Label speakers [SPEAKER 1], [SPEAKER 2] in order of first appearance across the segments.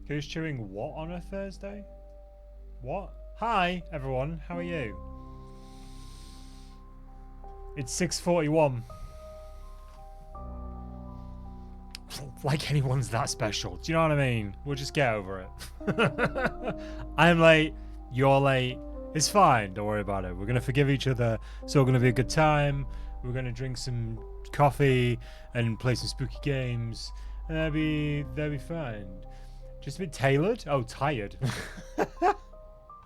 [SPEAKER 1] Who's chewing what on a Thursday? What? Hi, everyone. How are you? It's 6:41. Like anyone's that special. Do you know what I mean? We'll just get over it. I'm late. You're late. It's fine. Don't worry about it. We're going to forgive each other. It's all going to be a good time. We're going to drink some coffee and play some spooky games. And that'll be fine. Just a bit tailored. Oh, tired.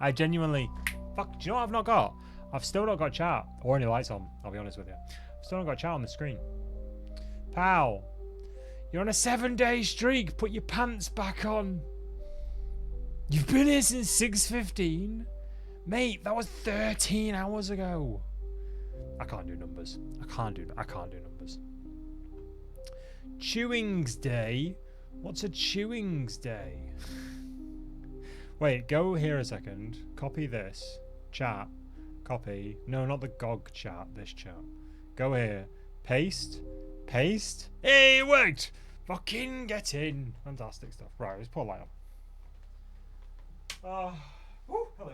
[SPEAKER 1] I genuinely... Fuck, do you know what I've not got? I've still not got chat. Or any lights on, I'll be honest with you. I've still not got chat on the screen. Pal. You're on a 7-day streak. Put your pants back on. You've been here since 6:15. Mate, that was 13 hours ago. I can't do numbers. I can't do numbers. Chewings Day? What's a Chewings Day? Wait, go here a second. Copy this. Chat. Copy. No, not the GOG chat. This chat. Go here. Paste. Paste. Hey, it worked! Fucking get in. Fantastic stuff. Right, let's put a light on. Woo, hello.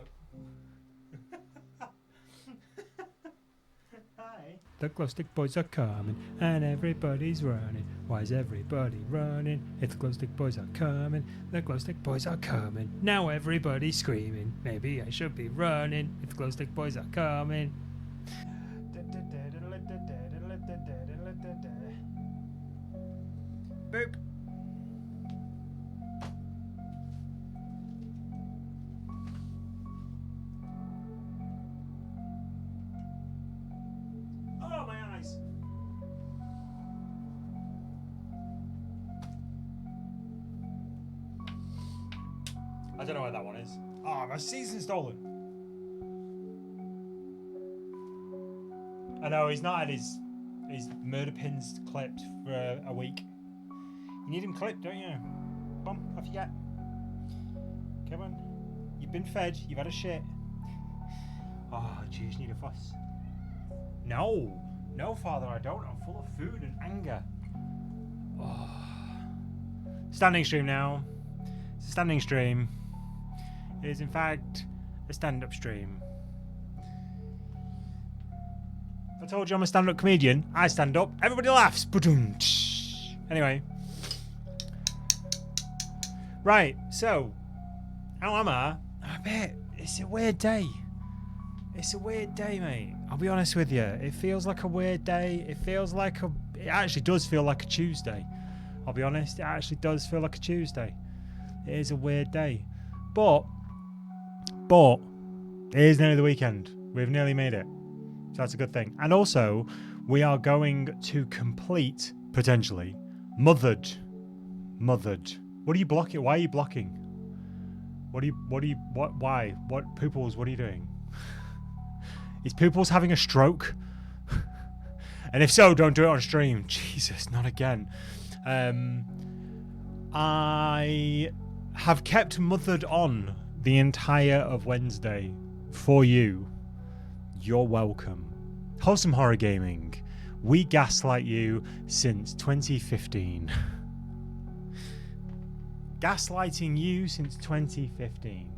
[SPEAKER 1] Hi. The glow stick boys are coming and everybody's running. Why is everybody running? If the glow stick boys are coming, the glow stick boys are coming. Now everybody's screaming. Maybe I should be running if the glow stick boys are coming. Boop. Oh, my eyes. I don't know where that one is. Oh, my season's stolen. I know, he's not had his murder pins clipped for a week. You need him clipped, don't you? Come on, off you get. Come on. You've been fed, you've had a shit. Oh, do you just need a fuss? No. No, Father, I don't. I'm full of food and anger. Oh. Standing stream now. It's a standing stream. It is, in fact, a stand-up stream. I told you I'm a stand-up comedian. I stand up, everybody laughs. Anyway. Right, so, how am I? I bet it's a weird day. It's a weird day, mate. I'll be honest with you. It feels like a weird day. It actually does feel like a Tuesday. I'll be honest. It actually does feel like a Tuesday. It is a weird day. But, it is nearly the weekend. We've nearly made it. So that's a good thing. And also, we are going to complete, potentially, Mothered. What are you blocking? Why are you blocking? Why? What, Pooples, what are you doing? Is Pooples having a stroke? And if so, don't do it on stream. Jesus, not again. I have kept Mothered on the entire of Wednesday for you. You're welcome. Wholesome Horror Gaming. We gaslight you since 2015. Gaslighting you since 2015.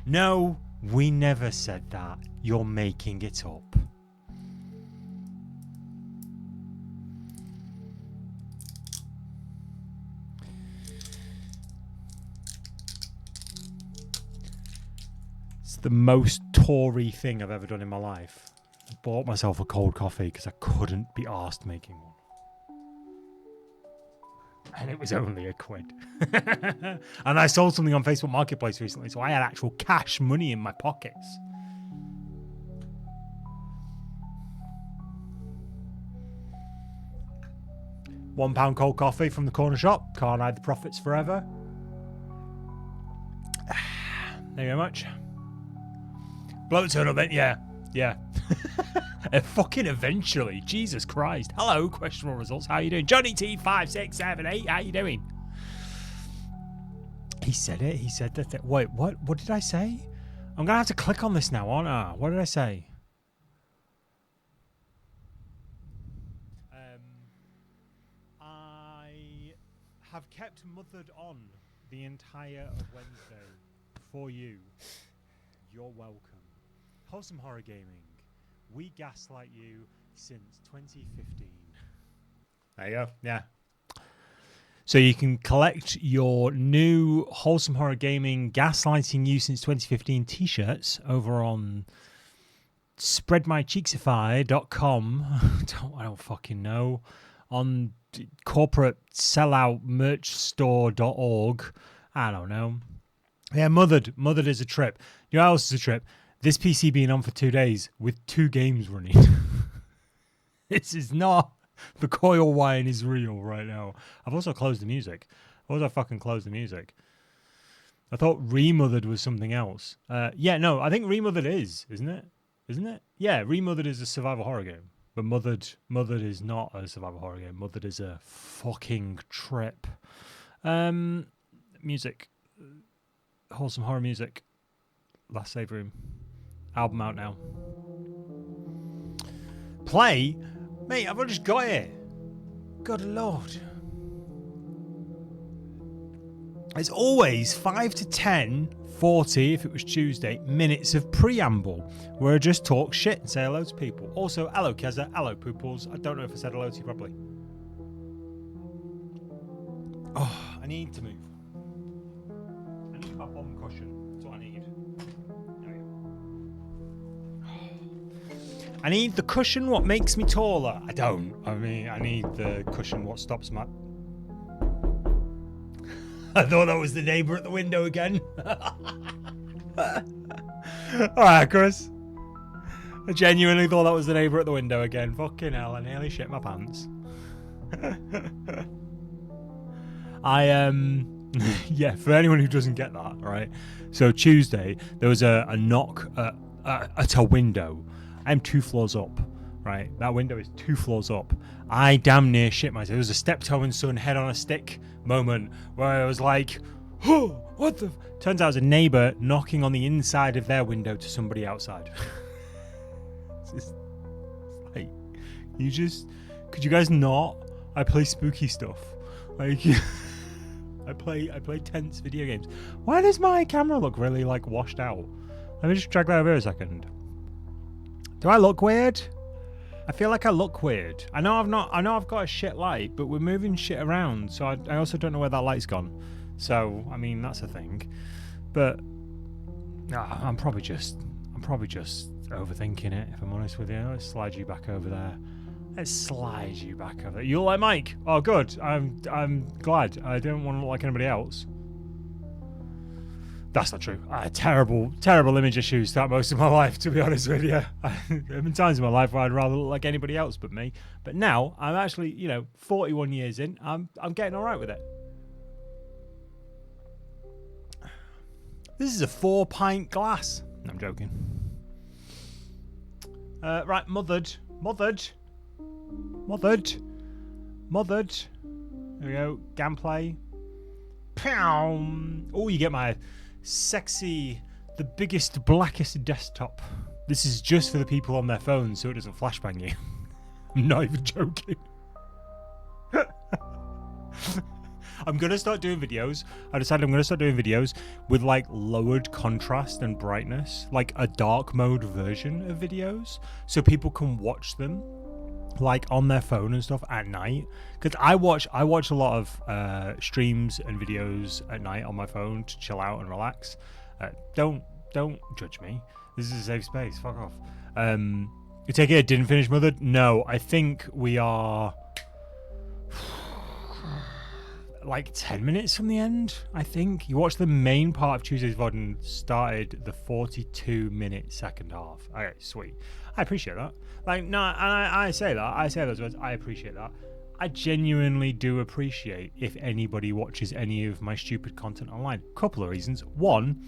[SPEAKER 1] No, we never said that. You're making it up. It's the most Tory thing I've ever done in my life. I bought myself a cold coffee because I couldn't be arsed making one. And it was only £1. And I sold something on Facebook Marketplace recently, so I had actual cash money in my pockets. £1 cold coffee from the corner shop. Can't hide the profits forever. Thank you very much. Blow the turn up then. Yeah. Fucking eventually. Jesus Christ. Hello, questionable results. How you doing? Johnny T5678. How you doing? He said it. He said that. Wait, what? What did I say? I'm going to have to click on this now, aren't I? What did I say? I have kept Mothered on the entire of Wednesday for you. You're welcome. Wholesome Horror Gaming. We gaslight you since 2015. There you go. Yeah. So you can collect your new Wholesome Horror Gaming Gaslighting You Since 2015 t-shirts over on spreadmycheeksify.com. I don't fucking know. On corporate sellout merch store.org. I don't know. Yeah, Mothered is a trip. You know what else is a trip? This PC being on for 2 days with 2 games running. This is not... The coil wine is real right now. I've also closed the music. I thought Remothered was something else. Yeah, no, I think Remothered is, isn't it? Yeah, Remothered is a survival horror game. But Mothered is not a survival horror game. Mothered is a fucking trip. Music. Wholesome horror music. Last Save Room. Album out now. Play? Mate, I've just got it. Good Lord. It's always 5 to 10, 40 if it was Tuesday, minutes of preamble where I just talk shit and say hello to people. Also, hello Keza, hello Pooples. I don't know if I said hello to you properly. Oh, I need to move. I need my bum cushion. That's what I need. I need the cushion what makes me taller. I don't. I mean, I need the cushion what stops my... I thought that was the neighbour at the window again. Alright, Chris. I genuinely thought that was the neighbour at the window again. Fucking hell, I nearly shit my pants. Yeah, for anyone who doesn't get that, right? So Tuesday, there was a knock at a window. I'm 2 floors up, right? That window is 2 floors up. I damn near shit myself. It was a Steptoe and Son head on a stick moment where I was like, oh, what the... Turns out it was a neighbour knocking on the inside of their window to somebody outside. It's like, you just... Could you guys not? I play spooky stuff. Like, I play tense video games. Why does my camera look really, like, washed out? Let me just drag that over a second. Do I look weird? I feel like I look weird. I know I've got a shit light, but we're moving shit around, so I also don't know where that light's gone. So, I mean, that's a thing. But I'm probably just overthinking it, if I'm honest with you. Let's slide you back over there. You like Mike? Oh, good. I'm glad. I don't want to look like anybody else. That's not true. I had terrible image issues throughout most of my life, to be honest with you. There have been times in my life where I'd rather look like anybody else but me. But now, I'm actually, 41 years in, I'm getting all right with it. This is a 4-pint glass. No, I'm joking. Right, Mothered. There we go. Gameplay. Pow! Oh, you get my... sexy, the biggest, blackest desktop. This is just for the people on their phones so it doesn't flashbang you. I'm not even joking. I'm going to start doing videos. I decided I'm going to start doing videos with like lowered contrast and brightness, like a dark mode version of videos, so people can watch them like on their phone and stuff at night. Because I watch a lot of streams and videos at night on my phone to chill out and relax. Don't judge me. This is a safe space. Fuck off. You take it didn't finish Mothered? No, I think we are like 10 minutes from the end. I think you watched the main part of Tuesday's VOD and started the 42-minute second half. Okay, sweet. I appreciate that. Like, no, and I say that. I say those words. I appreciate that. I genuinely do appreciate if anybody watches any of my stupid content online. Couple of reasons. One,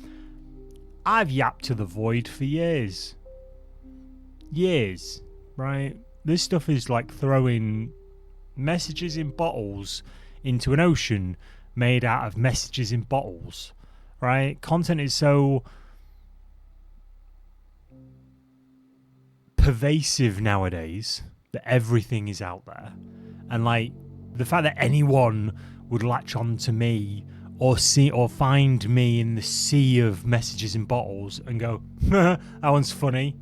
[SPEAKER 1] I've yapped to the void for years. Years, right? This stuff is like throwing messages in bottles into an ocean made out of messages in bottles, right? Content is so pervasive nowadays that everything is out there, and like the fact that anyone would latch on to me or find me in the sea of messages in bottles and go, that one's funny,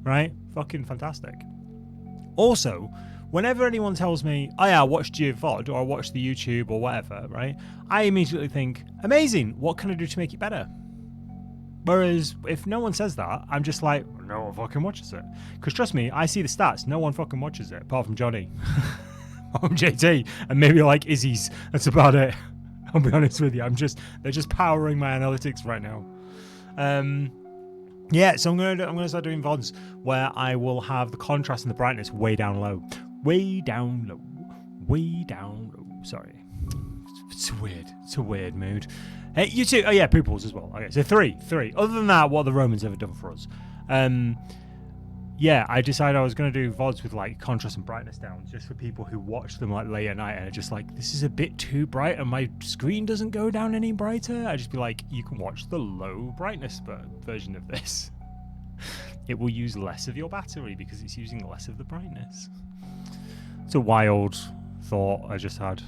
[SPEAKER 1] right? Fucking fantastic. Also, whenever anyone tells me, oh yeah, I watched your VOD or I watched the YouTube or whatever, right? I immediately think, amazing, what can I do to make it better? Whereas if no one says that, I'm just like, no one fucking watches it. Because trust me, I see the stats, no one fucking watches it, apart from Johnny. I'm JT, and maybe like Izzy's. That's about it. I'll be honest with you. They're just powering my analytics right now. Yeah, so I'm gonna start doing VODs where I will have the contrast and the brightness way down low. Way down low. Way down low. Sorry. It's weird. It's a weird mood. Hey, you too. Oh yeah, pupils as well. Okay, so three. Other than that, what have the Romans ever done for us? Yeah, I decided I was going to do VODs with like contrast and brightness down, just for people who watch them like late at night and are just like, this is a bit too bright and my screen doesn't go down any brighter. I just be like, you can watch the low brightness version of this. It will use less of your battery because it's using less of the brightness. It's a wild thought I just had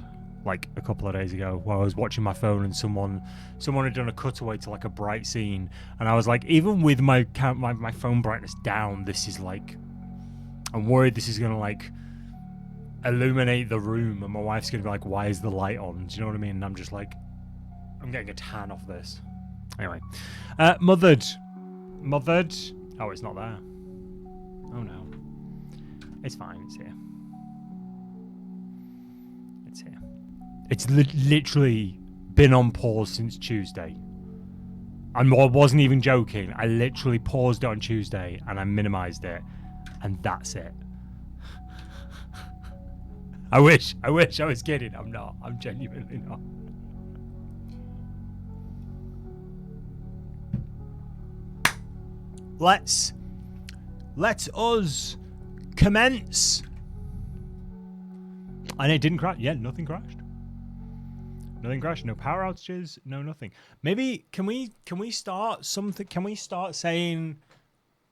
[SPEAKER 1] like a couple of days ago where I was watching my phone and someone had done a cutaway to like a bright scene, and I was like, even with my phone brightness down, this is like, I'm worried this is gonna like illuminate the room and my wife's gonna be like, why is the light on? Do you know what I mean? And I'm just like, I'm getting a tan off this. Anyway, mothered. Oh, it's not there. Oh no, it's fine, it's here. It's here. It's literally been on pause since Tuesday. I wasn't even joking. I literally paused it on Tuesday and I minimized it, and that's it. I wish I was kidding. I'm not. I'm genuinely not. Let us commence. And it didn't crash. Yeah, nothing crashed. Nothing crashed. No power outages. No nothing. Maybe can we start something? Can we start saying,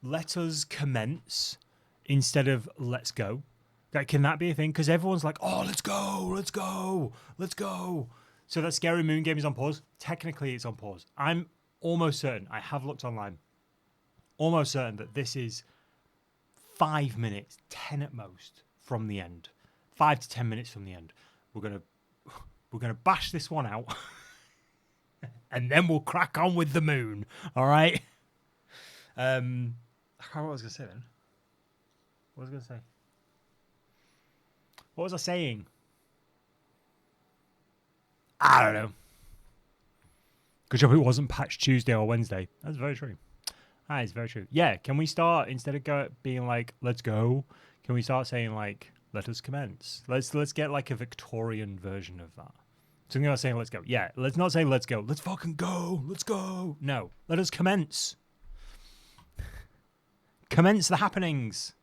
[SPEAKER 1] "Let us commence" instead of "Let's go"? Like, can that be a thing? Because everyone's like, "Oh, let's go, let's go, let's go." So that Scary Moon game is on pause. Technically, it's on pause. I'm almost certain. I have looked online. Almost certain that this is 5 minutes, 10 at most from the end. 5 to 10 minutes from the end. We're gonna bash this one out, and then we'll crack on with the moon. All right. I can't remember what I was gonna say then. What was I gonna say? What was I saying? I don't know. Good job it wasn't patched Tuesday or Wednesday. That's very true. That is very true. Yeah. Can we start, instead of being like, "Let's go"? Can we start saying like, "Let us commence"? Let's get like a Victorian version of that. Something about saying "let's go." Yeah, let's not say "let's go." Let's fucking go. Let's go. No, let us commence. Commence the happenings.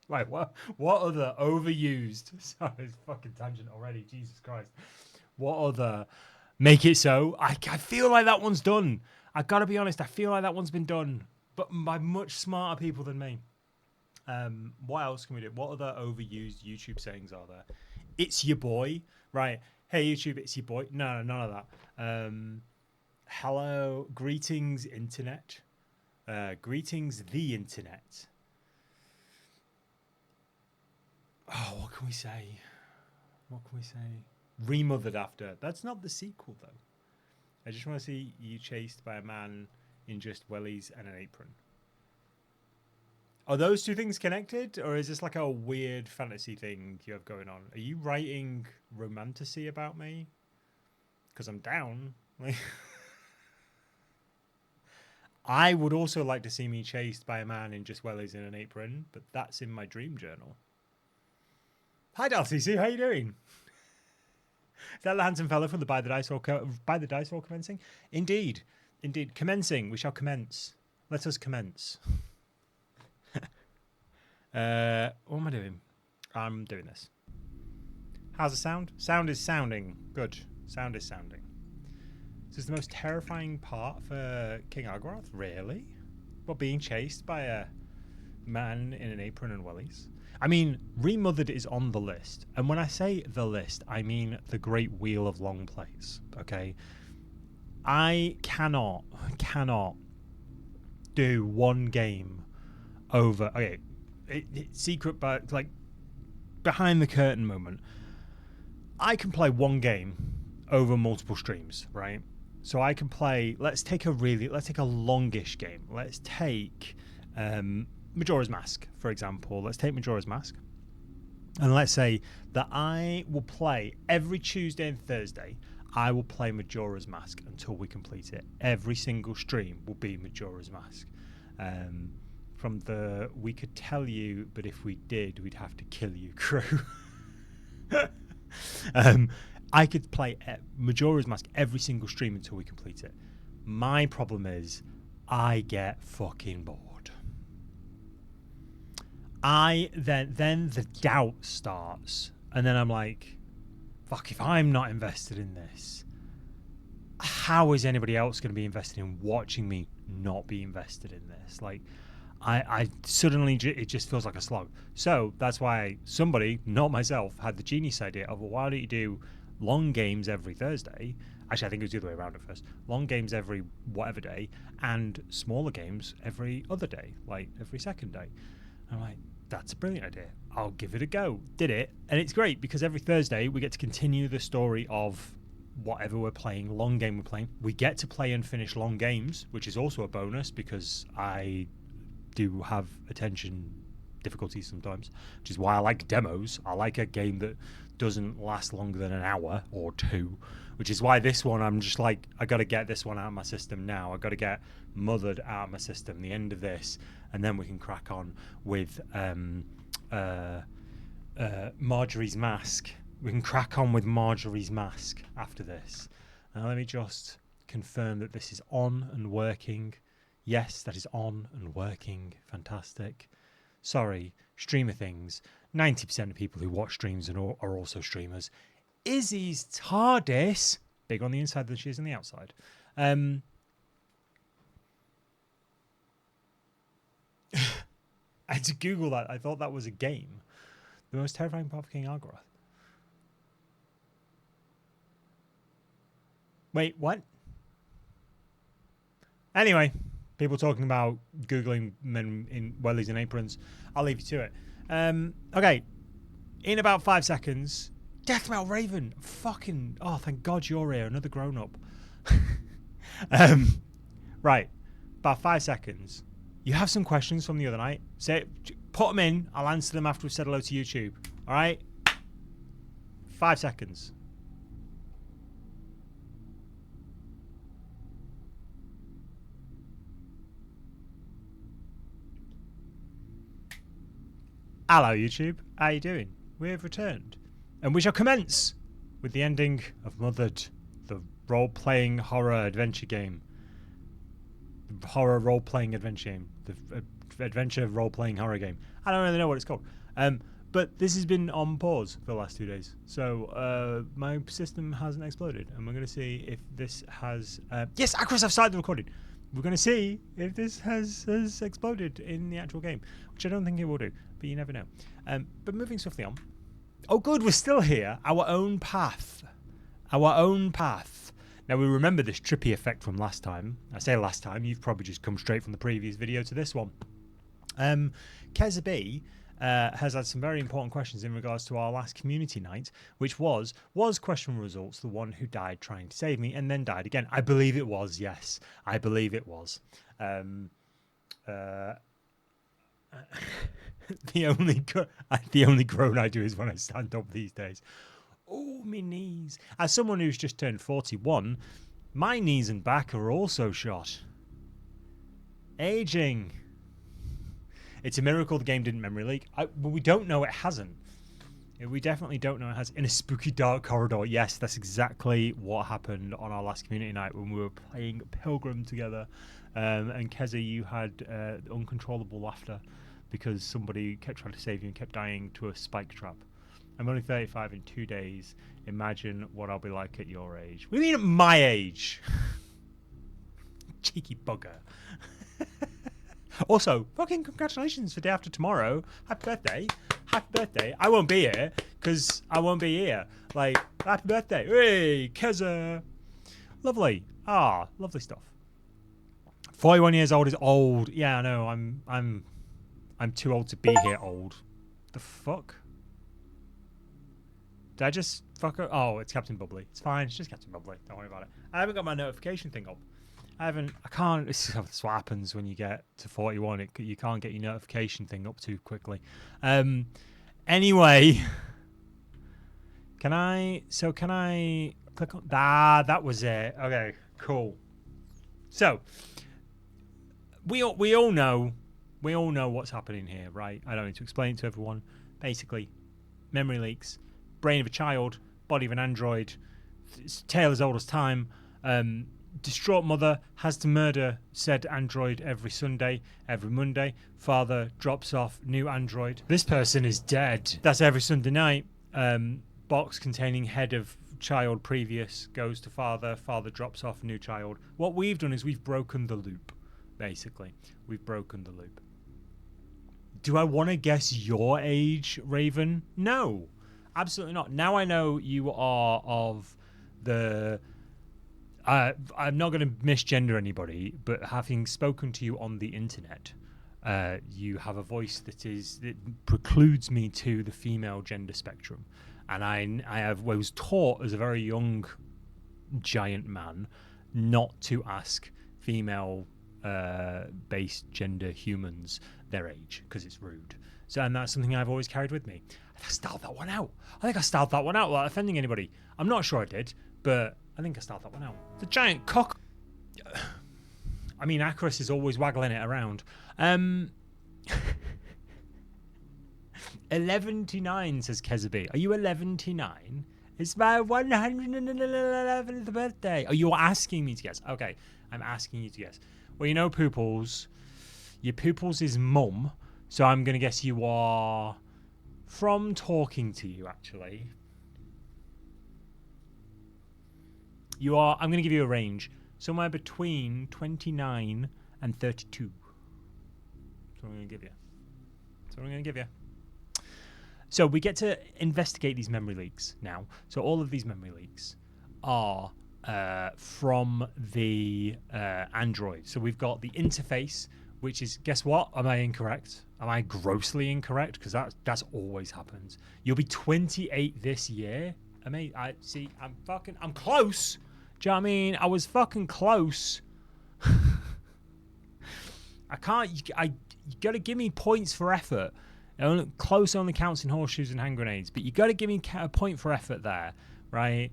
[SPEAKER 1] Right, what other overused? Sorry, it's fucking tangent already. Jesus Christ. What other make it so? I feel like that one's done. I gotta be honest. I feel like that one's been done, but by much smarter people than me. What else can we do? What other overused YouTube sayings are there? It's your boy, right? Hey YouTube, it's your boy. No, none of that. Hello, greetings internet. Greetings the internet. Oh, what can we say? What can we say? Remothered after. That's not the sequel though. I just want to see you chased by a man in just wellies and an apron. Are those two things connected, or is this like a weird fantasy thing you have going on? Are you writing romantasy about me? Because I'm down. Like, I would also like to see me chased by a man in just wellies and an apron, but that's in my dream journal. Hi, DalCC, how you doing? Is that the handsome fellow from the By the Dice Roll commencing? Indeed. Commencing. We shall commence. Let us commence. What am I doing? I'm doing this. How's the sound? Sound is sounding. Good. Sound is sounding. This is the most terrifying part for King Argorath? Really? What, being chased by a man in an apron and wellies? I mean, Remothered is on the list. And when I say the list, I mean the Great Wheel of Long Plays. Okay? I cannot do one game over. Okay, secret, but like behind the curtain moment. I can play one game over multiple streams, right? So I can play. Let's take a longish game. Let's take Majora's Mask, for example. Let's take Majora's Mask, and let's say that I will play every Tuesday and Thursday. I will play Majora's Mask until we complete it. Every single stream will be Majora's Mask. From the we could tell you, but if we did, we'd have to kill you crew. I could play Majora's Mask every single stream until we complete it. My problem is I get fucking bored. Then the doubt starts, and then I'm like, fuck, if I'm not invested in this, how is anybody else going to be invested in watching me not be invested in this? Like, I suddenly, it just feels like a slog. So that's why somebody, not myself, had the genius idea of, well, why don't you do long games every Thursday? Actually, I think it was the other way around at first. Long games every whatever day, and smaller games every other day, like every second day. I'm like, that's a brilliant idea. I'll give it a go. Did it, and it's great because every Thursday we get to continue the story of whatever we're playing, long game we're playing. We get to play and finish long games, which is also a bonus because I do have attention difficulties sometimes, which is why I like demos. I like a game that doesn't last longer than an hour or two, which is why this one I'm just like, I got to get this one out of my system now. I got to get Mothered out of my system, the end of this, and then we can crack on with Marjorie's Mask. We can crack on with Marjorie's Mask after this. Now let me just confirm that this is on and working. Yes, that is on and working. Fantastic. Sorry, streamer things. 90% of people who watch streams are also streamers. Izzy's TARDIS. Big on the inside than she is on the outside. I had to Google that. I thought that was a game. The most terrifying part of King Argorath. Wait, what? Anyway, people talking about Googling men in wellies and aprons. I'll leave you to it. Okay. In about 5 seconds, Deathmetal Raven. Fucking, oh, thank God you're here. Another grown-up. Right. About 5 seconds. You have some questions from the other night. Put them in. I'll answer them after we've said hello to YouTube. All right? 5 seconds. Hello, YouTube. How you doing? We have returned. And we shall commence with the ending of Mothered, the role-playing horror adventure game. The horror role-playing adventure game. The adventure role-playing horror game. I don't really know what it's called. But this has been on pause for the last 2 days. So my system hasn't exploded. And we're going to see if this has... yes, Acros, I've started the recording. We're going to see if this has exploded in the actual game, which I don't think it will do, but you never know. But moving swiftly on. Oh, good, we're still here. Our own path. Our own path. Now, we remember this trippy effect from last time. I say last time, you've probably just come straight from the previous video to this one. Keza B has had some very important questions in regards to our last community night, which was question results the one who died trying to save me and then died again? I believe it was, yes. I believe it was. The only groan I do is when I stand up these days. Oh, my knees. As someone who's just turned 41, my knees and back are also shot. Aging. It's a miracle the game didn't memory leak. But we don't know it hasn't. We definitely don't know it has. In a spooky dark corridor. Yes, that's exactly what happened on our last community night when we were playing Pilgrim together. And Keza, you had uncontrollable laughter because somebody kept trying to save you and kept dying to a spike trap. I'm only 35 in 2 days. Imagine what I'll be like at your age. What do you mean at my age? Cheeky bugger. Also, fucking congratulations for day after tomorrow. Happy birthday. Happy birthday. I won't be here because I won't be here. Like, happy birthday. Hey, Keza. Lovely. Ah, lovely stuff. 41 years old is old. Yeah, I know. I'm too old to be here old. The fuck? Did I just fuck up? Oh, it's Captain Bubbly. It's fine. It's just Captain Bubbly. Don't worry about it. I haven't got my notification thing up. I can't. This is what happens when you get to 41. You can't get your notification thing up too quickly. Anyway, can I click on that was it. Okay, cool. So we all know what's happening here, right? I don't need to explain it to everyone. Basically, memory leaks, brain of a child, body of an android, tale as old as time. Distraught mother has to murder said android every Sunday, every Monday. Father drops off new android. This person is dead. That's every Sunday night. Box containing head of child previous goes to father. Father drops off new child. What we've done is we've broken the loop, basically. We've broken the loop. Do I want to guess your age, Raven? No, absolutely not. Now I know you are of the... I'm not going to misgender anybody, but having spoken to you on the internet, you have a voice that precludes me to the female gender spectrum, and I was taught as a very young giant man not to ask female based gender humans their age because it's rude. So, and that's something I've always carried with me. I styled that one out. I think I styled that one out without offending anybody. I'm not sure I did, but I think I styled that one out. The giant cock. I mean, Acris is always waggling it around. 11-9 says Kezabi. Are you 11-9? It's my 111th birthday. Oh, you're asking me to guess. Okay, I'm asking you to guess. Well, you know Pooples. Your Pooples is mum, so I'm going to guess you are from talking to you, actually. You are, I'm going to give you a range, somewhere between 29 and 32. That's what I'm going to give you. That's what I'm going to give you. So we get to investigate these memory leaks now. So all of these memory leaks are from the Android. So we've got the interface, which is, guess what? Am I incorrect? Am I grossly incorrect? Because that's always happens. You'll be 28 this year. I'm close. Do you know what I mean? I was fucking close. I can't. You got to give me points for effort. Close only counts in horseshoes and hand grenades, but you got to give me a point for effort there, right?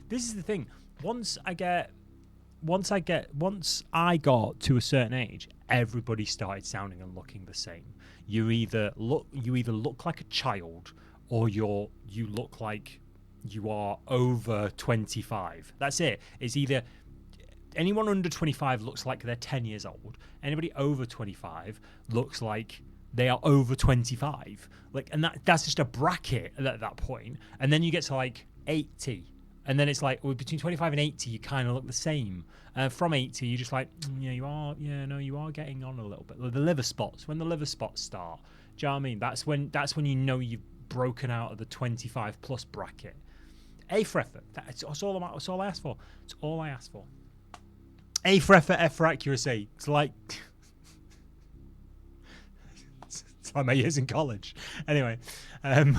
[SPEAKER 1] This is the thing. Once I got to a certain age, everybody started sounding and looking the same. You either look like a child, or you look like you are over 25. That's it. It's either anyone under 25 looks like they're 10 years old. Anybody over 25 looks like they are over 25. Like, and that's just a bracket at that point. And then you get to like 80. And then it's like, well, between 25 and 80, you kind of look the same. From 80, you're just like, you are getting on a little bit. The liver spots, when the liver spots start, do you know what I mean? That's when you know you've broken out of the 25 plus bracket. A for effort. That's all I asked for. It's all I asked for. A for effort, F for accuracy. It's like it's like my years in college. Anyway, I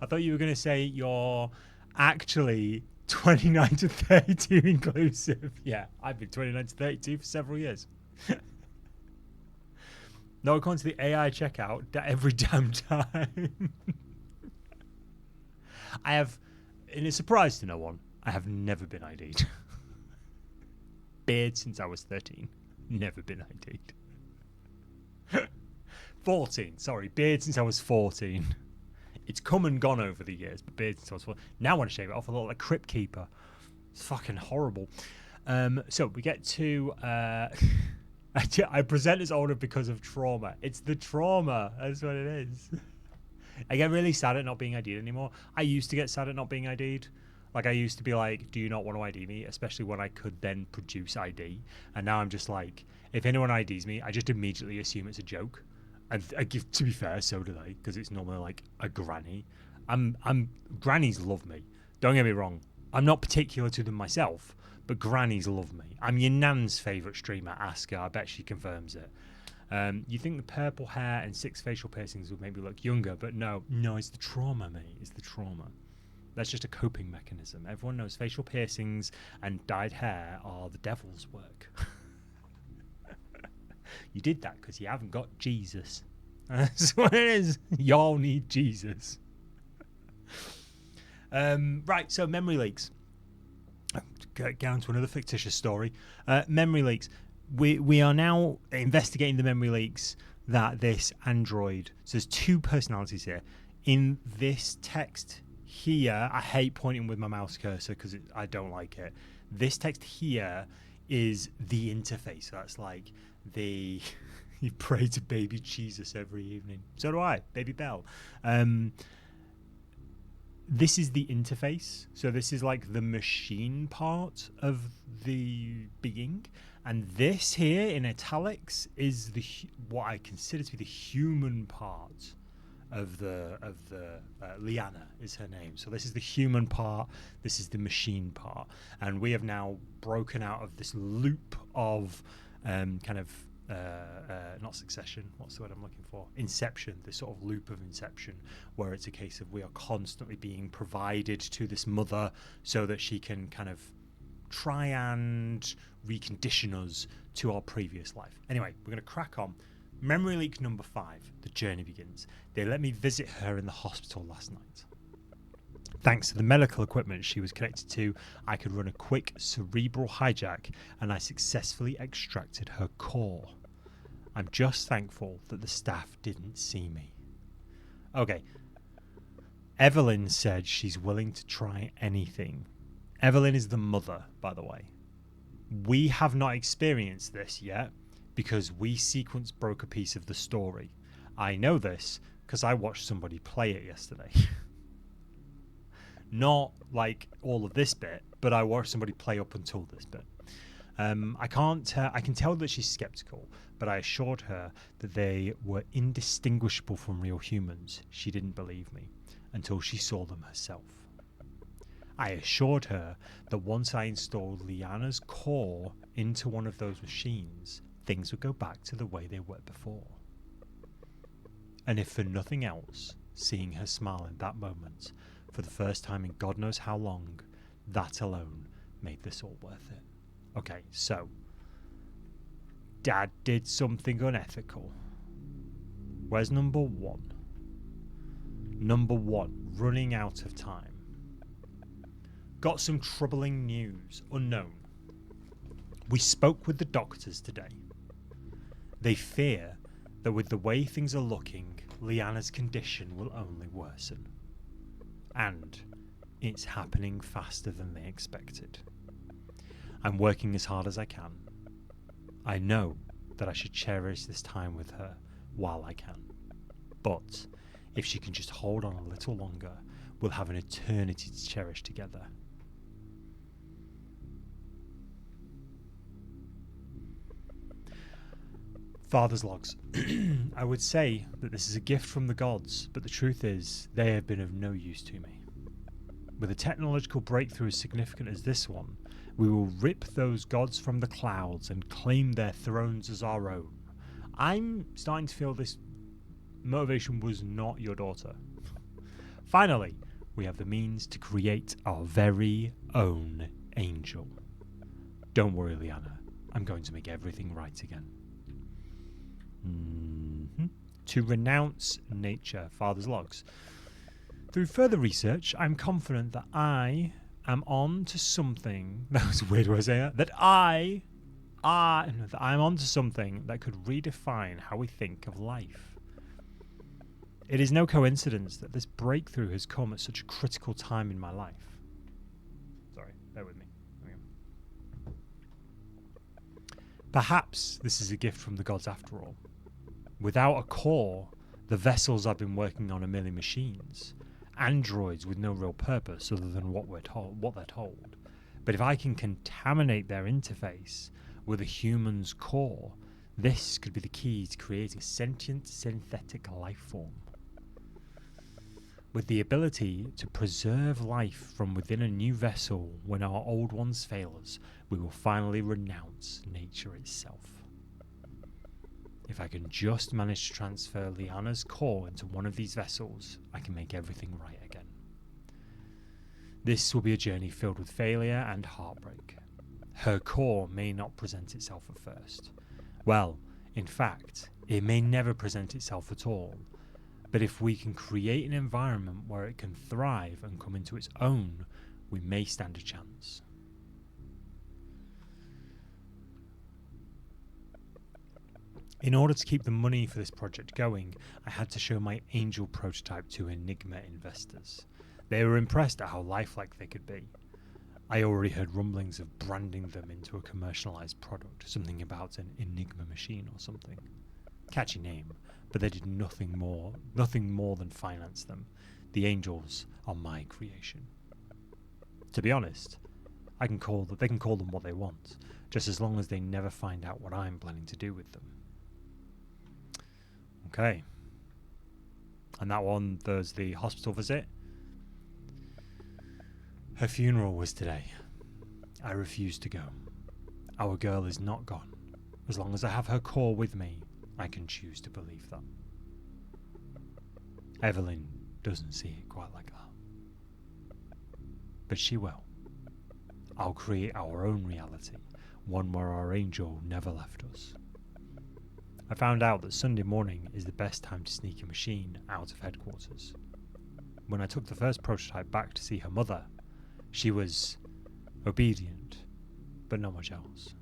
[SPEAKER 1] thought you were going to say you're actually 29 to 32 inclusive. Yeah, I've been 29 to 32 for several years. No, according to the AI checkout, every damn time. I have, in a surprise to no one, I have never been ID'd. Beard since I was 13. Never been ID'd. 14, sorry. Beard since I was 14. It's come and gone over the years, but beard since I was 14. Now I want to shave it off. I look like a Crypt Keeper. It's fucking horrible. So we get to... I present as older because of trauma. It's the trauma. That's what it is. I get really sad at not being ID'd anymore. I used to get sad at not being ID'd. Like, I used to be like, do you not want to ID me? Especially when I could then produce ID. And now I'm just like, if anyone IDs me, I just immediately assume it's a joke. And to be fair, so do they, because it's normally like a granny. Grannies love me. Don't get me wrong. I'm not particular to them myself, but grannies love me. I'm your nan's favourite streamer, ask her. I bet she confirms it. You think the purple hair and 6 facial piercings would make me look younger, but no, it's the trauma, mate. It's the trauma. That's just a coping mechanism. Everyone knows facial piercings and dyed hair are the devil's work. You did that because you haven't got Jesus. That's what it is. Y'all need Jesus. Right, so memory leaks. Get on to another fictitious story. Memory leaks. We are now investigating the memory leaks that this android... So there's 2 personalities here. In this text here, I hate pointing with my mouse cursor because I don't like it. This text here is the interface. So that's like the... You pray to baby Jesus every evening. So do I, baby Bell. This is the interface. So this is like the machine part of the being. And this here in italics is what I consider to be the human part of the Liana is her name. So this is the human part. This is the machine part. And we have now broken out of this loop of not succession, what's the word I'm looking for? Inception, this sort of loop of inception, where it's a case of we are constantly being provided to this mother so that she can kind of try and recondition us to our previous life. Anyway, we're going to crack on. Memory leak number 5, the journey begins. They let me visit her in the hospital last night. Thanks to the medical equipment she was connected to, I could run a quick cerebral hijack and I successfully extracted her core. I'm just thankful that the staff didn't see me. Okay. Evelyn said she's willing to try anything. Evelyn is the mother, by the way. We have not experienced this yet because we sequence broke a piece of the story. I know this because I watched somebody play it yesterday. Not like all of this bit, but I watched somebody play up until this bit. I can tell that she's skeptical, but I assured her that they were indistinguishable from real humans. She didn't believe me until she saw them herself. I assured her that once I installed Liana's core into one of those machines, things would go back to the way they were before. And if for nothing else, seeing her smile in that moment, for the first time in God knows how long, that alone made this all worth it. Okay, so Dad did something unethical. Where's number 1? Number 1, running out of time. Got some troubling news, unknown. We spoke with the doctors today. They fear that with the way things are looking, Liana's condition will only worsen. And it's happening faster than they expected. I'm working as hard as I can. I know that I should cherish this time with her while I can. But if she can just hold on a little longer, we'll have an eternity to cherish together. Father's logs. I would say that this is a gift from the gods, but the truth is they have been of no use to me. With a technological breakthrough as significant as this one, we will rip those gods from the clouds and claim their thrones as our own. I'm starting to feel this motivation was not your daughter. Finally, we have the means to create our very own angel. Don't worry, Liana. I'm going to make everything right again. To renounce nature. Father's logs. Through further research, I'm confident that I am on to something. That was a weird way of saying that. That I'm on to something that could redefine how we think of life. It is no coincidence that this breakthrough has come at such a critical time in my life. Sorry, bear with me. Perhaps this is a gift from the gods after all. Without a core, the vessels I've been working on are merely machines, androids with no real purpose other than what they're told. But if I can contaminate their interface with a human's core, this could be the key to creating a sentient synthetic life form. With the ability to preserve life from within a new vessel when our old ones fail us, we will finally renounce nature itself. If I can just manage to transfer Liana's core into one of these vessels, I can make everything right again. This will be a journey filled with failure and heartbreak. Her core may not present itself at first. Well, in fact, it may never present itself at all. But if we can create an environment where it can thrive and come into its own, we may stand a chance. In order to keep the money for this project going, I had to show my Angel prototype to Enigma investors. They were impressed at how lifelike they could be. I already heard rumblings of branding them into a commercialized product, something about an Enigma machine or something. Catchy name, but they did nothing more than finance them. The Angels are my creation. To be honest, they can call them what they want, just as long as they never find out what I'm planning to do with them. Okay. And that one, there's the hospital visit. Her funeral was today. I refuse to go. Our girl is not gone. As long as I have her core with me, I can choose to believe that. Evelyn doesn't see it quite like that. But she will. I'll create our own reality, one where our angel never left us. I found out that Sunday morning is the best time to sneak a machine out of headquarters. When I took the first prototype back to see her mother, she was obedient, but not much else.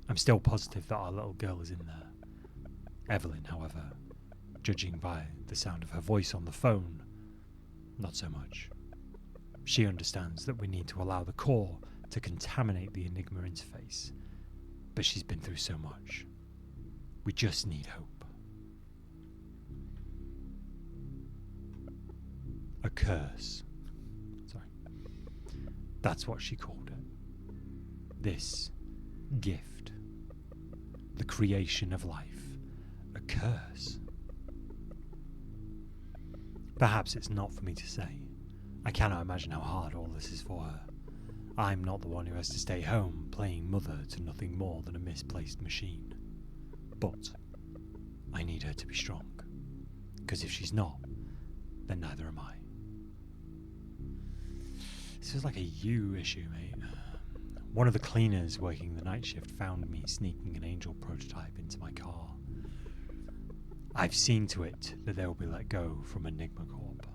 [SPEAKER 1] I'm still positive that our little girl is in there. Evelyn, however, judging by the sound of her voice on the phone, not so much. She understands that we need to allow the core to contaminate the Enigma interface, but she's been through so much. We just need hope. A curse. Sorry. That's what she called it. This gift. The creation of life. A curse. Perhaps it's not for me to say. I cannot imagine how hard all this is for her. I'm not the one who has to stay home playing mother to nothing more than a misplaced machine. But I need her to be strong, because if she's not, then neither am I. This feels like a you issue, mate. One of the cleaners working the night shift found me sneaking an Angel prototype into my car. I've seen to it that they will be let go from Enigma Corp.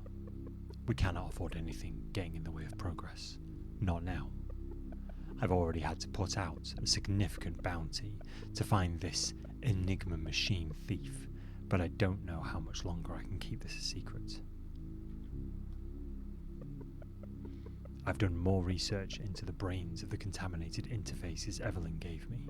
[SPEAKER 1] We cannot afford anything getting in the way of progress. Not now. I've already had to put out a significant bounty to find this Enigma machine thief, but I don't know how much longer I can keep this a secret. I've done more research into the brains of the contaminated interfaces Evelyn gave me.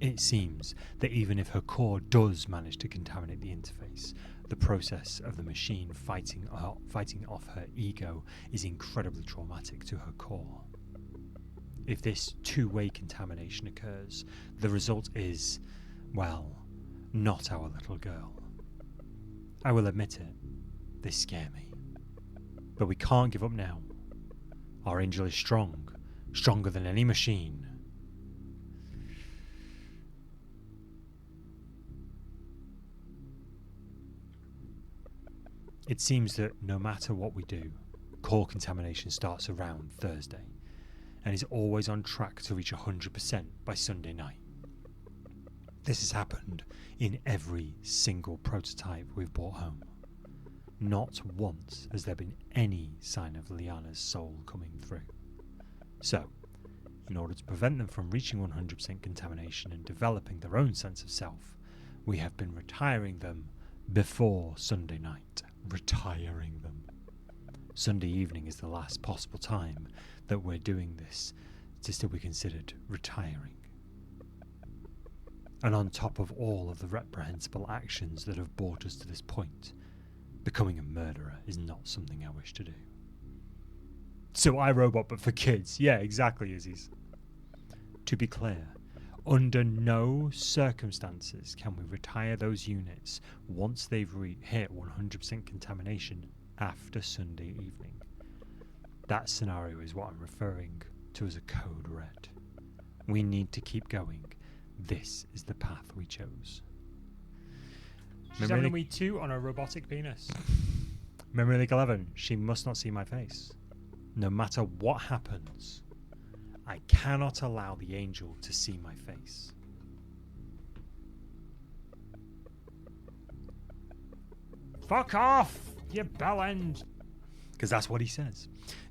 [SPEAKER 1] It seems that even if her core does manage to contaminate the interface, the process of the machine fighting off her ego is incredibly traumatic to her core. If this two-way contamination occurs, the result is, well, not our little girl. I will admit it, they scare me. But we can't give up now. Our angel is strong, stronger than any machine. It seems that no matter what we do, core contamination starts around Thursday, and is always on track to reach 100% by Sunday night. This has happened in every single prototype we've brought home. Not once has there been any sign of Liana's soul coming through. So, in order to prevent them from reaching 100% contamination and developing their own sense of self, we have been retiring them before Sunday night. Retiring them. Sunday evening is the last possible time that we're doing this to still be considered retiring. And on top of all of the reprehensible actions that have brought us to this point, Becoming a murderer is not something I wish to do. So iRobot, but for kids. Yeah, exactly, Izzy's. To be clear, under no circumstances can we retire those units once they've hit 100% contamination after Sunday evening. That scenario is what I'm referring to as a code red. We need to keep going. This is the path we chose. She's having a wee toot on a robotic penis. Memory League 11, she must not see my face. No matter what happens, I cannot allow the angel to see my face. Fuck off, you bellend! Because that's what he says.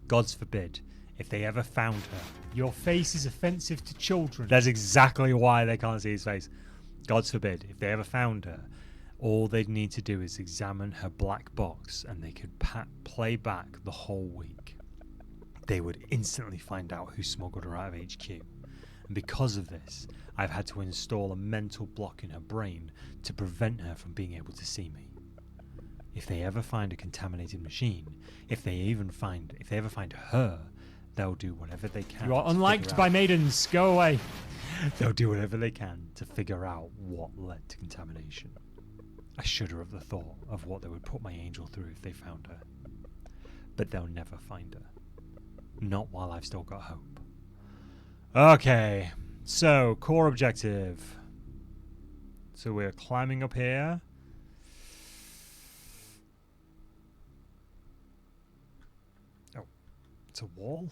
[SPEAKER 1] Gods forbid, if they ever found her, your face is offensive to children. That's exactly why they can't see his face. Gods forbid, if they ever found her, all they'd need to do is examine her black box and they could play back the whole week. They would instantly find out who smuggled her out of HQ. And because of this, I've had to install a mental block in her brain to prevent her from being able to see me. If they ever find a contaminated machine, if they ever find her, they'll do whatever they can. You are unliked by maidens. Go away. They'll do whatever they can to figure out what led to contamination. I shudder at the thought of what they would put my angel through if they found her. But they'll never find her. Not while I've still got hope. Okay, so core objective. So we're climbing up here. Oh, it's a wall.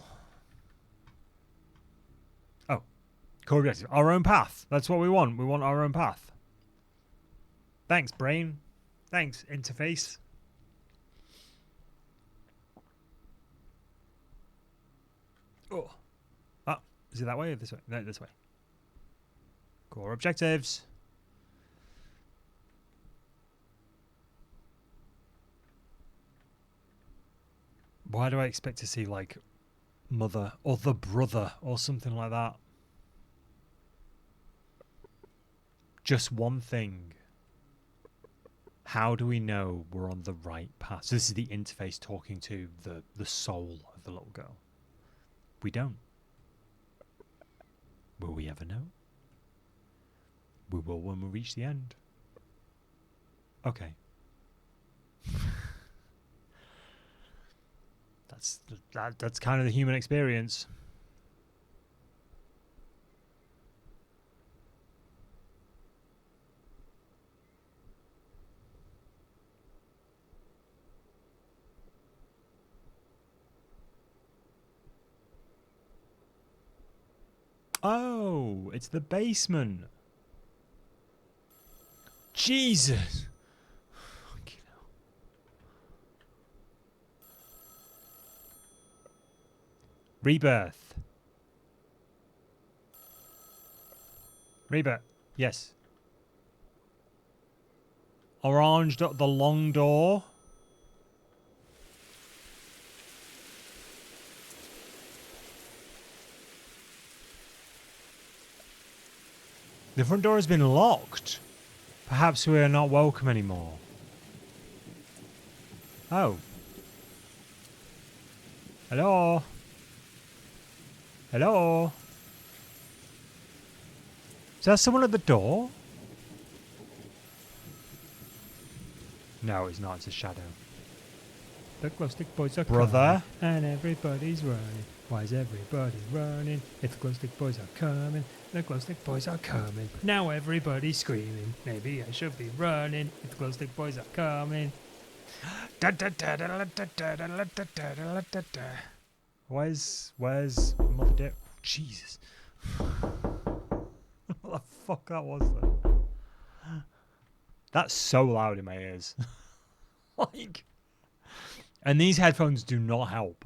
[SPEAKER 1] Oh, core objective. Our own path. That's what we want. We want our own path. Thanks, brain. Thanks, interface. Oh. Ah, is it that way or this way? No, this way. Core objectives. Why do I expect to see, like, mother or the brother or something like that? Just one thing. How do we know we're on the right path? So this is the interface talking to the soul of the little girl. We don't. Will we ever know? We will when we reach the end. Okay. That's kind of the human experience. Oh, it's the basement. Jesus. Fucking hell. Rebirth. Rebirth. Yes. Orange, the long door. The front door has been locked. Perhaps we are not welcome anymore. Oh. Hello? Hello? Is there someone at the door? No, it's not. It's a shadow. The glow stick boys are coming, and everybody's running. Why is everybody running? If the glow stick boys are coming, the glow stick boys are coming. Now everybody's screaming. Maybe I should be running. If the glow stick boys are coming. Where's Mother Dear? Jesus. What the fuck that was then? That's so loud in my ears. Like. And these headphones do not help.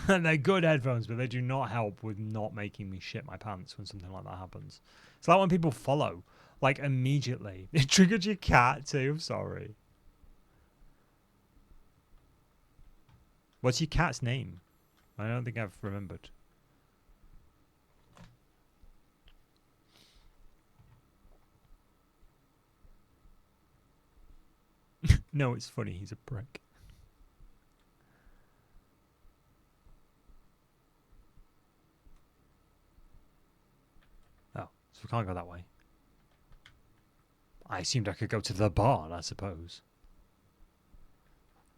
[SPEAKER 1] They're good headphones, but they do not help with not making me shit my pants when something like that happens. It's like when people follow, like immediately. It triggered your cat too, I'm sorry. What's your cat's name? I don't think I've remembered. No, it's funny. He's a prick. Oh, so we can't go that way. I assumed I could go to the barn, I suppose.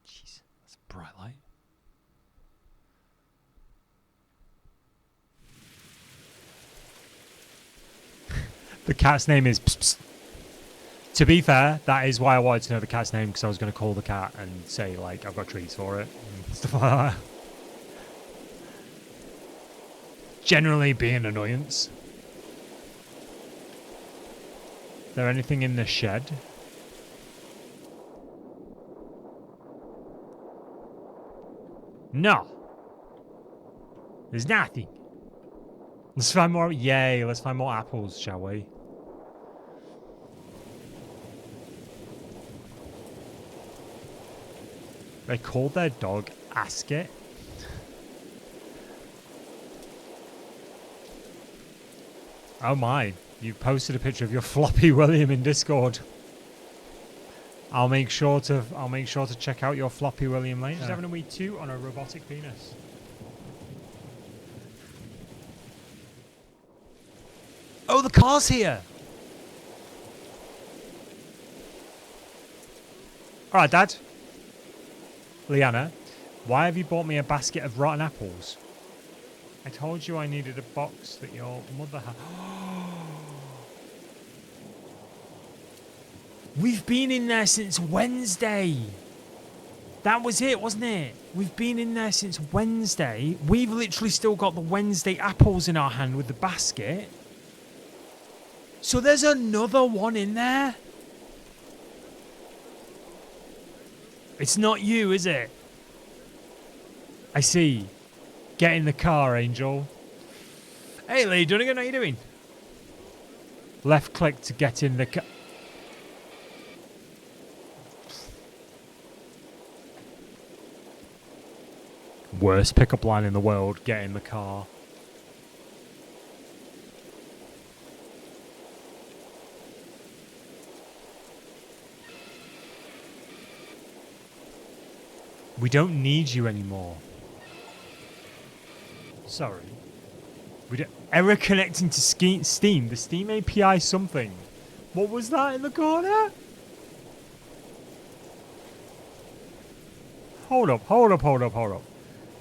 [SPEAKER 1] Jeez, that's a bright light. The cat's name is Psst, Psst. To be fair, that is why I wanted to know the cat's name, because I was going to call the cat and say, like, I've got treats for it and stuff like that. Generally be an annoyance. Is there anything in the shed? No. There's nothing. Let's find more. Yay, let's find more apples, shall we? They called their dog Asket. Oh my, you posted a picture of your floppy William in Discord. I'll make sure to check out your floppy William later. She's having a wee toot on a robotic penis. Oh, the car's here! Alright, Dad. Leanna, why have you bought me a basket of rotten apples? I told you I needed a box that your mother had. We've been in there since Wednesday. That was it, wasn't it? We've been in there since Wednesday. We've literally still got the Wednesday apples in our hand with the basket. So there's another one in there. It's not you, is it? I see. Get in the car, Angel. Hey, Lee Dunnigan, how you doing? Left click to get in the car. Worst pickup line in the world, get in the car. We don't need you anymore. Sorry. We don't. Error connecting to Steam. The Steam API something. What was that in the corner? Hold up.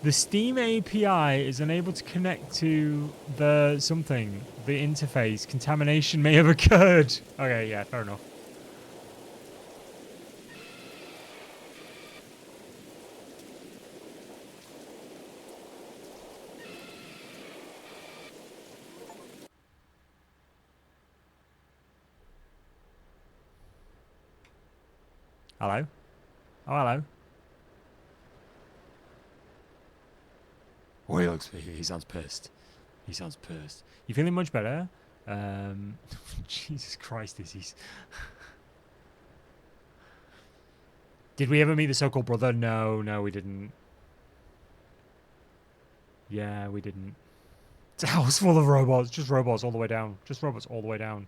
[SPEAKER 1] The Steam API is unable to connect to the something. The interface. Contamination may have occurred. Okay, yeah, fair enough. Hello? Oh, hello. Oh, he sounds pissed. He sounds pissed. You feeling much better? Jesus Christ, this is... Did we ever meet the so-called brother? No, we didn't. Yeah, we didn't. It's a house full of robots. Just robots all the way down. Just robots all the way down.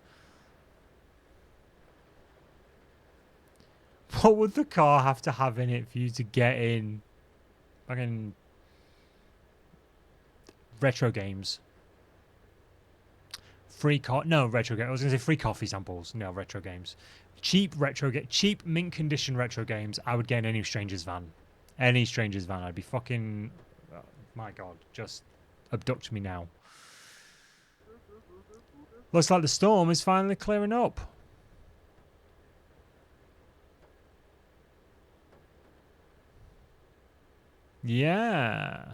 [SPEAKER 1] What would the car have to have in it for you to get in? Fucking retro games. Retro games. I was gonna say free coffee samples. No, retro games. Cheap mint condition retro games. I would get in any stranger's van. Any stranger's van. I'd be fucking. Oh, my God, just abduct me now. Looks like the storm is finally clearing up. Yeah.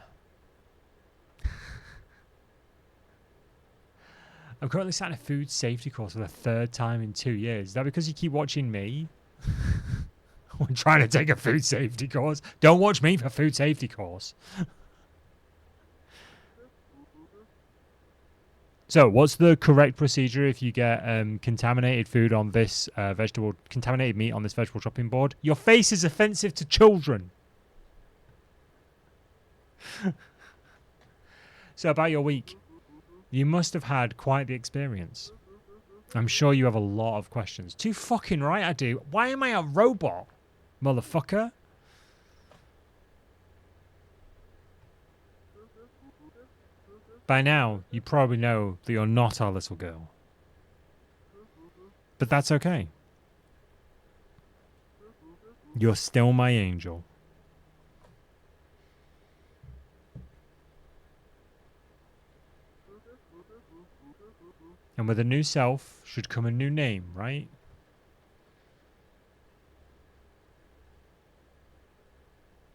[SPEAKER 1] I'm currently sat in a food safety course for the 3rd time in 2 years. Is that because you keep watching me? I'm trying to take a food safety course. Don't watch me for food safety course. So, what's the correct procedure if you get contaminated food on this contaminated meat on this vegetable chopping board? Your face is offensive to children. So, about your week. You must have had quite the experience. I'm sure you have a lot of questions. Too fucking right I do. Why am I a robot? motherfucker. By now, you probably know that you're not our little girl. But that's okay. You're still my angel. And with a new self should come a new name, right?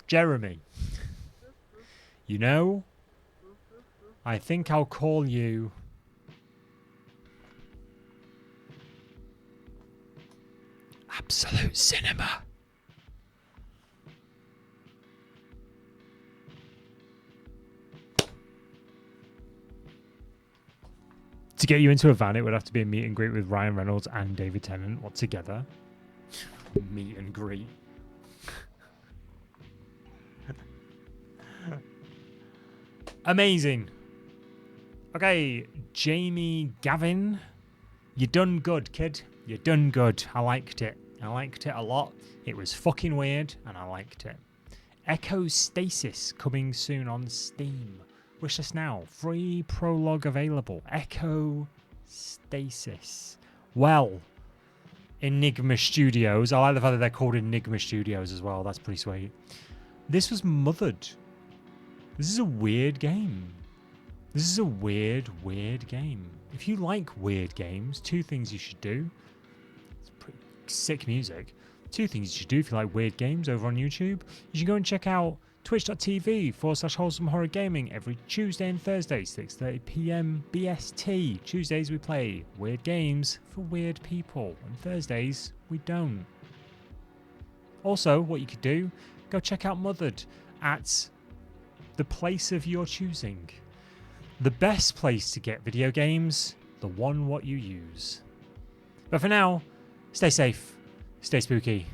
[SPEAKER 1] Jeremy. You know, I think I'll call you... Absolute Cinema. To get you into a van, it would have to be a meet and greet with Ryan Reynolds and David Tennant, what, together? Meet and greet. Amazing. Okay, Jamie Gavin. You done good, kid. You done good. I liked it. I liked it a lot. It was fucking weird, and I liked it. Echo Stasis coming soon on Steam. Wish us now. Free prologue available. Echo Stasis. Well, Enigma Studios. I like the fact that they're called Enigma Studios as well. That's pretty sweet. This was mothered. This is a weird game. This is a weird, weird game. If you like weird games, two things you should do. It's pretty sick music. Two things you should do if you like weird games over on YouTube. You should go and check out twitch.tv/wholesome horror gaming every Tuesday and Thursday, 6:30 p.m. BST. Tuesdays we play weird games for weird people, and Thursdays we don't. Also, what you could do, go check out Mothered at the place of your choosing. The best place to get video games, the one what you use. But for now, stay safe, stay spooky,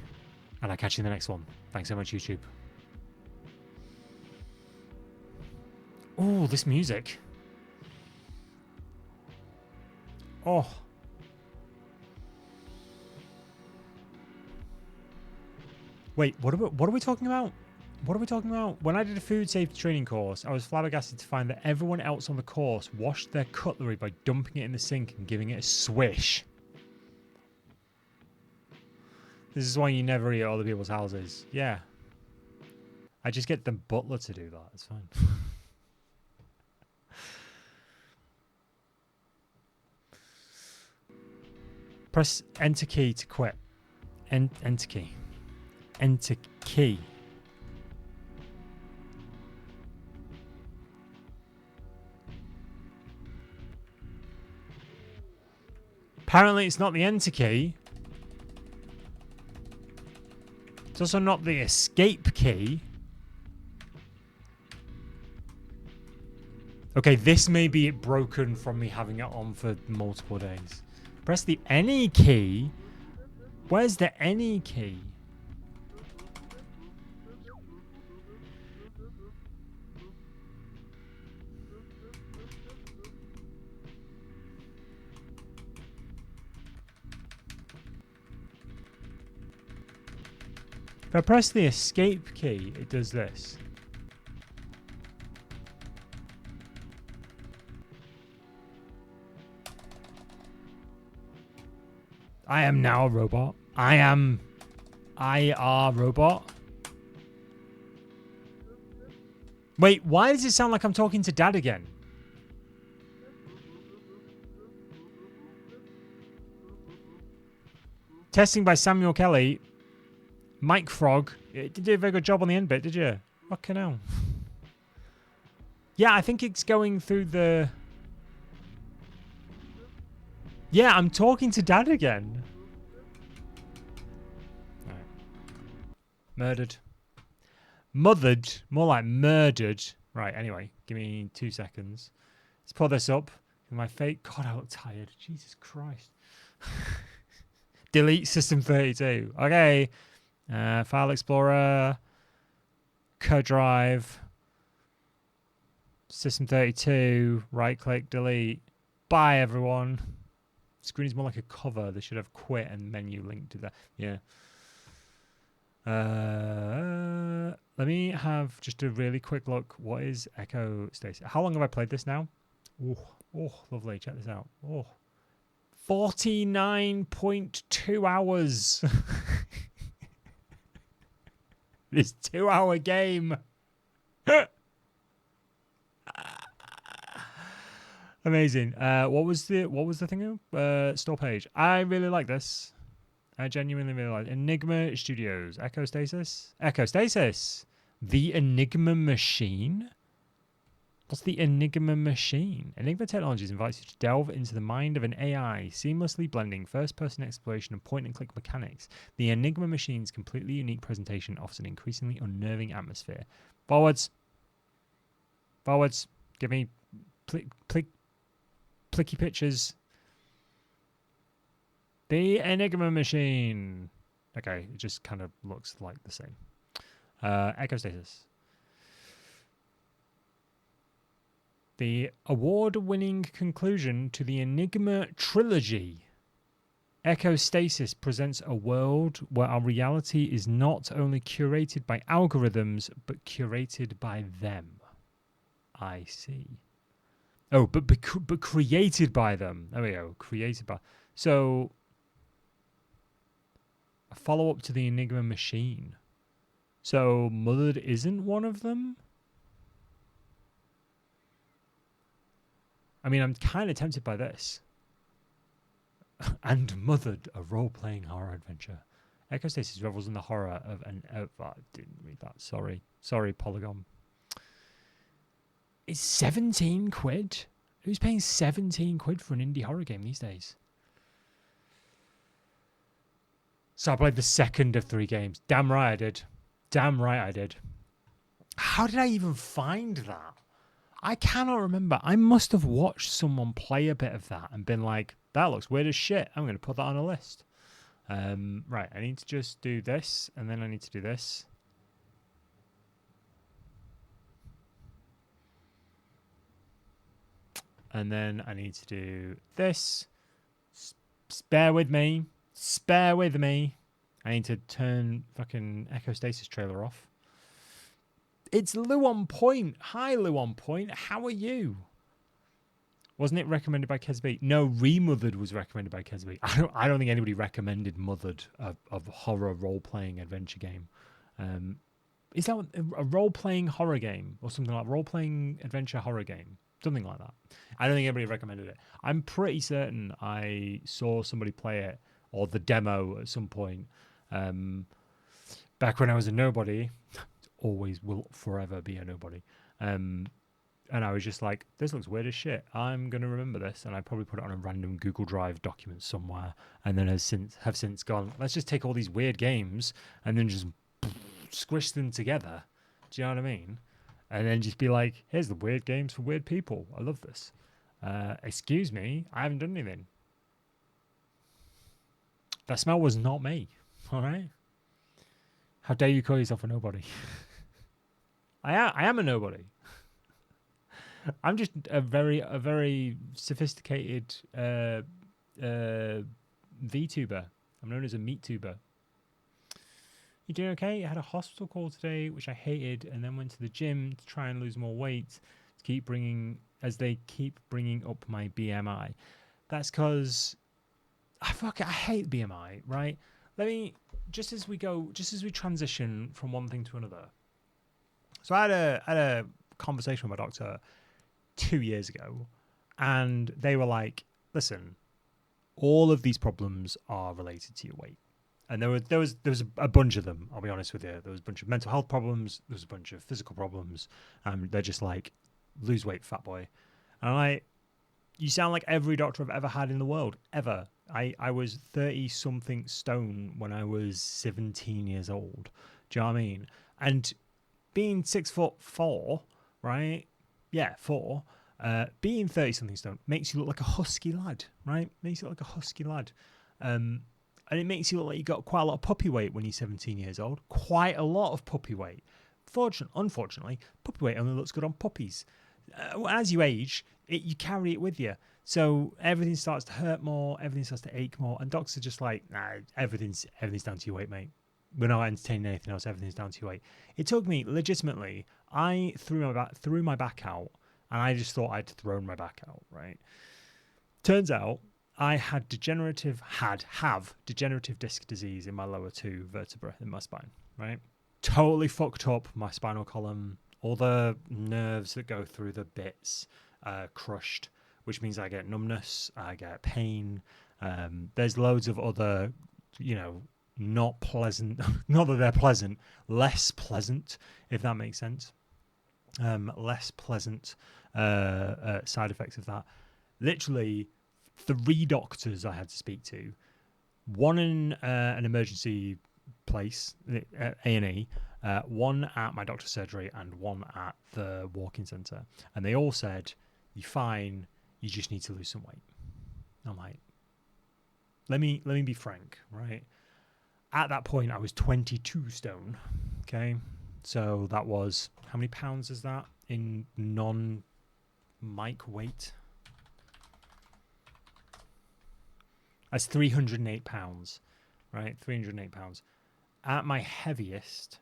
[SPEAKER 1] and I'll catch you in the next one. Thanks so much, YouTube. Oh, this music. Oh. Wait, what are we talking about? What are we talking about? When I did a food safety training course, I was flabbergasted to find that everyone else on the course washed their cutlery by dumping it in the sink and giving it a swish. This is why you never eat at other people's houses. Yeah. I just get the butler to do that. It's fine. Press enter key to quit. Enter key. Enter key. Apparently it's not the enter key. It's also not the escape key. Okay, this may be it broken from me having it on for multiple days. Press the any key. Where's the any key? If I press the escape key, it does this. I am now a robot. I are robot. Wait, why does it sound like I'm talking to Dad again? Testing by Samuel Kelly. Mike Frog. It did a very good job on the end bit, did you? Fucking hell. Yeah, I think it's going through the... Yeah, I'm talking to Dad again. Right. Murdered. Mothered. More like murdered. Right, anyway. Give me 2 seconds. Let's pull this up. My fate. God, I look tired. Jesus Christ. Delete System 32. Okay. File Explorer. Co-drive. System 32. Right click. Delete. Bye, everyone. Screen is more like a cover. They should have quit and menu linked to that. Yeah. Let me have just a really quick look. What is Echo Stasis? How long have I played this now? Oh, lovely. Check this out. Oh, 49.2 hours. This 2-hour game. Amazing. What was the thing? Store page. I really like this. I genuinely really like Enigma Studios. Echo Stasis. Echo Stasis. The Enigma Machine. What's the Enigma Machine? Enigma Technologies invites you to delve into the mind of an AI, seamlessly blending first-person exploration and point-and-click mechanics. The Enigma Machine's completely unique presentation offers an increasingly unnerving atmosphere. Forwards. Forwards. Give me plicky pictures. The Enigma Machine. Okay, it just kind of looks like the same. Echo Stasis. The award-winning conclusion to the Enigma trilogy. Echo Stasis presents a world where our reality is not only curated by algorithms, but curated by them. I see. Oh, but created by them. There we go. Created by. So, a follow-up to the Enigma Machine. So, Mothered isn't one of them? I mean, I'm kind of tempted by this. And Mothered, a role-playing horror adventure. Echo Stasis revels in the horror of an... I didn't read that. Sorry, Polygon. It's 17 quid? Who's paying 17 quid for an indie horror game these days? So I played the second of 3 games. Damn right I did. Damn right I did. How did I even find that? I cannot remember. I must have watched someone play a bit of that and been like, that looks weird as shit. I'm going to put that on a list. Right, I need to just do this, and then I need to do this. And then I need to do this. Bear with me. Spare with me. I need to turn fucking Echo Stasis trailer off. It's Lou on Point. Hi, Lou on Point. How are you? Wasn't it recommended by Kesby? No, Remothered was recommended by Kesby. I don't think anybody recommended Mothered, a horror role-playing adventure game. Is that a role-playing horror game or something like role-playing adventure horror game? Something like that. I don't think anybody recommended it. I'm pretty certain I saw somebody play it or the demo at some point. Back when I was a nobody. Always will forever be a nobody. And I was just like, this looks weird as shit. I'm going to remember this. And I probably put it on a random Google Drive document somewhere. And then have since gone, let's just take all these weird games and then just squish them together. Do you know what I mean? And then just be like, here's the weird games for weird people. I love this. Excuse me, I haven't done anything. That smell was not me. All right? How dare you call yourself a nobody? I am a nobody. I'm just a very sophisticated VTuber. I'm known as a meat tuber. You doing okay? I had a hospital call today, which I hated, and then went to the gym to try and lose more weight. As they keep bringing up my BMI. That's because I hate BMI. Right? Let me just as we transition from one thing to another. So I had a conversation with my doctor 2 years ago, and they were like, "Listen, all of these problems are related to your weight." And there was a bunch of them. I'll be honest with you. There was a bunch of mental health problems. There was a bunch of physical problems. They're just like, lose weight, fat boy. And I'm like, you sound like every doctor I've ever had in the world, ever. I was 30 something stone when I was 17 years old. Do you know what I mean? And being 6'4", right? Yeah, 4. Being 30 something stone makes you look like a husky lad, right? Makes you look like a husky lad. And it makes you look like you got quite a lot of puppy weight when you're 17 years old. Quite a lot of puppy weight. Unfortunately, puppy weight only looks good on puppies. As you age, you carry it with you. So everything starts to hurt more, everything starts to ache more, and doctors are just like, nah, everything's down to your weight, mate. we're not entertaining anything else. Everything's down to your weight. It took me legitimately. I threw my back out, and I just thought I'd thrown my back out. Right. Turns out I have degenerative disc disease in my lower 2 vertebrae in my spine. Right. Totally fucked up my spinal column. All the nerves that go through the bits crushed, which means I get numbness, I get pain. There's loads of other, not pleasant, not that they're pleasant, less pleasant, if that makes sense. Less pleasant side effects of that. Literally 3 doctors I had to speak to. One in an emergency place, A&E, one at my doctor's surgery, and one at the walk-in centre. And they all said, "You're fine, you just need to lose some weight." I'm like, let me be frank, right? At that point, I was 22 stone, okay? So that was, how many pounds is that in non-mic weight? That's 308 pounds, right? 308 pounds. At my heaviest,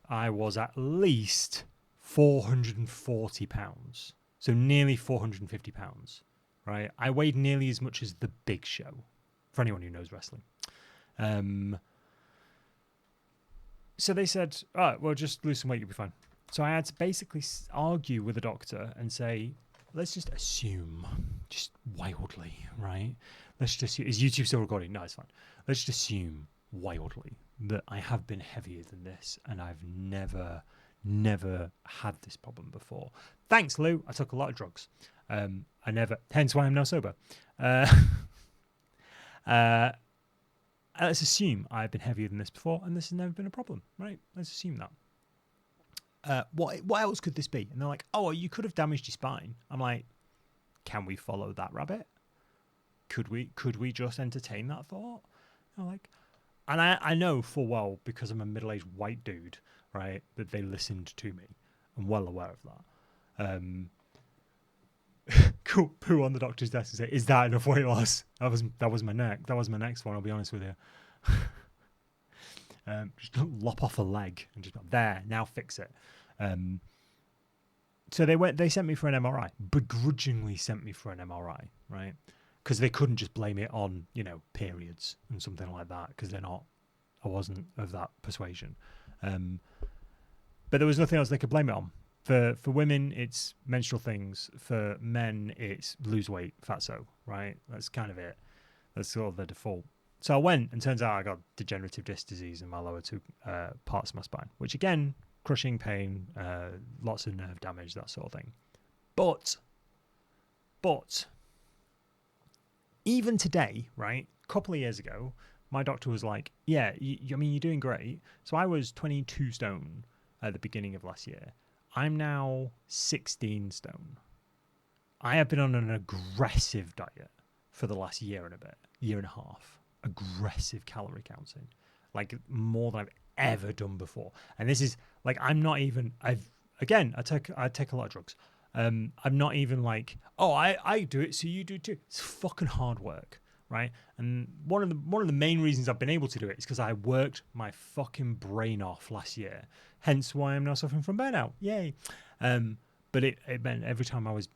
[SPEAKER 1] I was at least 440 pounds. So nearly 450 pounds, right? I weighed nearly as much as the Big Show, for anyone who knows wrestling. So they said, all right, well, just lose some weight, you'll be fine. So I had to basically argue with the doctor and say, let's just assume, just wildly, right? Let's just assume, is YouTube still recording? No, it's fine. Let's just assume wildly that I have been heavier than this and I've never had this problem before. Thanks, Lou. I took a lot of drugs. Hence why I'm now sober. Let's assume I've been heavier than this before and this has never been a problem, right? Let's assume that. What else could this be? And they're like, oh, you could have damaged your spine. I'm like, can we follow that rabbit? Could we just entertain that thought? I'm like, and I know full well, because I'm a middle-aged white dude, right, that they listened to me. I'm well aware of that. Cool. Poo on the doctor's desk and say, "Is that enough weight loss?" That was my next one. I'll be honest with you. Just lop off a leg and just there. Now fix it. So they sent me for an MRI. Begrudgingly sent me for an MRI, right? Because they couldn't just blame it on periods and something like that. Because I wasn't of that persuasion. But there was nothing else they could blame it on. For women, it's menstrual things. For men, it's lose weight, fatso, right? That's kind of it. That's sort of the default. So I went, and turns out I got degenerative disc disease in my lower 2 parts of my spine, which again, crushing pain, lots of nerve damage, that sort of thing. But even today, right, a couple of years ago, my doctor was like, yeah, you're doing great. So I was 22 stone at the beginning of last year. I'm now 16 stone. I have been on an aggressive diet for the last year and a half. Aggressive calorie counting, like more than I've ever done before. And this is like, I'm not even, I take a lot of drugs. I'm not even like, oh, I do it, so you do too. It's fucking hard work, right? And one of the main reasons I've been able to do it is because I worked my fucking brain off last year. Hence why I'm now suffering from burnout. Yay. But it meant every time I was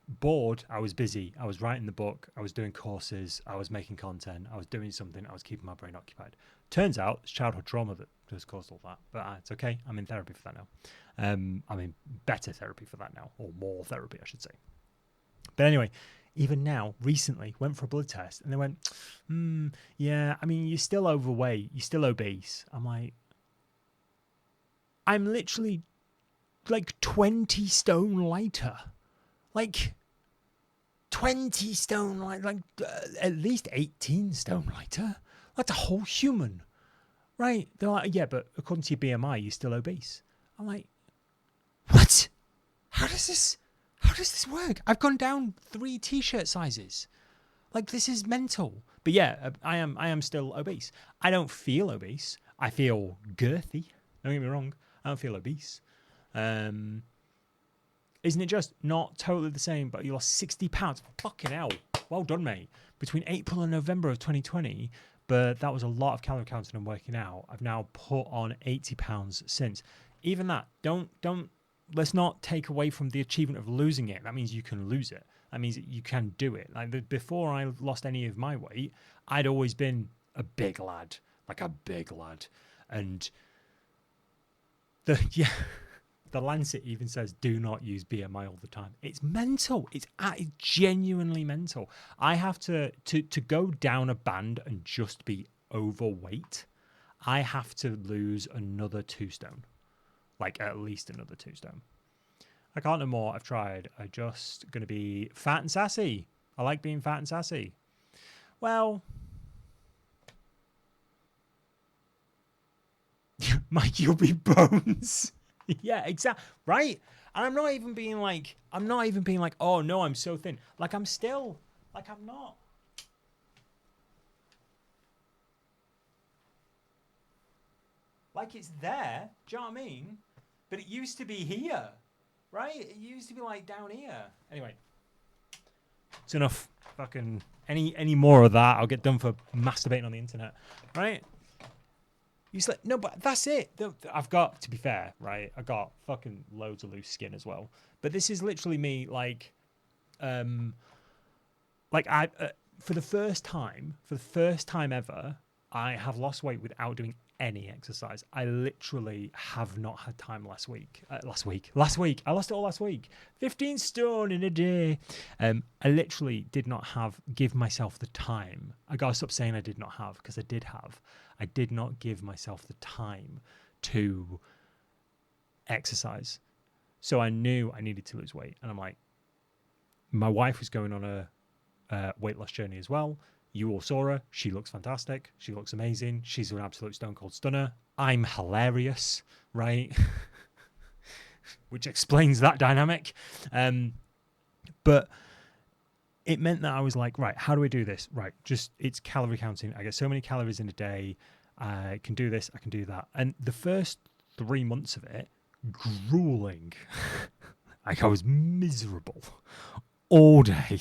[SPEAKER 1] bored, I was busy. I was writing the book. I was doing courses. I was making content. I was doing something. I was keeping my brain occupied. Turns out it's childhood trauma that has caused all that. But it's okay. I'm in therapy for that now. I'm in better therapy for that now, or more therapy, I should say. But anyway, even now, recently, went for a blood test, and they went, yeah, you're still overweight. You're still obese. I'm like, I'm literally like 20 stone lighter. Like 20 stone lighter, like at least 18 stone lighter. That's a whole human, right? They're like, yeah, but according to your BMI, you're still obese. I'm like, what? How does this work? I've gone down 3 t-shirt sizes. Like, this is mental. But yeah, I am still obese. I don't feel obese. I feel girthy. Don't get me wrong. I don't feel obese. Isn't it just not totally the same, but you lost 60 pounds? Fucking hell. Well done, mate. Between April and November of 2020, but that was a lot of calorie counting and working out. I've now put on 80 pounds since. Even that, don't let's not take away from the achievement of losing it. That means you can lose it. That means you can do it. Like before I lost any of my weight, I'd always been a big lad, like a big lad. And the Lancet even says do not use BMI all the time. It's mental. It's genuinely mental. I have to go down a band and just be overweight. I have to lose another 2 stone, like at least another 2 stone. I can't no more. I've tried. I'm just gonna be fat and sassy. I like being fat and sassy. Well, Mike, you'll be bones. Yeah, exactly. Right. And I'm not even being like, oh no, I'm so thin. Like I'm still, like I'm not. Like it's there. Do you know what I mean? But it used to be here, right? It used to be like down here. Anyway, it's enough. Fucking any more of that, I'll get done for masturbating on the internet, right? You like, no, but that's it. I've got, to be fair, right? I got fucking loads of loose skin as well. But this is literally me, like I for the first time ever, I have lost weight without doing any exercise. I literally have not had time last week. I lost it all last week. 15 stone in a day. I literally did not give myself the time. I gotta stop saying I did not have, because I did have. I did not give myself the time to exercise. So I knew I needed to lose weight. And I'm like, my wife was going on a weight loss journey as well. You all saw her. She looks fantastic. She looks amazing. She's an absolute stone cold stunner. I'm hilarious, right? Which explains that dynamic. But it meant that I was like, right, how do we do this? Right, it's calorie counting. I get so many calories in a day. I can do this. I can do that. And the first 3 months of it, grueling. Like I was miserable all day.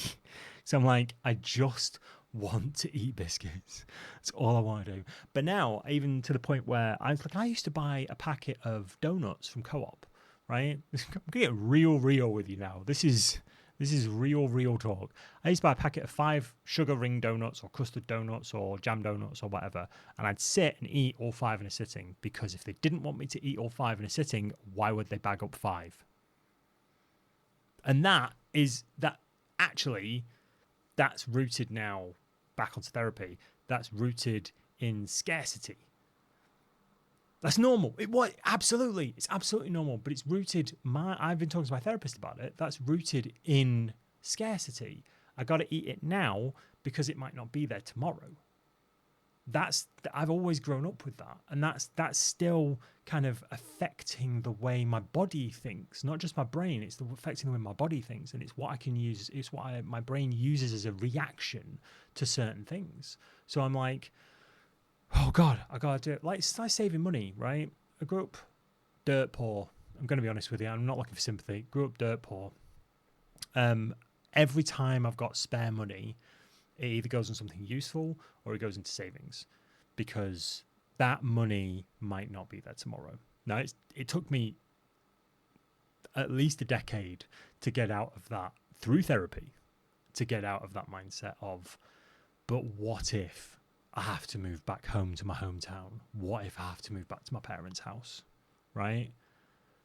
[SPEAKER 1] So I'm like, I just want to eat biscuits. That's all I want to do. But now, even to the point where I used to buy a packet of donuts from Co-op, right? I'm gonna get real with you now. This is real talk. I used to buy a packet of 5 sugar ring donuts or custard donuts or jam donuts or whatever, and I'd sit and eat all 5 in a sitting, because if they didn't want me to eat all 5 in a sitting, why would they bag up 5? And that's rooted now back onto therapy. That's rooted in scarcity. That's normal. Absolutely. It's absolutely normal, but it's rooted. I've been talking to my therapist about it. That's rooted in scarcity. I got to eat it now because it might not be there tomorrow. I've always grown up with that, and that's still kind of affecting the way my body thinks, not just my brain. It's affecting the way my body thinks, and it's what I can use. It's what my brain uses as a reaction to certain things. So I'm like, oh God, I gotta do it. Like it's like saving money, right? I grew up dirt poor. I'm going to be honest with you. I'm not looking for sympathy. Grew up dirt poor. Every time I've got spare money, it either goes on something useful or it goes into savings, because that money might not be there tomorrow. Now, it took me at least a decade to get out of that, through therapy, to get out of that mindset of, but what if I have to move back home to my hometown? What if I have to move back to my parents' house? Right?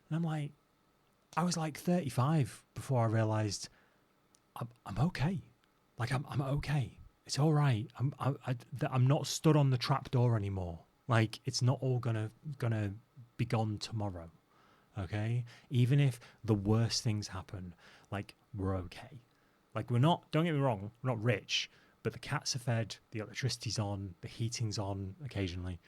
[SPEAKER 1] And I'm like, I was like 35 before I realized I'm okay. Like I'm okay. It's all right. I'm not stood on the trap door anymore. Like it's not all gonna be gone tomorrow. Okay? Even if the worst things happen, like we're okay. Like we're not, don't get me wrong, we're not rich, but the cats are fed, the electricity's on, the heating's on occasionally.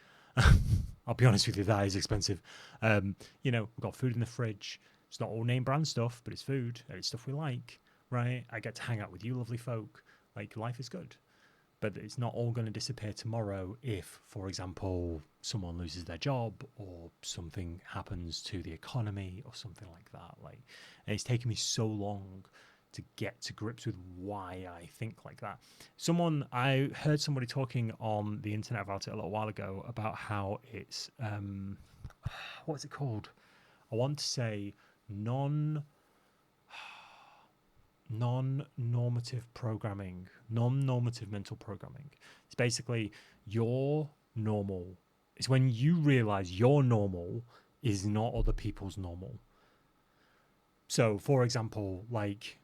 [SPEAKER 1] I'll be honest with you, that is expensive. We've got food in the fridge. It's not all name brand stuff, but it's food and it's stuff we like, right? I get to hang out with you lovely folk. Like life is good. But it's not all going to disappear tomorrow if, for example, someone loses their job or something happens to the economy or something like that. Like, and it's taken me so long to get to grips with why I think like that. I heard somebody talking on the internet about it a little while ago about how it's what's it called? I want to say non non-normative programming, non-normative mental programming. It's basically your normal. It's when you realize your normal is not other people's normal. So, for example, like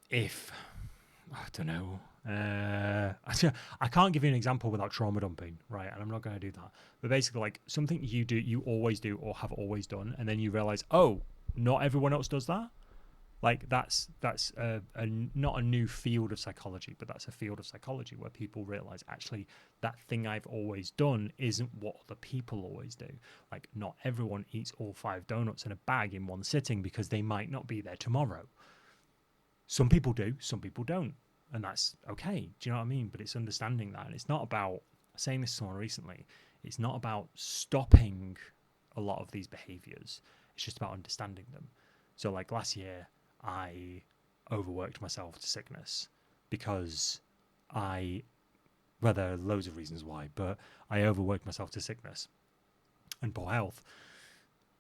[SPEAKER 1] if I don't know, I can't give you an example without trauma dumping, right? And I'm not going to do that. But basically, like something you always do or have always done, and then you realize, oh, not everyone else does that. Like that's not a new field of psychology, but that's a field of psychology where people realize actually that thing I've always done isn't what other people always do. Like not everyone eats all 5 donuts in a bag in one sitting because they might not be there tomorrow. Some people do, some people don't, and that's okay. Do you know what I mean? But it's understanding that, and it's not about saying this to someone recently. It's not about stopping a lot of these behaviors. It's just about understanding them. So like last year, I overworked myself to sickness because well, there are loads of reasons why, but I overworked myself to sickness and poor health.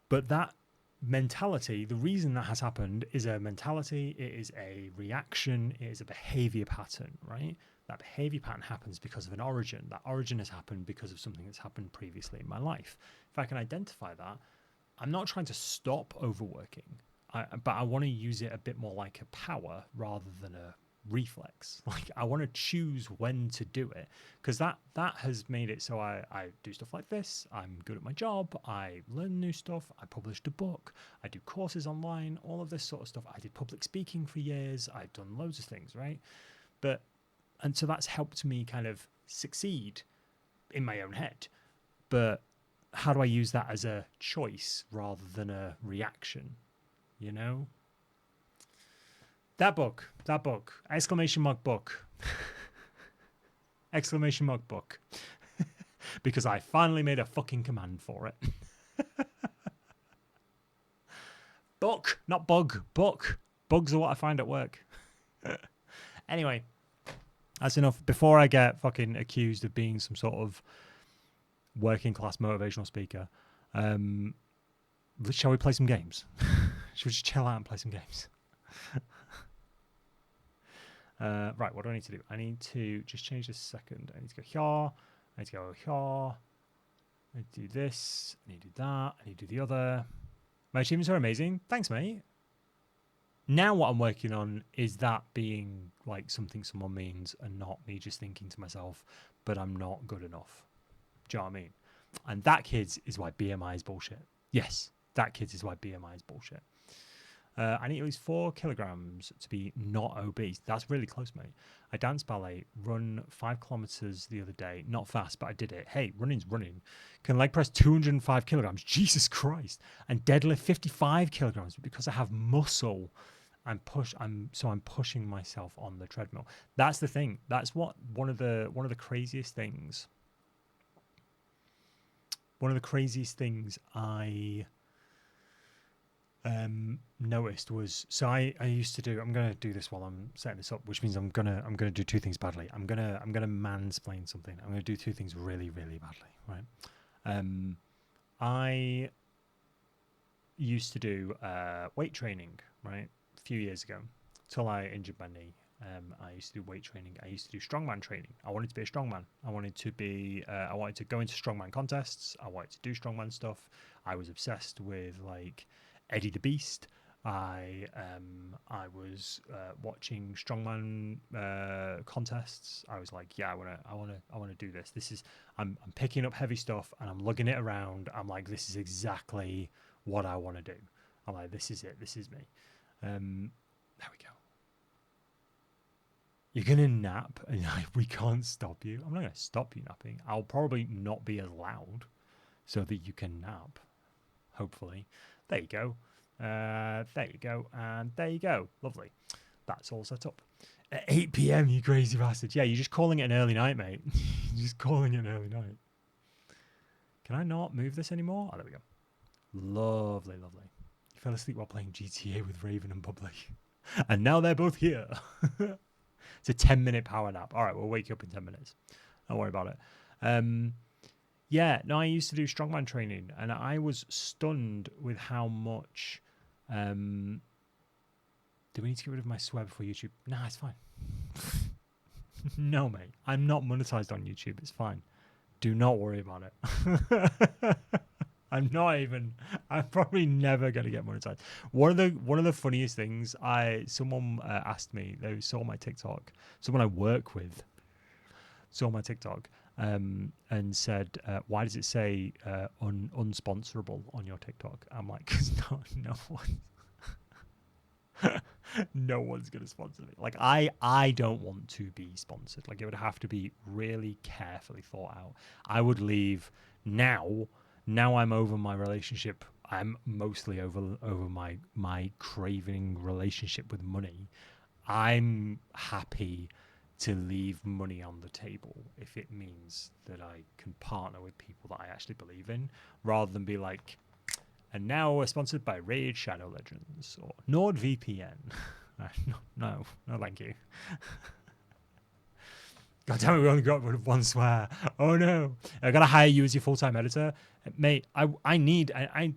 [SPEAKER 1] But that mentality, the reason that has happened is a mentality, it is a reaction, it is a behavior pattern, right? That behavior pattern happens because of an origin. That origin has happened because of something that's happened previously in my life. If I can identify that, I'm not trying to stop overworking. But I want to use it a bit more like a power rather than a reflex. Like I want to choose when to do it, because that has made it so I do stuff like this. I'm good at my job. I learn new stuff. I published a book. I do courses online. All of this sort of stuff. I did public speaking for years. I've done loads of things, right? And so that's helped me kind of succeed in my own head. But how do I use that as a choice rather than a reaction? You know, that book, exclamation mark book, exclamation mark book, because I finally made a fucking command for it. Book, not bug, book. Bugs are what I find at work. Anyway, that's enough. Before I get fucking accused of being some sort of working class motivational speaker, shall we play some games? Should we just chill out and play some games? Right, what do I need to do? I need to just change this a second. I need to go here. I need to go here. I need to do this. I need to do that. I need to do the other. My achievements are amazing. Thanks, mate. Now what I'm working on is that being like something someone means and not me just thinking to myself, but I'm not good enough. Do you know what I mean? And that, kids, is why BMI is bullshit. Yes, that, kids, is why BMI is bullshit. I need at least 4 kilograms to be not obese. That's really close, mate. I dance ballet, run 5 kilometers the other day. Not fast, but I did it. Hey, running's running. Can leg press 205 kilograms. Jesus Christ. And deadlift 55 kilograms because I have muscle. I'm pushing myself on the treadmill. That's the thing. That's what one of the craziest things. One of the craziest things I noticed was, so I used to do, I'm gonna do this while I'm setting this up, which means I'm gonna do 2 things badly. I'm gonna mansplain something. I'm gonna do 2 things really, really badly, right? I used to do weight training, right, a few years ago, till I injured my knee. I used to do weight training. I used to do strongman training. I wanted to be a strongman. I wanted to go into strongman contests. I wanted to do strongman stuff. I was obsessed with like Eddie the Beast. I was watching strongman contests. I was like, yeah, I wanna do this. This is I'm picking up heavy stuff and I'm lugging it around. I'm like, this is exactly what I want to do. I'm like, this is it. This is me. There we go. You're gonna nap, and we can't stop you. I'm not gonna stop you napping. I'll probably not be as loud, so that you can nap. Hopefully, there you go. There you go, and there you go. Lovely. That's all set up. At 8 p.m., you crazy bastard. Yeah, you're just calling it an early night, mate. You're just calling it an early night. Can I not move this anymore? Oh, there we go. Lovely, lovely. You fell asleep while playing GTA with Raven and Bubbly. And now they're both here. It's a 10-minute power nap. All right, we'll wake you up in 10 minutes. Don't worry about it. Yeah, no, I used to do strongman training, and I was stunned with how much. Do we need to get rid of my swear before YouTube? Nah, it's fine. No, mate, I'm not monetized on YouTube. It's fine. Do not worry about it. I'm probably never gonna get monetized. One of the funniest things someone asked me, they saw my TikTok, someone I work with saw my TikTok, and said, why does it say unsponsorable on your TikTok? I'm like, 'cause no one no one's gonna sponsor me. Like I don't want to be sponsored. Like it would have to be really carefully thought out. I would leave now. Now I'm over my relationship. I'm mostly over my craving relationship with money. I'm happy to leave money on the table if it means that I can partner with people that I actually believe in, rather than be like, and now we're sponsored by Raid Shadow Legends or NordVPN. No, thank you. God damn it, we only got rid of one swear. Oh no. I gotta hire you as your full-time editor. Mate, I need an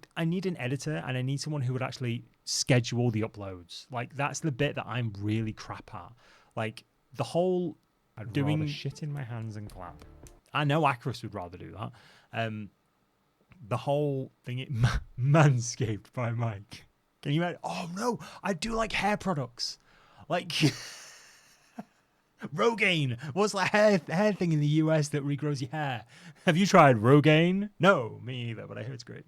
[SPEAKER 1] editor, and I need someone who would actually schedule the uploads. Like that's the bit that I'm really crap at. Like the whole I'd doing shit in my hands and clap. I know Acris would rather do that. The whole thing, Manscaped by Mike. Can you imagine? Oh no, I do like hair products. Like Rogaine. What's that hair thing in the US that regrows your hair? Have you tried Rogaine? No, me either, but I hear it's great.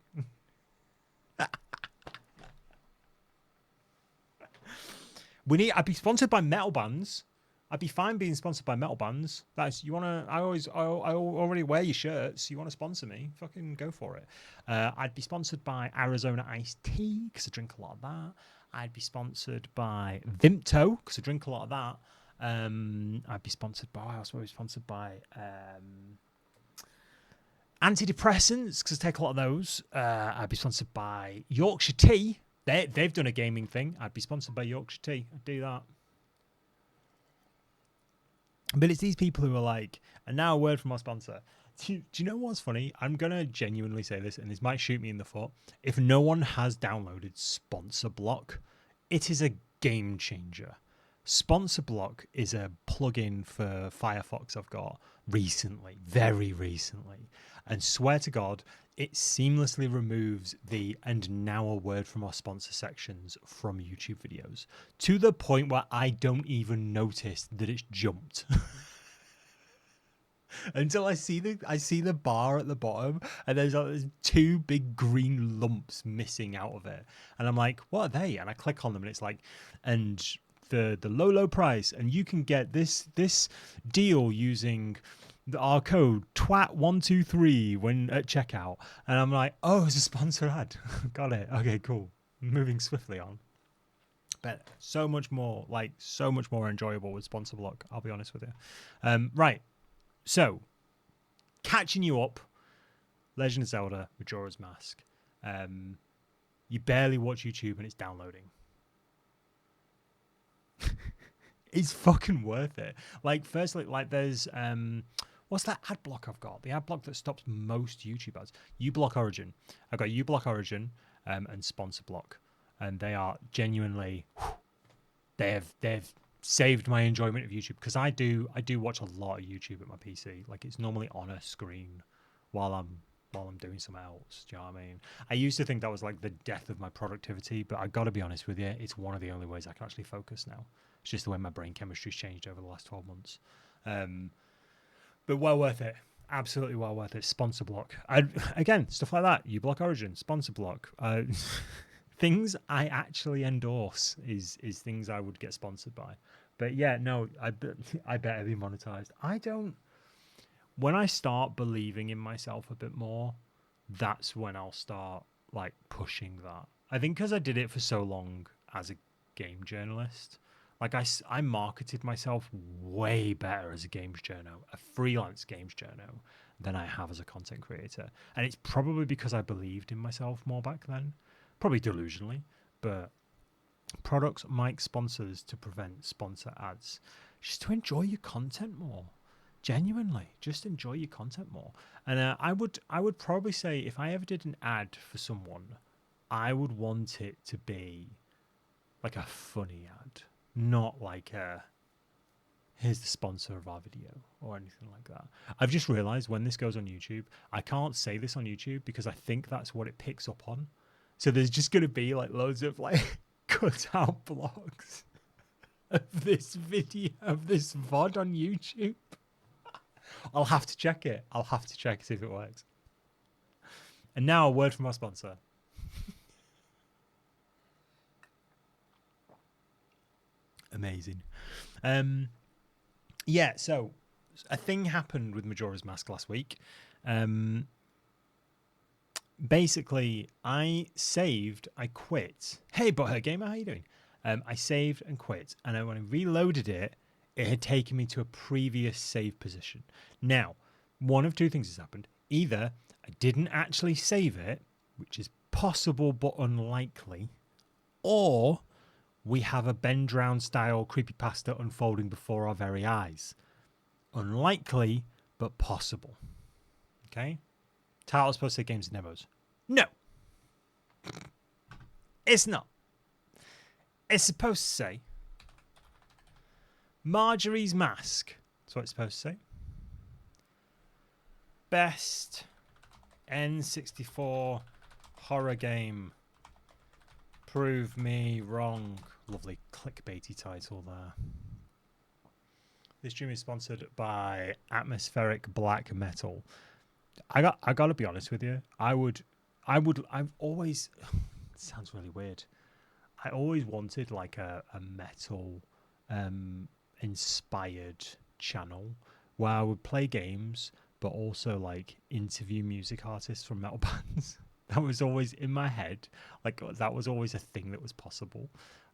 [SPEAKER 1] I'd be sponsored by metal bands. I'd be fine being sponsored by metal bands. I already wear your shirts. You want to sponsor me? Fucking go for it. I'd be sponsored by Arizona Iced Tea because I drink a lot of that. I'd be sponsored by Vimto because I drink a lot of that. I'd be sponsored by, I was sponsored by antidepressants because I take a lot of those. I'd be sponsored by Yorkshire Tea. They've done a gaming thing. I'd be sponsored by Yorkshire Tea. I'd do that. But it's these people who are like, and now a word from our sponsor. Do you know what's funny? I'm going to genuinely say this, and this might shoot me in the foot. If no one has downloaded Sponsor Block, it is a game changer. Sponsor Block is a plugin for Firefox I've got recently, very recently. And swear to God, it seamlessly removes the and now a word from our sponsor sections from YouTube videos to the point where I don't even notice that it's jumped. Until I see the bar at the bottom, and there's two big green lumps missing out of it. And I'm like, what are they? And I click on them, and it's like, and the low price, and you can get this deal using our code TWAT123 when at checkout. And I'm like, oh, it's a sponsor ad. Got it. Okay, cool. Moving swiftly on. But so much more enjoyable with Sponsor Block, I'll be honest with you. Right. So, catching you up, Legend of Zelda Majora's Mask. You barely watch YouTube and it's downloading. It's fucking worth it. Like, firstly, like there's what's that ad block I've got? The ad block that stops most YouTube ads. uBlock Origin. I've got uBlock Origin and Sponsor Block, and they are genuinely they've saved my enjoyment of YouTube, because I do watch a lot of YouTube at my PC. Like it's normally on a screen while I'm doing something else. Do you know what I mean? I used to think that was like the death of my productivity, but I got to be honest with you, it's one of the only ways I can actually focus now. It's just the way my brain chemistry's changed over the last 12 months. But well worth it. Absolutely well worth it. Sponsor Block. Again, stuff like that. uBlock Origin, Sponsor Block. Things I actually endorse is things I would get sponsored by. But yeah, no, I better be monetized. When I start believing in myself a bit more, that's when I'll start like pushing that. I think because I did it for so long as a game journalist, like I marketed myself way better as a games journo, a freelance games journo, than I have as a content creator. And it's probably because I believed in myself more back then. Probably delusionally, but Products, mic, sponsors to prevent sponsor ads. Just to enjoy your content more. Genuinely, just enjoy your content more. And I would probably say if I ever did an ad for someone, I would want it to be like a funny ad, not like a here's the sponsor of our video or anything like that. I've just realized when this goes on YouTube, I can't say this on YouTube because I think that's what it picks up on. So there's just going to be like loads of like cut out blocks of this video, of this VOD on YouTube. I'll have to check it. I'll have to check, see if it works. And now a word from our sponsor. Amazing. Yeah, so a thing happened with Majora's Mask last week. Basically, I saved, I quit. Hey, Butthurt Gamer, how you doing? I saved and quit, and when I reloaded it, it had taken me to a previous save position. Now, one of two things has happened. Either I didn't actually save it, which is possible but unlikely, or we have a Ben Drown style creepypasta unfolding before our very eyes. Unlikely, but possible. Okay? Title's supposed to say games and demos. No. It's not. It's supposed to say Marjorie's Mask. That's what it's supposed to say. Best N64 horror game. Prove me wrong. Lovely clickbaity title there. This stream is sponsored by Atmospheric Black Metal. I gotta be honest with you. I've always it sounds really weird. I always wanted like a metal inspired channel where I would play games but also like interview music artists from metal bands. That was always in my head. Like that was always a thing that was possible.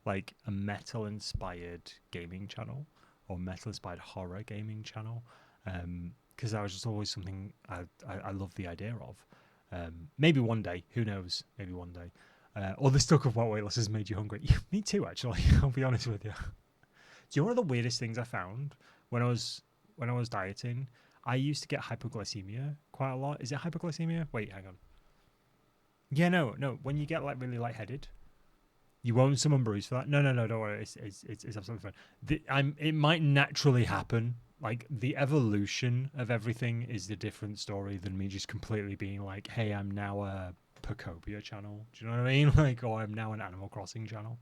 [SPEAKER 1] Like a metal inspired gaming channel or metal inspired horror gaming channel. Because that was just always something I love the idea of. Maybe one day, who knows? Maybe one day. Or the stuck of what weight loss has made you hungry. Me too, actually. I'll be honest with you. Do you know one of the weirdest things I found when I was dieting? I used to get hypoglycemia quite a lot. Is it hypoglycemia? Wait, hang on. Yeah, no. When you get like really lightheaded, you won't summon Bruce for that. No, don't worry. It's absolutely fine. It might naturally happen. Like the evolution of everything is a different story than me just completely being like, hey, I'm now a Pocobia channel. Do you know what I mean? Like, or I'm now an Animal Crossing channel.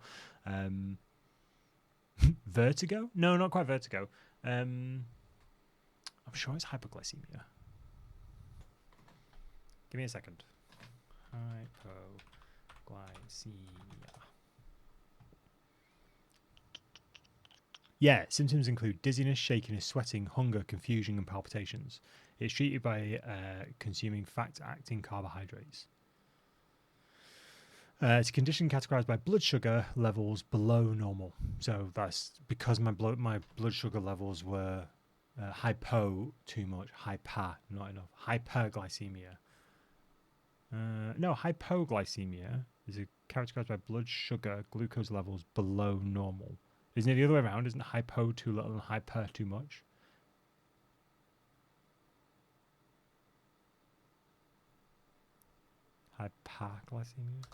[SPEAKER 1] Vertigo? No, not quite Vertigo. I'm sure it's hypoglycemia. Give me a second. Hypoglycemia. Yeah, symptoms include dizziness, shakiness, sweating, hunger, confusion, and palpitations. It's treated by consuming fat-acting carbohydrates. It's a condition categorized by blood sugar levels below normal. So that's because my blood sugar levels were hypo too much, hyper not enough, hyperglycemia. No, hypoglycemia is characterized by blood sugar glucose levels below normal. Isn't it the other way around? Isn't hypo too little and hyper too much? Hyperglycemia?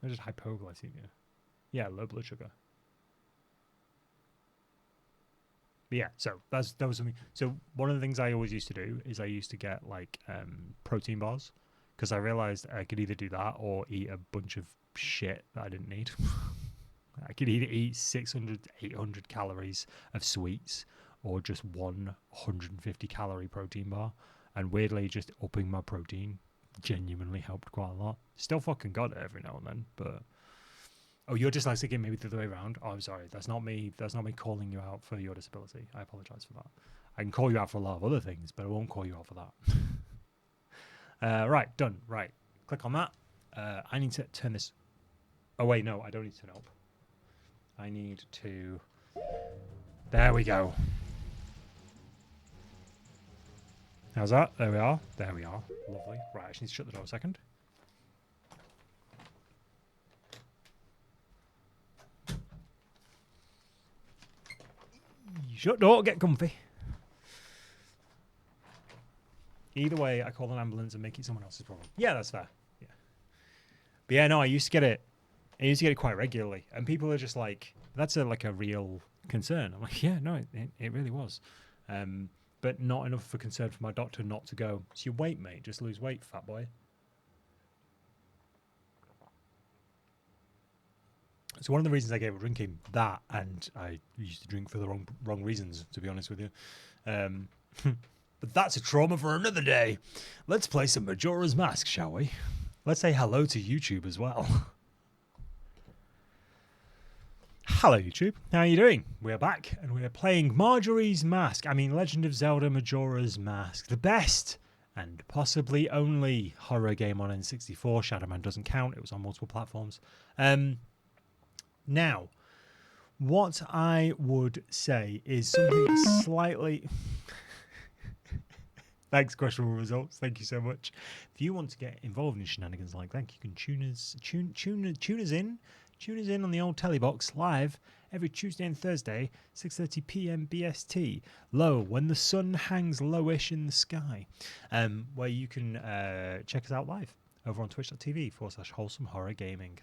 [SPEAKER 1] Or just hypoglycemia? Yeah, low blood sugar. But yeah, so that was something. So one of the things I always used to do is I used to get like protein bars because I realized I could either do that or eat a bunch of shit that I didn't need. I could either eat 600 to 800 calories of sweets or just 150 calorie protein bar. And weirdly, just upping my protein genuinely helped quite a lot. Still fucking got it every now and then, but... Oh, you're dyslexic and maybe the other way around? Oh, I'm sorry. That's not me calling you out for your disability. I apologize for that. I can call you out for a lot of other things, but I won't call you out for that. Right, done. Right. Click on that. I need to turn this... Oh, wait, no. I don't need to turn it up. I need to... There we go. How's that? There we are. There we are. Lovely. Right, I just need to shut the door a second. Shut door, get comfy. Either way, I call an ambulance and make it someone else's problem. Yeah, that's fair. Yeah. But yeah, no, I used to get it quite regularly. And people are just like, that's like a real concern. I'm like, yeah, no, it really was. But not enough for concern for my doctor not to go, it's your weight, mate. Just lose weight, fat boy. So one of the reasons I gave up drinking, that, and I used to drink for the wrong reasons, to be honest with you. But that's a trauma for another day. Let's play some Majora's Mask, shall we? Let's say hello to YouTube as well. Hello, YouTube. How are you doing? We're back, and we're playing Majora's Mask. I mean, Legend of Zelda Majora's Mask. The best and possibly only horror game on N64. Shadow Man doesn't count. It was on multiple platforms. Now, what I would say is something slightly... Thanks, Questionable Results. Thank you so much. If you want to get involved in shenanigans like that, you can tune us in on the old Telebox live every Tuesday and Thursday, 6:30 p.m. BST, low, when the sun hangs lowish in the sky, where you can check us out live over on twitch.tv/wholesome horror gaming.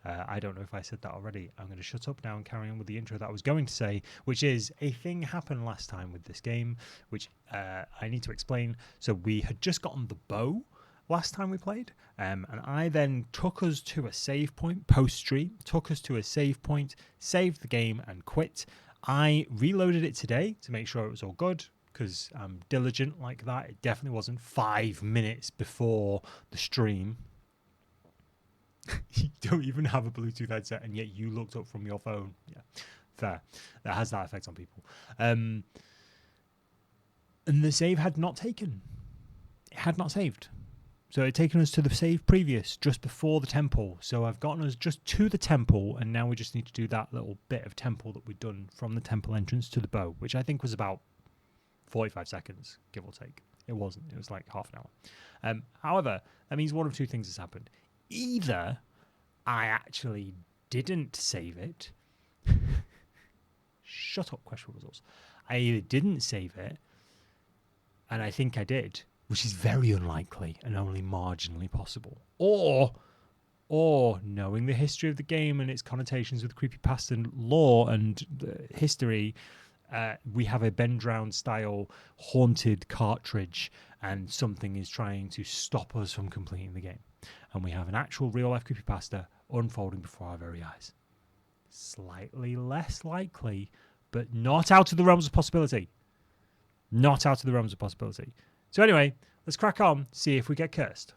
[SPEAKER 1] I don't know if I said that already. I'm going to shut up now and carry on with the intro that I was going to say, which is a thing happened last time with this game, which I need to explain. So we had just gotten the bow last time we played, and I then took us to a save point post-stream, saved the game and quit. I reloaded it today to make sure it was all good, because I'm diligent like that. It definitely wasn't 5 minutes before the stream. You don't even have a Bluetooth headset, and yet you looked up from your phone. Yeah, fair. That has that effect on people. And the save had not taken. It had not saved. So it had taken us to the save previous, just before the temple. So I've gotten us just to the temple, and now we just need to do that little bit of temple that we'd done from the temple entrance to the bow, which I think was about 45 seconds, give or take. It wasn't. It was like half an hour. However, that means one of two things has happened. Either I actually didn't save it. Shut up, Questionable Results. I either didn't save it, and I think I did, which is very unlikely and only marginally possible. Or knowing the history of the game and its connotations with creepypasta lore and history, we have a Ben Drown style haunted cartridge, and something is trying to stop us from completing the game. And we have an actual real-life creepypasta unfolding before our very eyes. Slightly less likely, but not out of the realms of possibility. Not out of the realms of possibility. So anyway, let's crack on, see if we get cursed.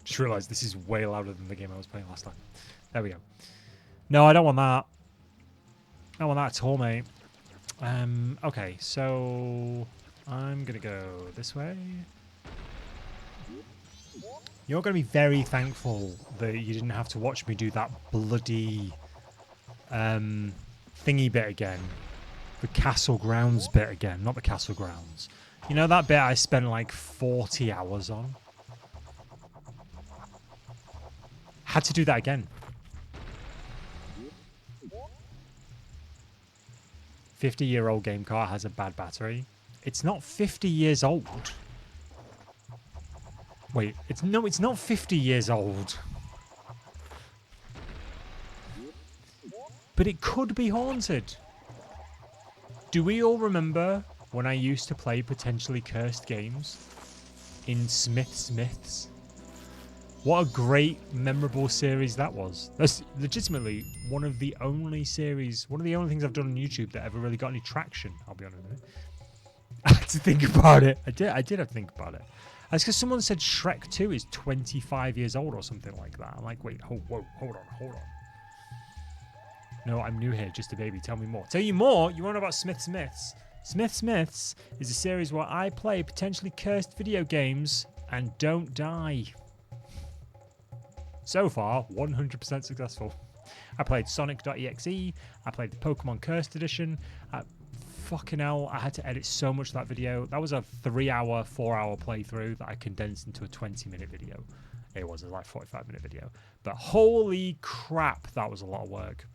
[SPEAKER 1] Just realised this is way louder than the game I was playing last time. There we go. No, I don't want that. I don't want that at all, mate. Okay, so... I'm going to go this way. You're going to be very thankful that you didn't have to watch me do that bloody thingy bit again. The castle grounds bit again. Not the castle grounds. You know that bit I spent like 40 hours on? Had to do that again. 50-year-old game car has a bad battery. It's not 50 years old. Wait, it's not 50 years old. But it could be haunted. Do we all remember when I used to play potentially cursed games in Smiths? What a great, memorable series that was. That's legitimately one of the only things I've done on YouTube that ever really got any traction, I'll be honest with you. I had to think about it. I did have to think about it. That's because someone said Shrek 2 is 25 years old or something like that. I'm like, wait, hold on. No, I'm new here, just a baby. Tell me more. Tell you more? You want to know about Smiths? Smiths is a series where I play potentially cursed video games and don't die. So far, 100% successful. I played Sonic.exe. I played the Pokemon Cursed Edition. Fucking hell, I had to edit so much of that video. That was a 3-hour, 4-hour playthrough that I condensed into a 20-minute video. It was like a 45-minute video. But holy crap, that was a lot of work.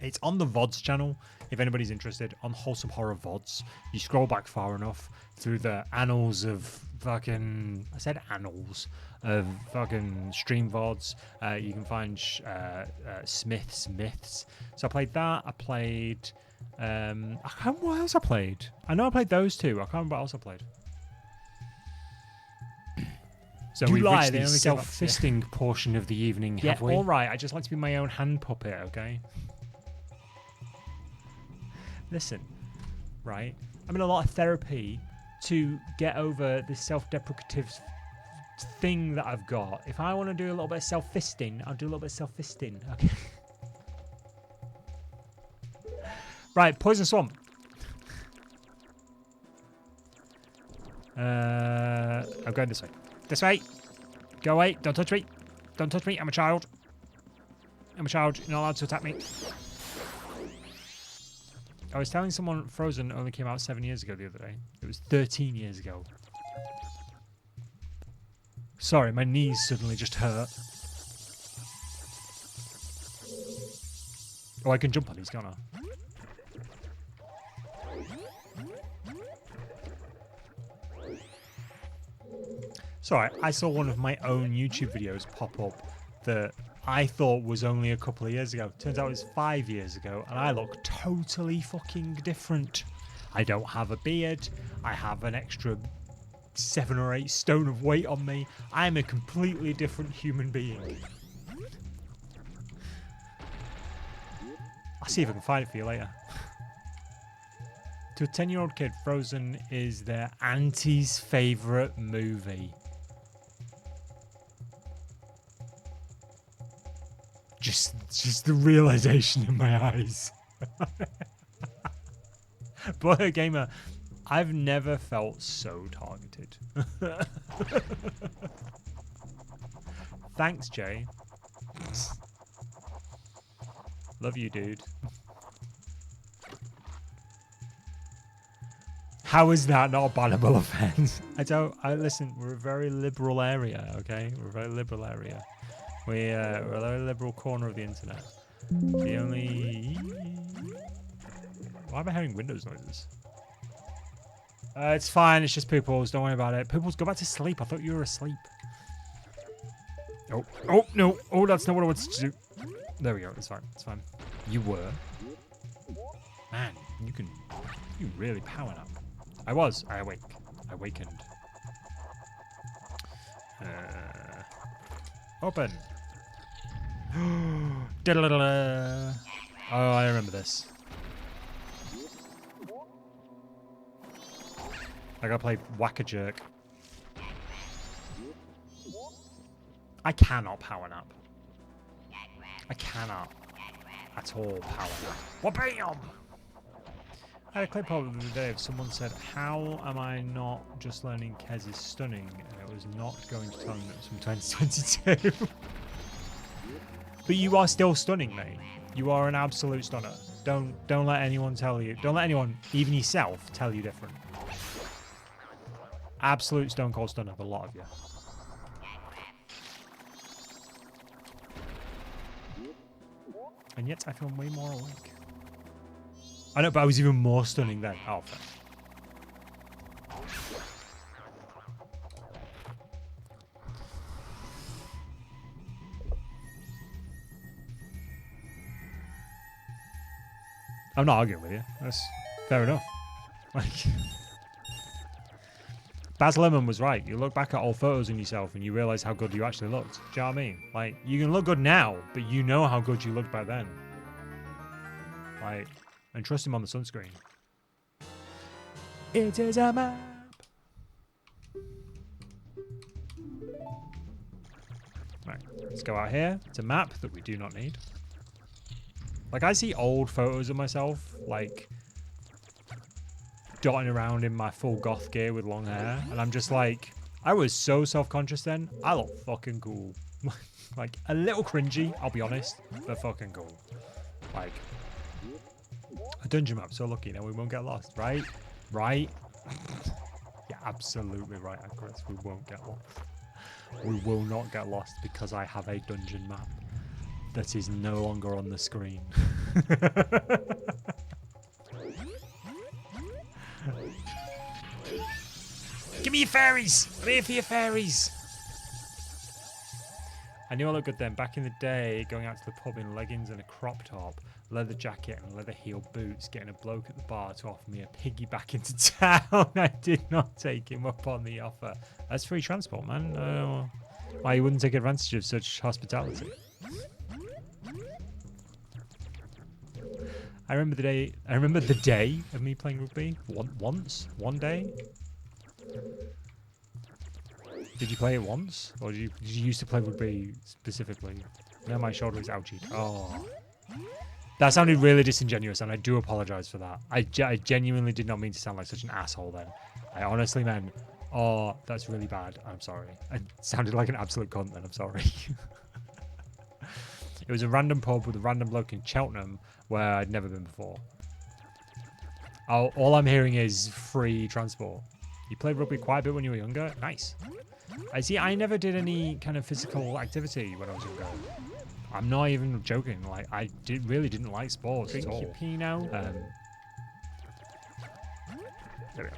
[SPEAKER 1] It's on the VODs channel, if anybody's interested, on Wholesome Horror VODs. You scroll back far enough through the annals of fucking... I said annals of fucking stream VODs. You can find Smith's Myths. So I played that. I played... I can't remember what else I played. I know I played those two. I can't remember what else I played. So we lie, the only self-fisting portion of the evening, have we? All right. I just like to be my own hand puppet, okay? Listen, right? I'm in a lot of therapy to get over this self-deprecative thing that I've got. If I want to do a little bit of self-fisting, I'll do a little bit of self-fisting, okay? Right, Poison Swamp. I'm going this way. This way. Go away. Don't touch me. Don't touch me. I'm a child. I'm a child. You're not allowed to attack me. I was telling someone Frozen only came out 7 years ago the other day. It was 13 years ago. Sorry, my knees suddenly just hurt. Oh, I can jump on these, can't I? Sorry, I saw one of my own YouTube videos pop up that I thought was only a couple of years ago. Turns out it was 5 years ago, and I look totally fucking different. I don't have a beard. I have an extra 7 or 8 stone of weight on me. I'm a completely different human being. I'll see if I can find it for you later. To a 10-year-old kid, Frozen is their auntie's favourite movie. Just the realization in my eyes. Boy, gamer, I've never felt so targeted. Thanks, Jay. Love you, dude. How is that not a bannable offense? Listen, we're a very liberal area, okay? We're a very liberal area. We're a very liberal corner of the internet. The only... Why am I hearing Windows noises? It's fine, it's just Pooples, don't worry about it. Pooples, go back to sleep. I thought you were asleep. Oh, no. Oh, that's not what I wanted to do. There we go, it's fine, it's fine. You were. Man, you really power up. I awakened. Open. Oh, I remember this. I gotta play Whack-A-Jerk. I cannot power nap. I cannot at all power nap. Wha-bam! I had a clip of the other day of someone said, how am I not just learning Kez is stunning? And it was not going to tell me that it was from 2022. But you are still stunning, mate. You are an absolute stunner. Don't let anyone tell you. Don't let anyone, even yourself, tell you different. Absolute stone cold stunner, the lot of you. And yet I feel way more awake. I know, but I was even more stunning then. Oh, fair. I'm not arguing with you. That's fair enough. Like, Baz Luhrmann was right. You look back at old photos of yourself and you realise how good you actually looked. Do you know what I mean? Like, you can look good now, but you know how good you looked back then. Like, and trust him on the sunscreen. It is a map. Right, let's go out here. It's a map that we do not need. Like, I see old photos of myself, like, dotting around in my full goth gear with long hair, and I'm just like, I was so self-conscious then. I look fucking cool. Like, a little cringy, I'll be honest, but fucking cool. Like, a dungeon map, so lucky, now we won't get lost, right? Right? Yeah, absolutely right, Chris, we won't get lost. We will not get lost because I have a dungeon map that is no longer on the screen. Give me your fairies! I'm here for your fairies! I knew I looked good then. Back in the day, going out to the pub in leggings and a crop top, leather jacket and leather heel boots, getting a bloke at the bar to offer me a piggyback into town. I did not take him up on the offer. That's free transport, man. Why you wouldn't take advantage of such hospitality? I remember the day of me playing rugby one day. Did you play it once, or did you used to play rugby specifically? No, my shoulder is ouchied. Oh, that sounded really disingenuous, and I do apologise for that. I genuinely did not mean to sound like such an asshole then. I honestly meant, oh, that's really bad. I'm sorry. I sounded like an absolute cunt then. I'm sorry. It was a random pub with a random bloke in Cheltenham where I'd never been before. All I'm hearing is free transport. You played rugby quite a bit when you were younger? Nice. I see, I never did any kind of physical activity when I was younger. I'm not even joking. Like, I really didn't like sports at all. There we go.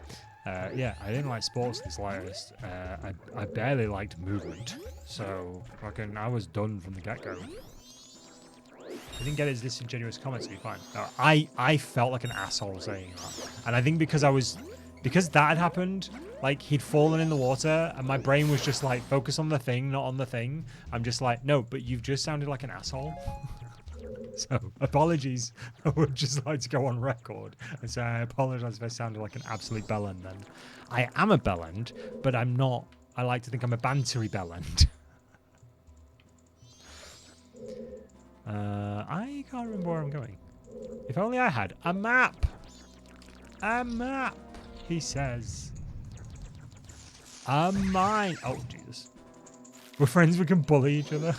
[SPEAKER 1] Yeah, I didn't like sports in the slightest. I barely liked movement. So, fucking, I was done from the get-go. I didn't get his disingenuous comments to be fine. No, I felt like an asshole saying that. And I think because that had happened, like he'd fallen in the water and my brain was just like, focus on the thing, not on the thing. I'm just like, no, but you've just sounded like an asshole. So apologies. I would just like to go on record and say I apologize if I sounded like an absolute bellend then. I am a bellend, but I'm not. I like to think I'm a bantery bellend. I can't remember where I'm going. If only I had a map. A map, he says. A mine. Oh, Jesus. We're friends, we can bully each other.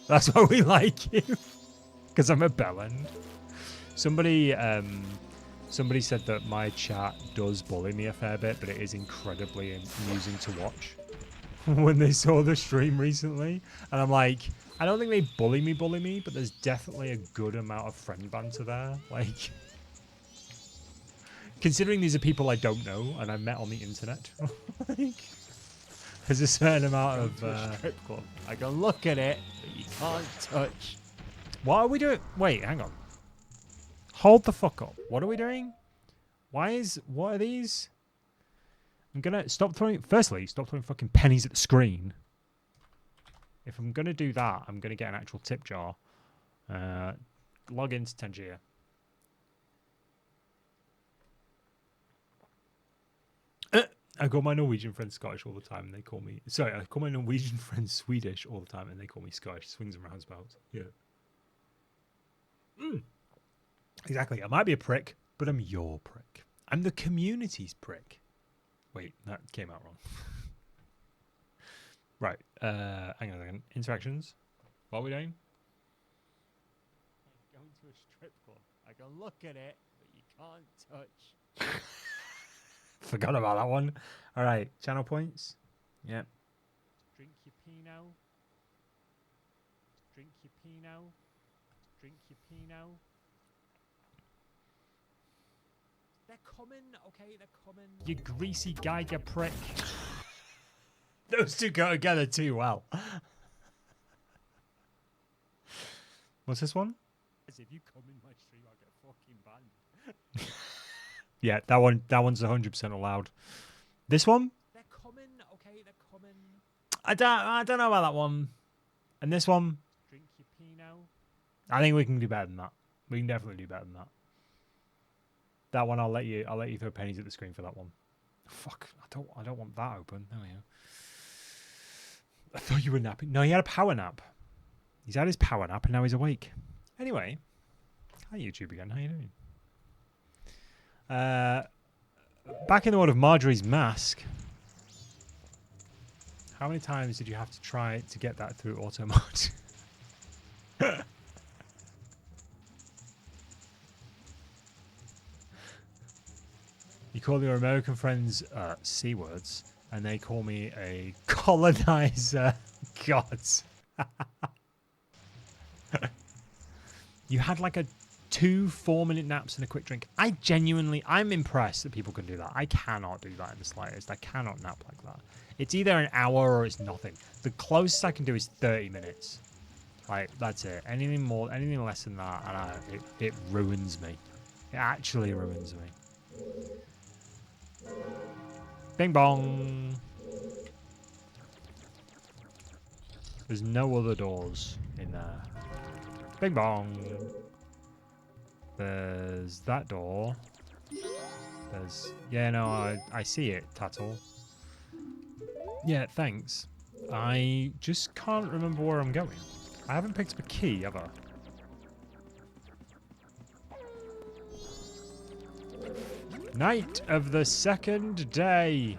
[SPEAKER 1] That's why we like you. Because I'm a bellend. Somebody said that my chat does bully me a fair bit, but it is incredibly amusing to watch. When they saw the stream recently. And I'm like, I don't think they bully me, but there's definitely a good amount of friend banter there. Like, considering these are people I don't know and I met on the internet, like, there's a certain amount of strip club. I can look at it, but you can't touch. What are we doing? Wait, hang on. Hold the fuck up. What are we doing? What are these? I'm gonna stop throwing fucking pennies at the screen. If I'm gonna do that, I'm gonna get an actual tip jar. Log into Tangier. I call my Norwegian friends Scottish all the time, and they call me. Sorry, I call my Norwegian friends Swedish all the time, and they call me Scottish. Swings and roundabouts. Yeah. Exactly. I might be a prick, but I'm your prick. I'm the community's prick. Wait, that came out wrong. Right. Hang on a second. Interactions. What are we doing? Going to a strip club. I can look at it, but you can't touch. Forgot about that one. All right. Channel points. Yeah. Drink your Pinot. Drink your Pinot. Drink your Pinot. They're coming. Okay, they're coming. You greasy Geiger prick. Those two go together too well. What's this one? If you come in my stream, I'll get fucking banned. Yeah, that one's 100% allowed. This one? They're coming. Okay, they're coming. I don't know about that one. And this one? Drink your Pinot. I think we can do better than that. We can definitely do better than that. That one I'll let you throw pennies at the screen for that one. Fuck, I don't want that open. There we go. I thought you were napping. No, he had a power nap. He's had his power nap and now he's awake. Anyway, hi YouTube again. How you doing? Back in the world of Marjorie's Mask. How many times did you have to try to get that through auto mode? You call your American friends C words. And they call me a colonizer. God. You had like a 2 4-minute naps and a quick drink. I'm impressed that people can do that. I cannot do that in the slightest. I cannot nap like that. It's either an hour or it's nothing. The closest I can do is 30 minutes. Like, that's it. Anything more, anything less than that, and it ruins me. It actually ruins me. Bing bong. There's no other doors in there. Bing bong. There's that door. There's... Yeah, no, I see it, Tattle. Yeah, thanks. I just can't remember where I'm going. I haven't picked up a key, have I? Night of the second day.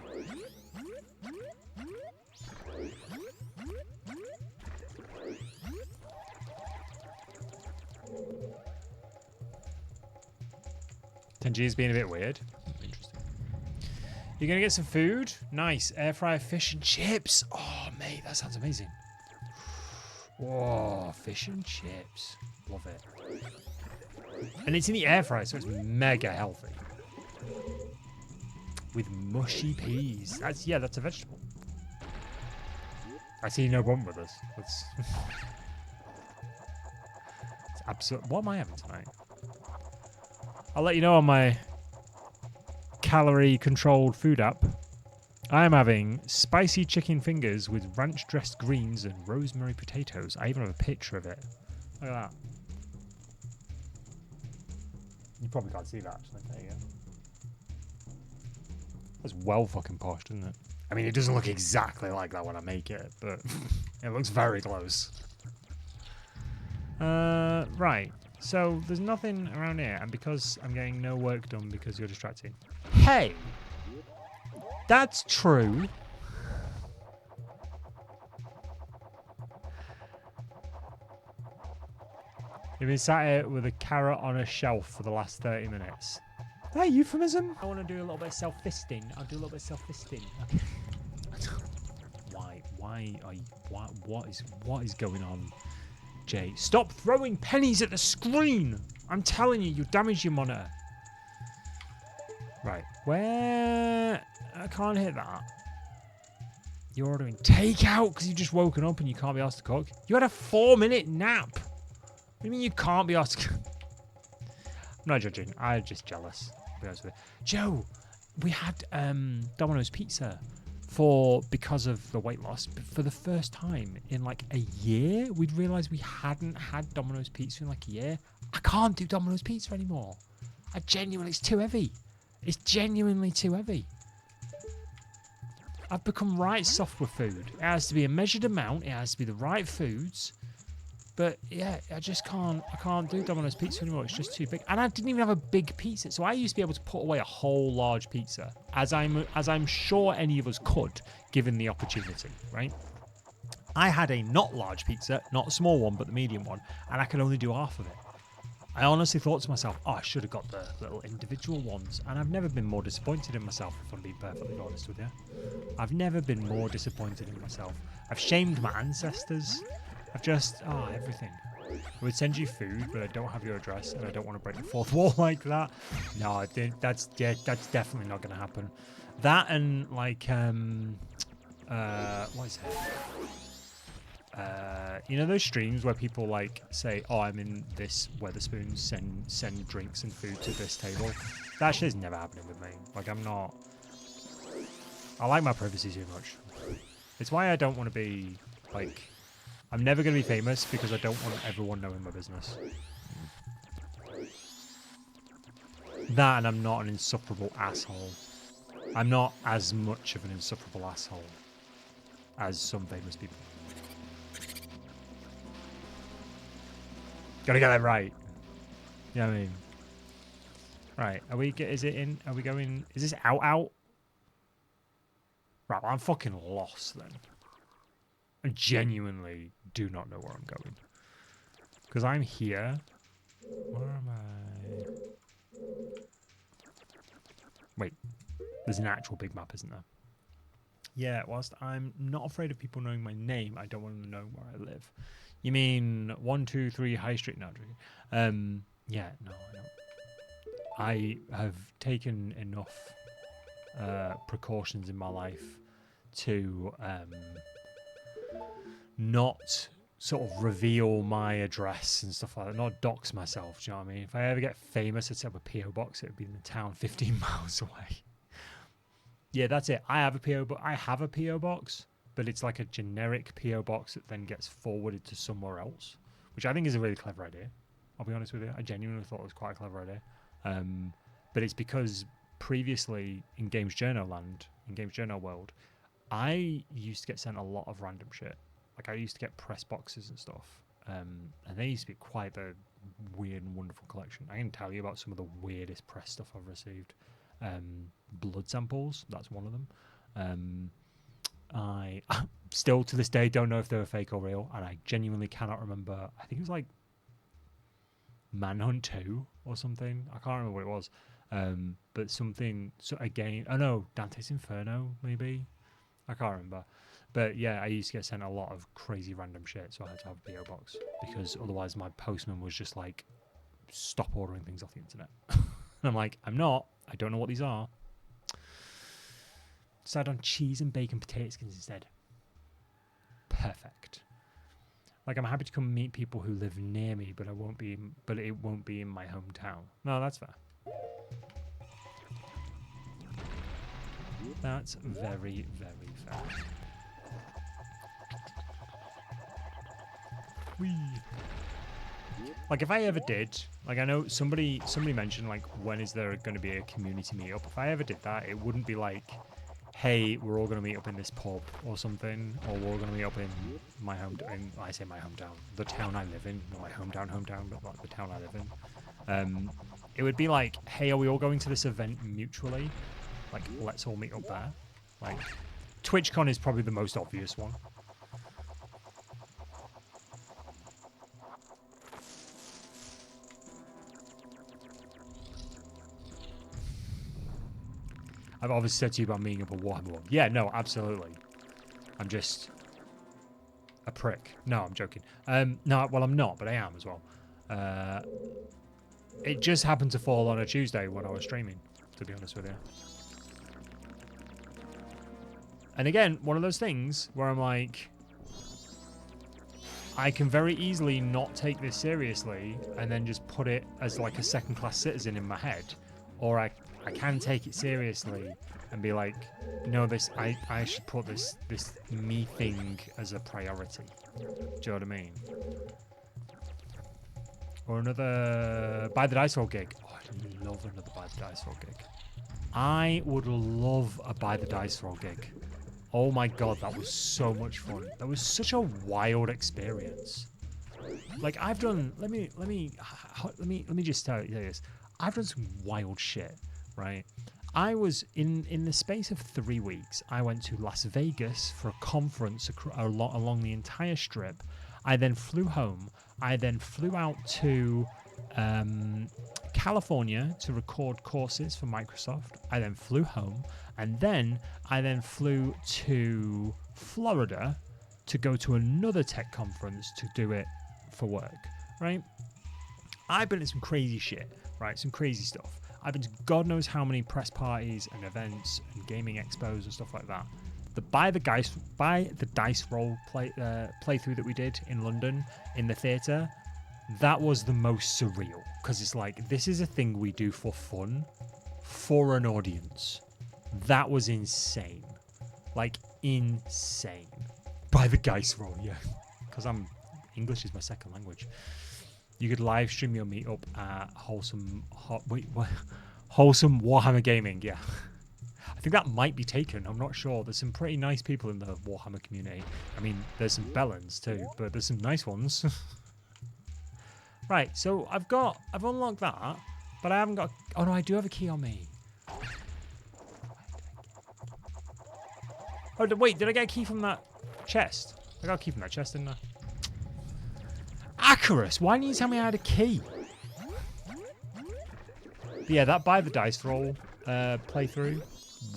[SPEAKER 1] Tangi's being a bit weird. Interesting. You're gonna get some food? Nice. Air fryer fish and chips. Oh, mate, that sounds amazing. Whoa, fish and chips. Love it. And it's in the air fryer, so it's mega healthy. With mushy peas. That's a vegetable. I see no problem with this. It's absolute. What am I having tonight? I'll let you know on my calorie-controlled food app. I am having spicy chicken fingers with ranch-dressed greens and rosemary potatoes. I even have a picture of it. Look at that. You probably can't see that, actually. There you go. That's well fucking posh, doesn't it? I mean, it doesn't look exactly like that when I make it, but it looks very close. Right. So, there's nothing around here, and because I'm getting no work done because you're distracting. Hey! That's true. You've been sat here with a carrot on a shelf for the last 30 minutes. Is that a euphemism? I want to do a little bit of self-fisting. I'll do a little bit of self-fisting. Okay. What is going on? Jay, stop throwing pennies at the screen! I'm telling you, you damage your monitor. Right, where... I can't hit that. You're ordering takeout because you've just woken up and you can't be asked to cook. You had a 4-minute nap. What do you mean you can't be asked to cook? I'm not judging. I'm just jealous. To be honest with you. Joe, we had Domino's Pizza because of the weight loss, but for the first time in like a year, we'd realised we hadn't had Domino's Pizza in like a year. I can't do Domino's Pizza anymore. It's too heavy. It's genuinely too heavy. I've become right soft with food. It has to be a measured amount. It has to be the right foods. But yeah, I can't do Domino's Pizza anymore. It's just too big. And I didn't even have a big pizza. So I used to be able to put away a whole large pizza, as I'm sure any of us could, given the opportunity, right? I had a not large pizza, not a small one, but the medium one, and I could only do half of it. I honestly thought to myself, oh, I should have got the little individual ones. And I've never been more disappointed in myself, if I'm being perfectly honest with you. I've never been more disappointed in myself. I've shamed my ancestors. I've just... Oh, everything. I would send you food, but I don't have your address, and I don't want to break the fourth wall like that. No, that's definitely not going to happen. That and, like, what is it? You know those streams where people like say, "Oh, I'm in this Weatherspoons, send drinks and food to this table." That shit's never happening with me. Like I'm not. I like my privacy too much. It's why I don't want to be like. I'm never going to be famous because I don't want everyone knowing my business. That and I'm not an insufferable asshole. I'm not as much of an insufferable asshole as some famous people. Gotta get that right. You know what I mean? Right, are we going, is this out? Right, well, I'm fucking lost then. I genuinely do not know where I'm going. Because I'm here. Where am I? Wait, there's an actual big map, isn't there? Yeah, whilst I'm not afraid of people knowing my name, I don't want them to know where I live. You mean 123 High Street? No, I'm joking. Yeah, no, I don't. I have taken enough precautions in my life to not sort of reveal my address and stuff like that, not dox myself. Do you know what I mean? If I ever get famous, I'd set up a PO box. It would be in the town 15 miles away. Yeah, that's it. I have a PO box, but it's like a generic PO box that then gets forwarded to somewhere else, which I think is a really clever idea. I'll be honest with you. I genuinely thought it was quite a clever idea. But it's because previously in Games Journal land, in Games Journal world, I used to get sent a lot of random shit. Like I used to get press boxes and stuff, and they used to be quite a weird and wonderful collection. I can tell you about some of the weirdest press stuff I've received. Blood samples, that's one of them. I still to this day don't know if they were fake or real, and I genuinely cannot remember. I think it was like Manhunt 2 or something. I can't remember what it was. But something, so again, oh no, Dante's Inferno, maybe? I can't remember. But yeah, I used to get sent a lot of crazy random shit, so I had to have a PO box because otherwise my postman was just like, stop ordering things off the internet. And I'm like, I don't know what these are. Decide on cheese and bacon potato skins instead. Perfect. Like I'm happy to come meet people who live near me, but it won't be in my hometown. No, that's fair. That's very, very fair. Whee. Like if I ever did, like I know somebody mentioned like when is there going to be a community meetup? If I ever did that, it wouldn't be like, hey, we're all going to meet up in this pub or something, or we're all going to meet up in my hometown. I say my hometown, the town I live in, not my hometown, but like the town I live in. It would be like, hey, are we all going to this event mutually? Like, let's all meet up there. Like, TwitchCon is probably the most obvious one. I've obviously said to you about meeting up a Warhammer one. Yeah, no, absolutely. I'm just a prick. No, I'm joking. No, well, I'm not, but I am as well. It just happened to fall on a Tuesday when I was streaming, to be honest with you. And again, one of those things where I'm like, I can very easily not take this seriously and then just put it as like a second-class citizen in my head. Or I can take it seriously and be like, no, I should put this me thing as a priority. Do you know what I mean? Or another Buy the Dice Roll gig. Oh, I'd love another Buy the Dice Roll gig. I would love a Buy the Dice Roll gig. Oh my god, that was so much fun. That was such a wild experience. Like I've done. Let me just tell you this. I've done some wild shit, right? I was in the space of 3 weeks. I went to Las Vegas for a conference along the entire strip. I then flew home. I then flew out to California to record courses for Microsoft. I then flew home, and then I flew to Florida to go to another tech conference to do it for work, right? I've been at some crazy shit, right? Some crazy stuff. I've been to God knows how many press parties and events and gaming expos and stuff like that. The Buy the Dice Roll playthrough that we did in London in the theatre, that was the most surreal, because it's like, this is a thing we do for fun, for an audience. That was insane. Like, insane. Buy the Dice Roll, yeah. Because English is my second language. You could live stream your meetup at Wholesome Warhammer Gaming, yeah. I think that might be taken. I'm not sure. There's some pretty nice people in the Warhammer community. I mean, there's some bellends too, but there's some nice ones. Right, so I've unlocked that, but I haven't got. Oh no, I do have a key on me. Oh wait, did I get a key from that chest? I got a key from that chest, didn't I? Acarus, why didn't you tell me I had a key? But yeah, that Buy the Dice Roll playthrough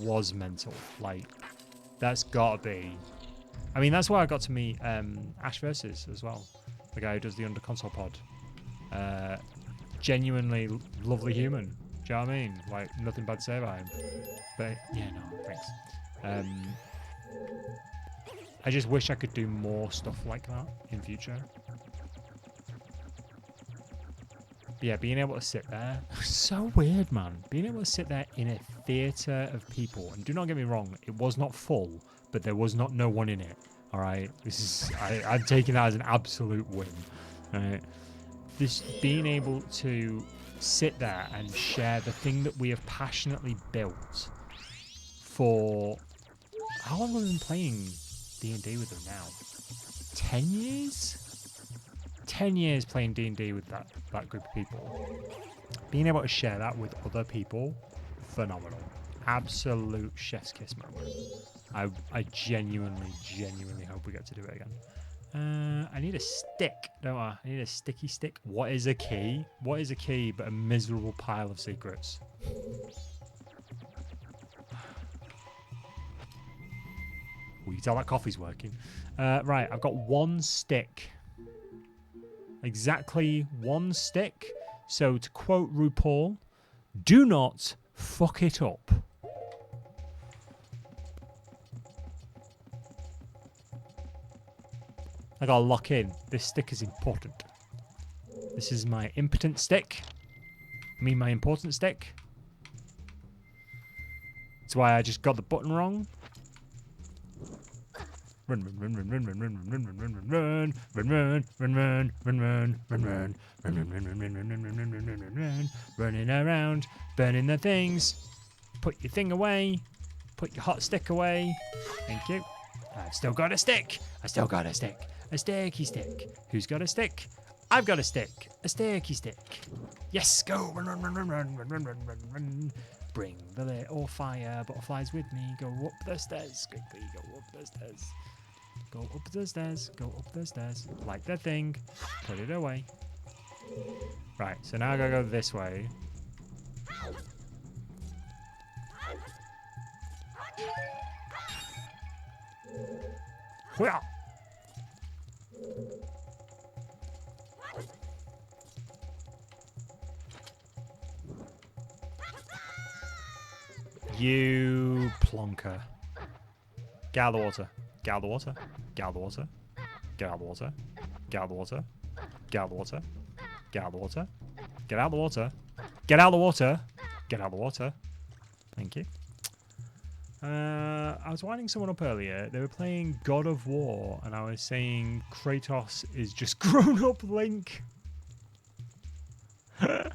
[SPEAKER 1] was mental. Like, That's gotta be. I mean, that's why I got to meet Ash Versus as well, the guy who does the Under Console pod. Genuinely lovely human. Do you know what I mean? Like, nothing bad to say about him. But yeah, no, thanks. I just wish I could do more stuff like that in future. But yeah, being able to sit there, so weird, man. Being able to sit there in a theatre of people, and do not get me wrong, it was not full, but there was not no one in it. All right, this is I'm taking that as an absolute win. All right, this being able to sit there and share the thing that we have passionately built for how long have we been playing D&D with them now? 10 years? 10 years playing D&D with that group of people. Being able to share that with other people, phenomenal. Absolute chef's kiss moment. I genuinely hope we get to do it again. I need a stick, don't I? I need a sticky stick. What is a key? What is a key but a miserable pile of secrets? You can tell that coffee's working. Right, I've got one stick. Exactly one stick. So to quote RuPaul, do not fuck it up. I gotta lock in. This stick is important. This is my impotent stick. I mean my important stick. That's why I just got the button wrong. Run, run, run, run, run, run, run, run, run, run, run, run, run, run, run, run, run, run, running around, burning the things. Put your thing away. Put your hot stick away. Thank you. I've still got a stick. I still got a stick. A sticky stick. Who's got a stick? I've got a stick. A sticky stick. Yes, go. Run, run, run, run, run, run, run, run, run. Bring the little fire butterflies with me. Go up the stairs quickly. Go up the stairs. Go up the stairs. Go up the stairs. Like that thing. Put it away. Right, so now I gotta go this way. Hoo-yah! You plonker. Get out of the water. Get out of the water. Get out of the water. Get out of the water. Get out of the water. Get out of the water. Get out of the water. Get out of the water. Get out of the water. Get out of the water. Thank you. I was winding someone up earlier. They were playing God of War, and I was saying Kratos is just grown-up Link. Can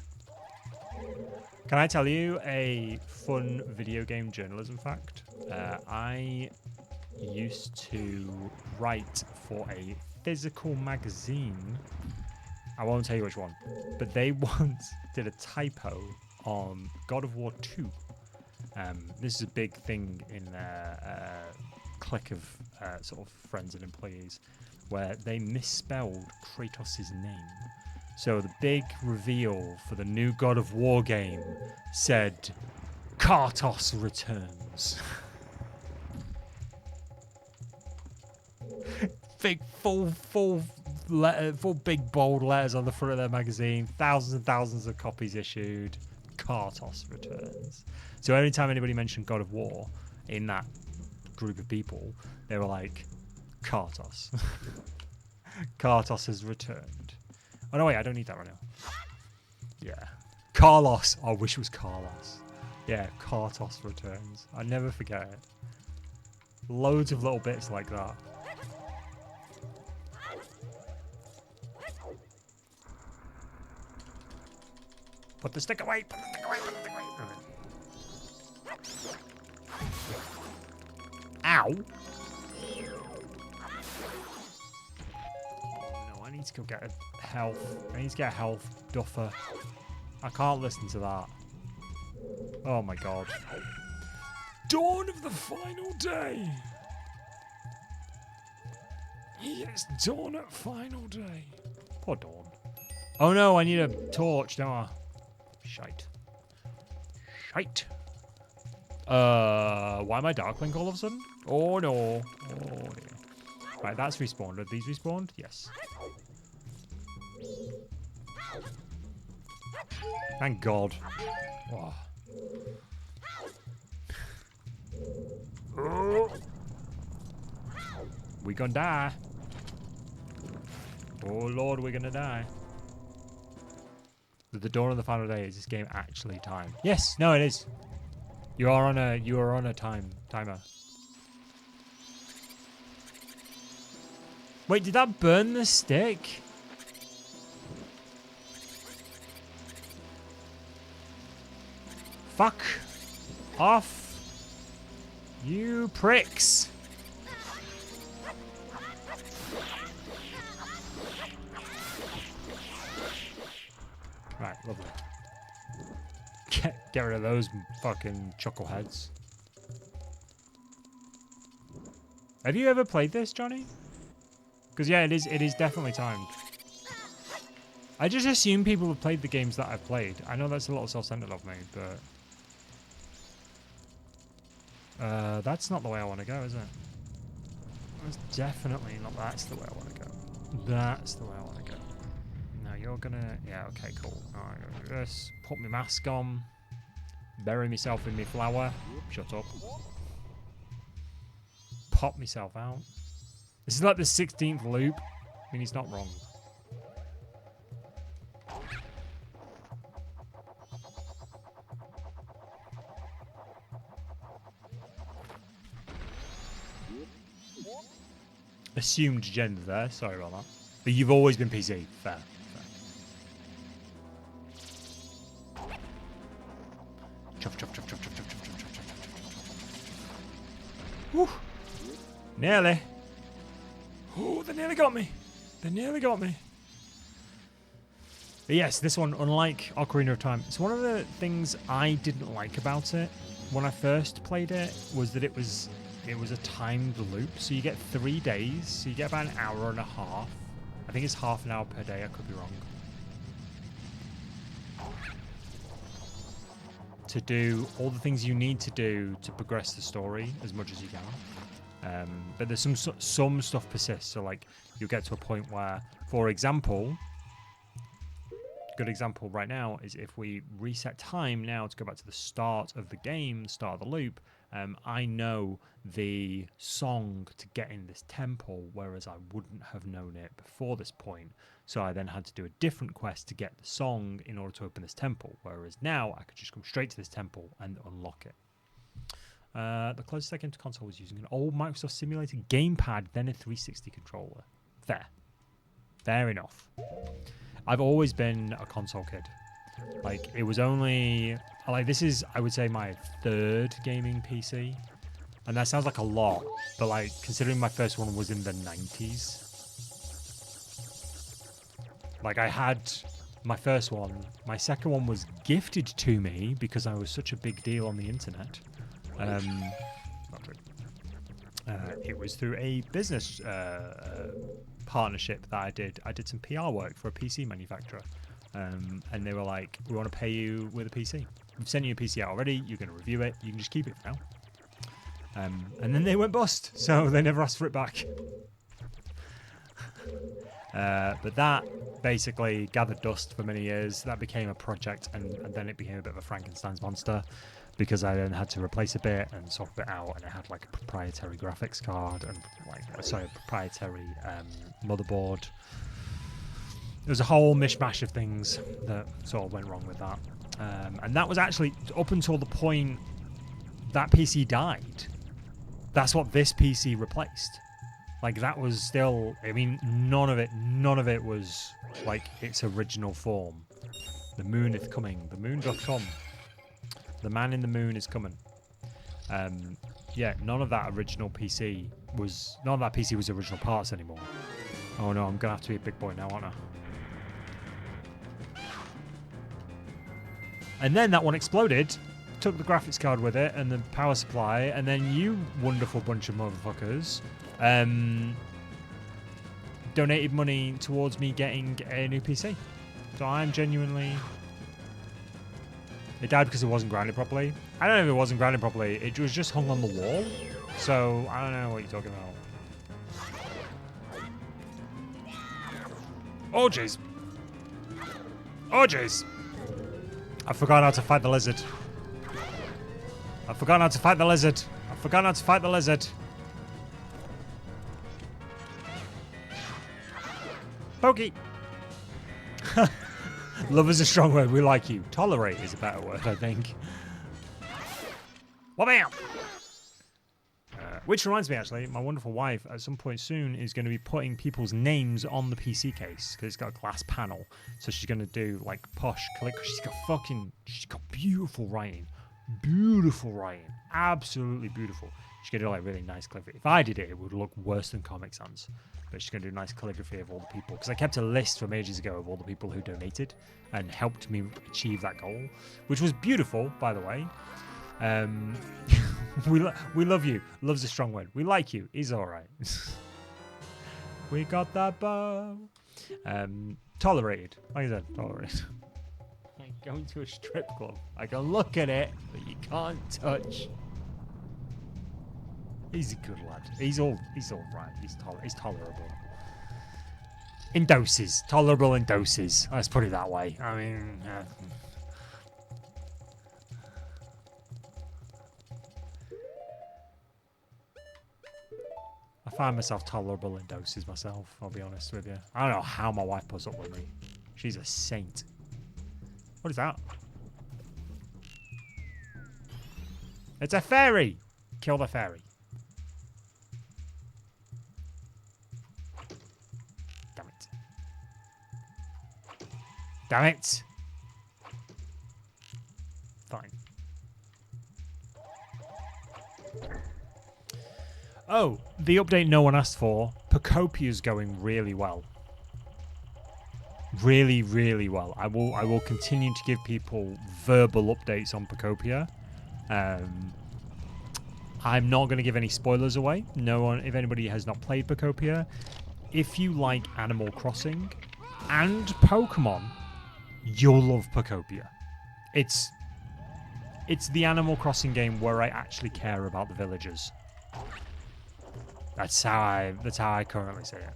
[SPEAKER 1] I tell you a fun video game journalism fact? I used to write for a physical magazine. I won't tell you which one, but they once did a typo on God of War 2. This is a big thing in their clique of sort of friends and employees, where they misspelled Kratos' name. So the big reveal for the new God of War game said, Kartos returns. Big full big bold letters on the front of their magazine. Thousands and thousands of copies issued. Kartos returns. So anytime anybody mentioned God of War in that group of people, they were like, Kartos. Kartos has returned. Oh no, wait, I don't need that right now. Yeah. Carlos. I wish it was Carlos. Yeah, Kartos returns. I never forget it. Loads of little bits like that. Put the stick away. Put the stick away. Put the stick away. Ow. No, I need to go get a health. I need to get a health duffer. I can't listen to that. Oh my god. Dawn of the final day. Yes, dawn at final day. Poor Dawn. Oh no, I need a torch, don't I? Shite. Shite. Why am I Dark Link all of a sudden? Oh no. Oh dear. Right, that's respawned. Are these respawned? Yes. Thank God. Oh. Oh. We gonna die. Oh Lord, we're gonna die. The dawn of the final day, is this game actually timed? Yes, no it is. You are on a timer. Wait, did that burn the stick? Fuck off, you pricks. Right, lovely. Get rid of those fucking chuckleheads. Have you ever played this, Johnny? Because yeah, it is definitely timed. I just assume people have played the games that I've played. I know that's a little self-centered of me, but that's not the way I want to go, is it? That's definitely not. That's the way I want to go. That's the way I want to go. No, you're gonna. Yeah, okay, cool. Alright, I'm gonna do this. Put my mask on. Bury myself in my flower. Shut up. Pop myself out. This is like the 16th loop. I mean, he's not wrong. Assumed gender there. Sorry about that. But you've always been PC. Fair. Chuff, chuff, chuff, chuff, chuff, chuff, chuff, chuff, chuff, chuff, chuff. Whew. Nearly. Oh, they nearly got me. They nearly got me. But yes, this one, unlike Ocarina of Time, it's one of the things I didn't like about it when I first played it was that it was a timed loop. So you get 3 days. So you get about an hour and a half. I think it's half an hour per day. I could be wrong. To do all the things you need to do to progress the story as much as you can. But there's some stuff persists. So like you'll get to a point where, for example, good example right now is if we reset time now to go back to the start of the game, the start of the loop, I know the song to get in this temple, whereas I wouldn't have known it before this point. So I then had to do a different quest to get the song in order to open this temple, whereas now I could just come straight to this temple and unlock it. The closest I came to console was using an old Microsoft simulated gamepad, then a 360 controller. Fair enough. I've always been a console kid. Like, it was only... Like, this is, I would say, my 3rd gaming PC. And that sounds like a lot, but, like, considering my first one was in the 90s. Like, I had my first one. My second one was gifted to me because I was such a big deal on the internet. Not true. It was through a business partnership that I did. I did some PR work for a PC manufacturer. And they were like, we want to pay you with a PC. We've sent you a PC out already. You're going to review it. You can just keep it for now. And then they went bust. So they never asked for it back. But that basically gathered dust for many years. That became a project. And then it became a bit of a Frankenstein's monster. Because I then had to replace a bit and swap it out. And it had like a proprietary graphics card. And a proprietary motherboard. There was a whole mishmash of things that sort of went wrong with that. And that was actually up until the point that PC died. That's what this PC replaced. Like, that was still, I mean, none of it was like its original form. The moon is coming. The moon doth come. The man in the moon is coming. Yeah, none of that PC was original parts anymore. Oh no, I'm gonna have to be a big boy now, aren't I? And then that one exploded, took the graphics card with it and the power supply, and then you wonderful bunch of motherfuckers donated money towards me getting a new PC. So I'm genuinely... It died because it wasn't grounded properly. I don't know if it wasn't grounded properly. It was just hung on the wall So, I don't know what you're talking about. Oh, jeez. Oh, jeez. I forgot how to fight the lizard. I forgot how to fight the lizard. I forgot how to fight the lizard. Pokey. Love is a strong word. We like you. Tolerate is a better word, I think. Wabam! Which reminds me, actually, my wonderful wife, at some point soon, is going to be putting people's names on the PC case because it's got a glass panel. So she's going to do, like, posh calligraphy. She's got beautiful writing. Beautiful writing. Absolutely beautiful. She's going to do, like, really nice calligraphy. If I did it, it would look worse than Comic Sans. But she's going to do nice calligraphy of all the people. Because I kept a list from ages ago of all the people who donated and helped me achieve that goal. Which was beautiful, by the way. We love you. Love's a strong word. We like you. He's all right. We got that bow. Tolerated. Like I said, tolerated. Like going to a strip club. I can look at it, but you can't touch. He's a good lad. He's all right. He's tolerable. In doses. Tolerable in doses. Let's put it that way. I mean... I find myself tolerable in doses myself, I'll be honest with you. I don't know how my wife puts up with me. She's a saint. What is that? It's a fairy! Kill the fairy. Damn it. Damn it! Fine. Oh, the update no one asked for. Pocopia's going really well. Really, really well. I will continue to give people verbal updates on Pocopia. I'm not going to give any spoilers away. No one, if anybody has not played Pocopia, if you like Animal Crossing and Pokemon, you'll love Pocopia. It's the Animal Crossing game where I actually care about the villagers. That's how I currently say it.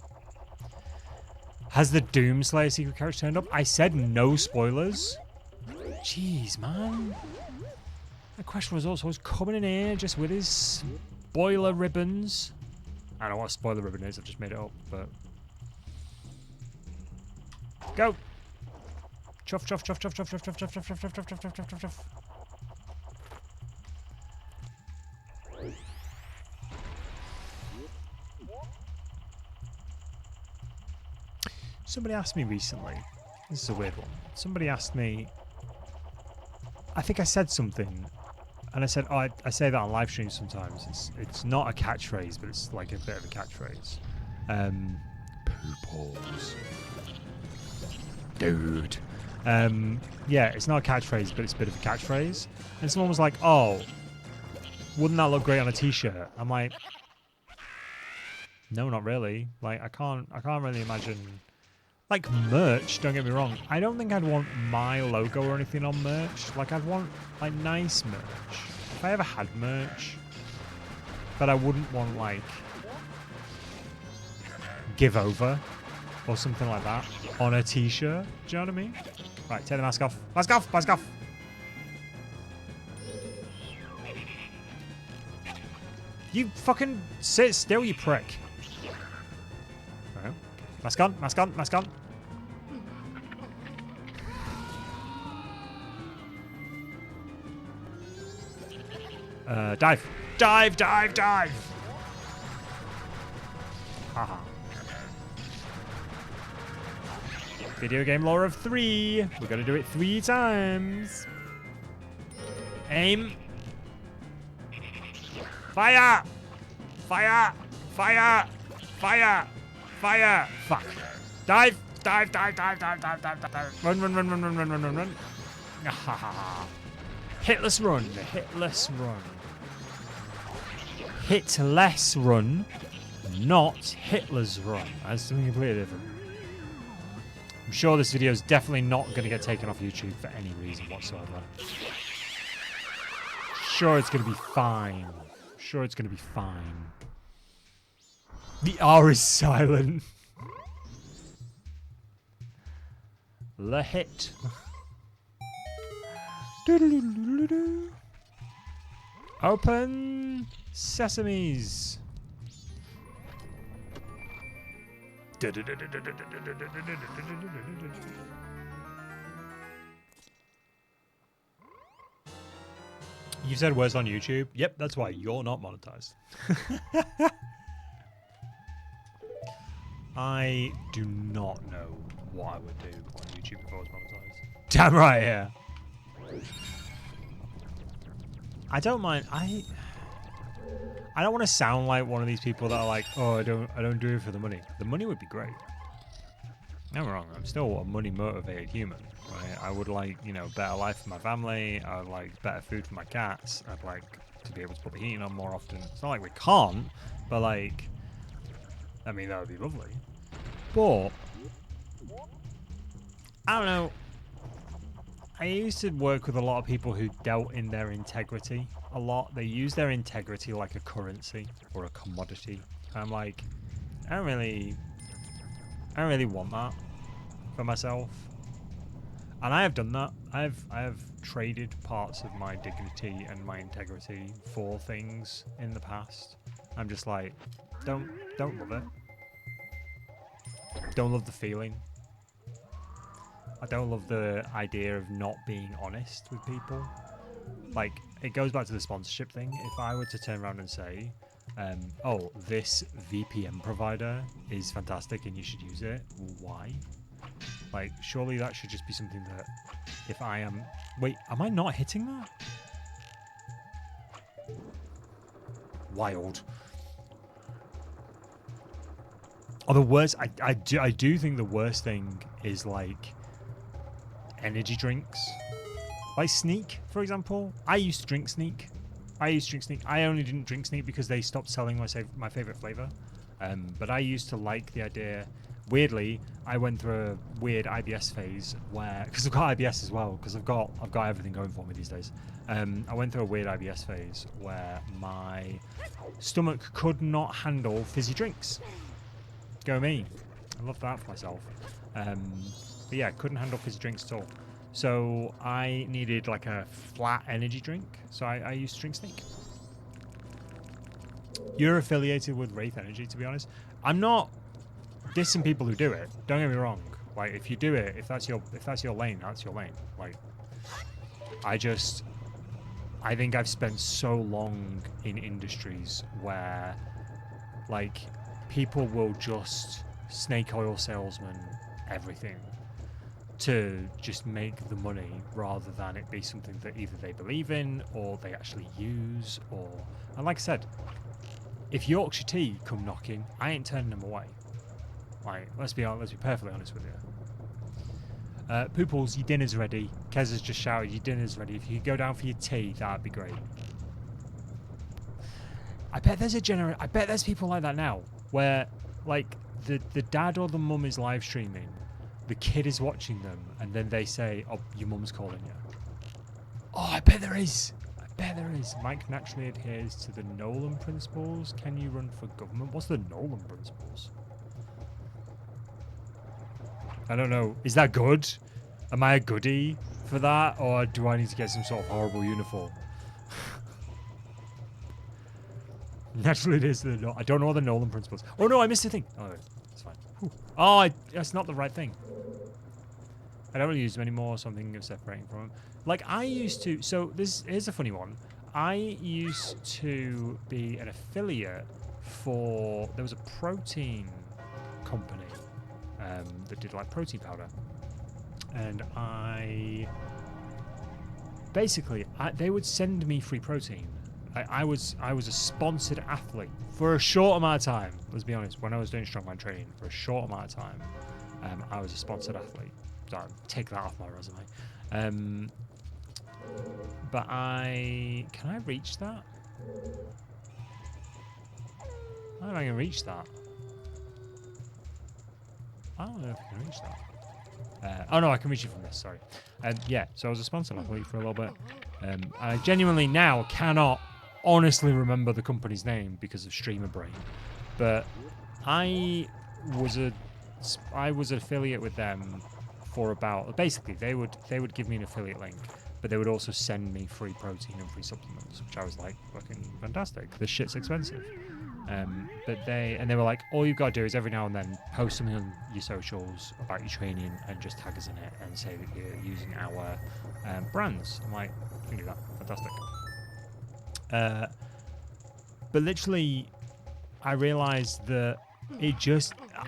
[SPEAKER 1] Has the Doomslayer secret character turned up? I said no spoilers. Jeez, man. The question was also coming in here just with his spoiler ribbons. I don't know what a spoiler ribbon is. I've just made it up, but go. Chuff, chuff, chuff, chuff, chuff, chuff, chuff, chuff, chuff, chuff, chuff, chuff, chuff, chuff, chuff, chuff. Somebody asked me recently, this is a weird one. Somebody asked me, I think I said something, and I said, oh, I say that on live streams sometimes. It's not a catchphrase, but it's like a bit of a catchphrase. Pooples. Dude. Yeah, it's not a catchphrase, but it's a bit of a catchphrase. And someone was like, oh, wouldn't that look great on a t-shirt? I'm like, no, not really. Like, I can't really imagine. Like merch, don't get me wrong. I don't think I'd want my logo or anything on merch. Like I'd want like nice merch. If I ever had merch, but I wouldn't want like Give Over or something like that on a t-shirt. Do you know what I mean? Right, take the mask off. Mask off, mask off. You fucking sit still, you prick. Right. Mask on, mask on, mask on. Dive. Dive, dive, dive! Haha. Video game lore of 3. We're gonna do it 3 times. Aim. Fire! Fire! Fire! Fire! Fire! Fuck. Dive! Dive, dive, dive, dive, dive, dive, dive. Run, run, run, run, run, run, run, run, run. Hitless run. Hitless run. Hitless run. Not Hitler's run. That's something completely different. I'm sure this video is definitely not going to get taken off YouTube for any reason whatsoever. Sure, it's going to be fine. sure it's going to be fine. The R is silent. The hit. Open sesames. You said words on YouTube? Yep, that's why you're not monetized. I do not know what I would do on YouTube if I was monetized. Damn right, yeah. I don't mind. I don't want to sound like one of these people that are like, oh, I don't do it for the money. The money would be great. No, wrong. I'm still a money motivated human. Right? I would like, you know, better life for my family. I would like better food for my cats. I'd like to be able to put the heating on more often. It's not like we can't, but like, I mean, that would be lovely. But I don't know. I used to work with a lot of people who dealt in their integrity a lot. They use their integrity like a currency or a commodity. I'm like, I don't really want that for myself. And I have done that. I have traded parts of my dignity and my integrity for things in the past. I'm just like, don't love it. Don't love the feeling. I don't love the idea of not being honest with people. Like, it goes back to the sponsorship thing. If I were to turn around and say, oh, this VPN provider is fantastic and you should use it, why? Like, surely that should just be something that if I am... Wait, am I not hitting that? Wild. Oh, the worst... I do think the worst thing is, like, energy drinks. Like Sneak, for example. I used to drink Sneak. I only didn't drink Sneak because they stopped selling my favorite flavor. But I used to like the idea. Weirdly, I went through a weird IBS phase where, because I've got IBS as well, because I've got everything going for me these days. I went through a weird IBS phase where my stomach could not handle fizzy drinks. Go me. I love that for myself. But yeah, couldn't handle fizzy drinks at all. So I needed like a flat energy drink. So I used to drink Sneak. You're affiliated with Wraith Energy, to be honest. I'm not dissing people who do it. Don't get me wrong. Like, if you do it, if that's your lane, that's your lane. Like, I think I've spent so long in industries where, like, people will just snake oil salesman everything to just make the money rather than it be something that either they believe in or they actually use. And like I said, if Yorkshire Tea come knocking, I ain't turning them away. Like, let's be perfectly honest with you. Pooples, your dinner's ready. Kez has just shouted, your dinner's ready. If you could go down for your tea, that'd be great. I bet there's people like that now, where like the dad or the mum is live streaming, the kid is watching them, and then they say, "Oh, your mum's calling you." Oh, I bet there is. Mike naturally adheres to the Nolan principles. Can you run for government? What's the Nolan principles? I don't know. Is that good? Am I a goodie for that? Or do I need to get some sort of horrible uniform? Naturally it is. I don't know what the Nolan principles. Oh no, I missed a thing. Oh, it's fine. Whew. Oh, that's not the right thing. I don't really use them anymore, so I'm thinking of separating from them. Like, I used to... So, here's a funny one. I used to be an affiliate for... There was a protein company that did, like, protein powder. And basically, they would send me free protein. I was a sponsored athlete for a short amount of time. Let's be honest, when I was doing strongman training, for a short amount of time, I was a sponsored athlete. So take that off my resume. But can I reach that? How am I going to reach that? I don't know if I can reach that. Oh no, I can reach it from this, sorry. Yeah, so I was a sponsored athlete for a little bit. I genuinely now cannot honestly remember the company's name because of Streamer Brain, but I was an affiliate with them for about, basically they would give me an affiliate link, but they would also send me free protein and free supplements, which I was like, fucking fantastic. This shit's expensive. But they were like, all you've got to do is every now and then post something on your socials about your training and just tag us in it and say that you're using our brands. I'm like, you can do that. Fantastic. But literally, I realized that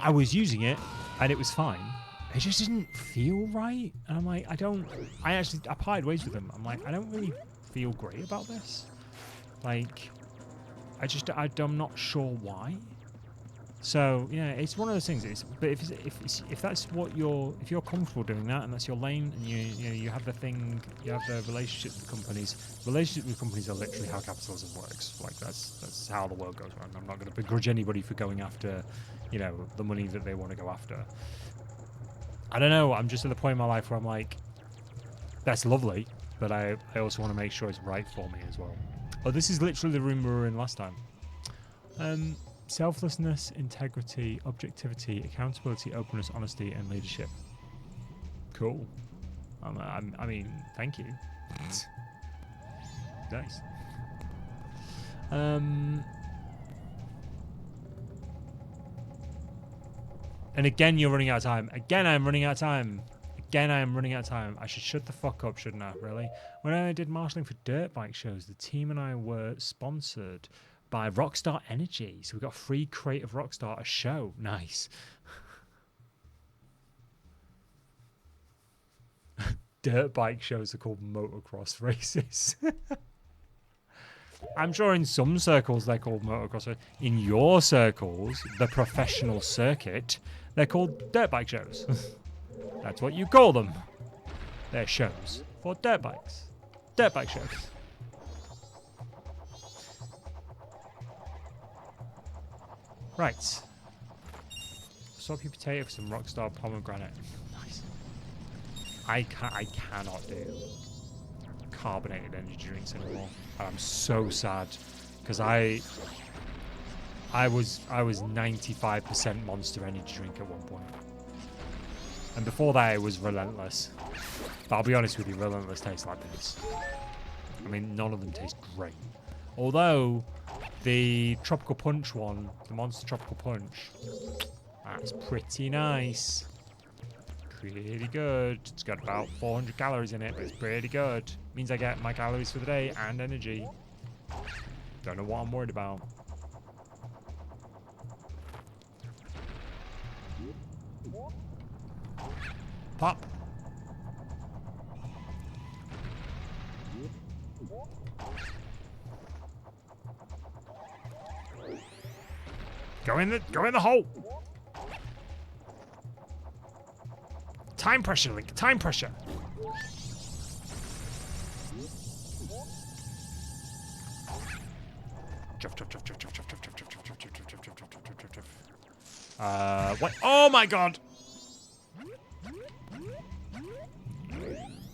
[SPEAKER 1] I was using it and it was fine. It just didn't feel right. And I'm like, I parted ways with them. I'm like, I don't really feel great about this. Like, I'm not sure why. So yeah, it's one of those things. But if that's what if you're comfortable doing that and that's your lane, and you have the thing, you have the relationship with companies. Relationships with companies are literally how capitalism works. Like that's how the world goes around. I'm not going to begrudge anybody for going after, the money that they want to go after. I don't know. I'm just at the point in my life where I'm like, that's lovely, but I also want to make sure it's right for me as well. Oh, this is literally the room we were in last time. Selflessness, integrity, objectivity, accountability, openness, honesty, and leadership. Cool. I mean, thank you. Nice. And again, you're running out of time. Again, I'm running out of time. Again, I am running out of time. I should shut the fuck up, shouldn't I? Really? When I did marshalling for dirt bike shows, the team and I were sponsored by Rockstar Energy. So we got a free crate of Rockstar, a show. Nice. Dirt bike shows are called motocross races. I'm sure in some circles they're called motocross races. In your circles, the professional circuit, they're called dirt bike shows. That's what you call them. They're shows for dirt bikes. Dirt bike shows. Right. Swap your potato for some Rockstar pomegranate. Nice. I cannot do carbonated energy drinks anymore. I'm so sad because I was 95% Monster Energy drink at one point. And before that, it was Relentless. But I'll be honest with you, Relentless tastes like this. I mean, none of them taste great. Although, the Tropical Punch one, the Monster Tropical Punch, that's pretty nice. Pretty good. It's got about 400 calories in it, but it's pretty good. Means I get my calories for the day and energy. Don't know what I'm worried about. Pop. Go in the hole. Time pressure, Link. Time pressure. What? Oh my god!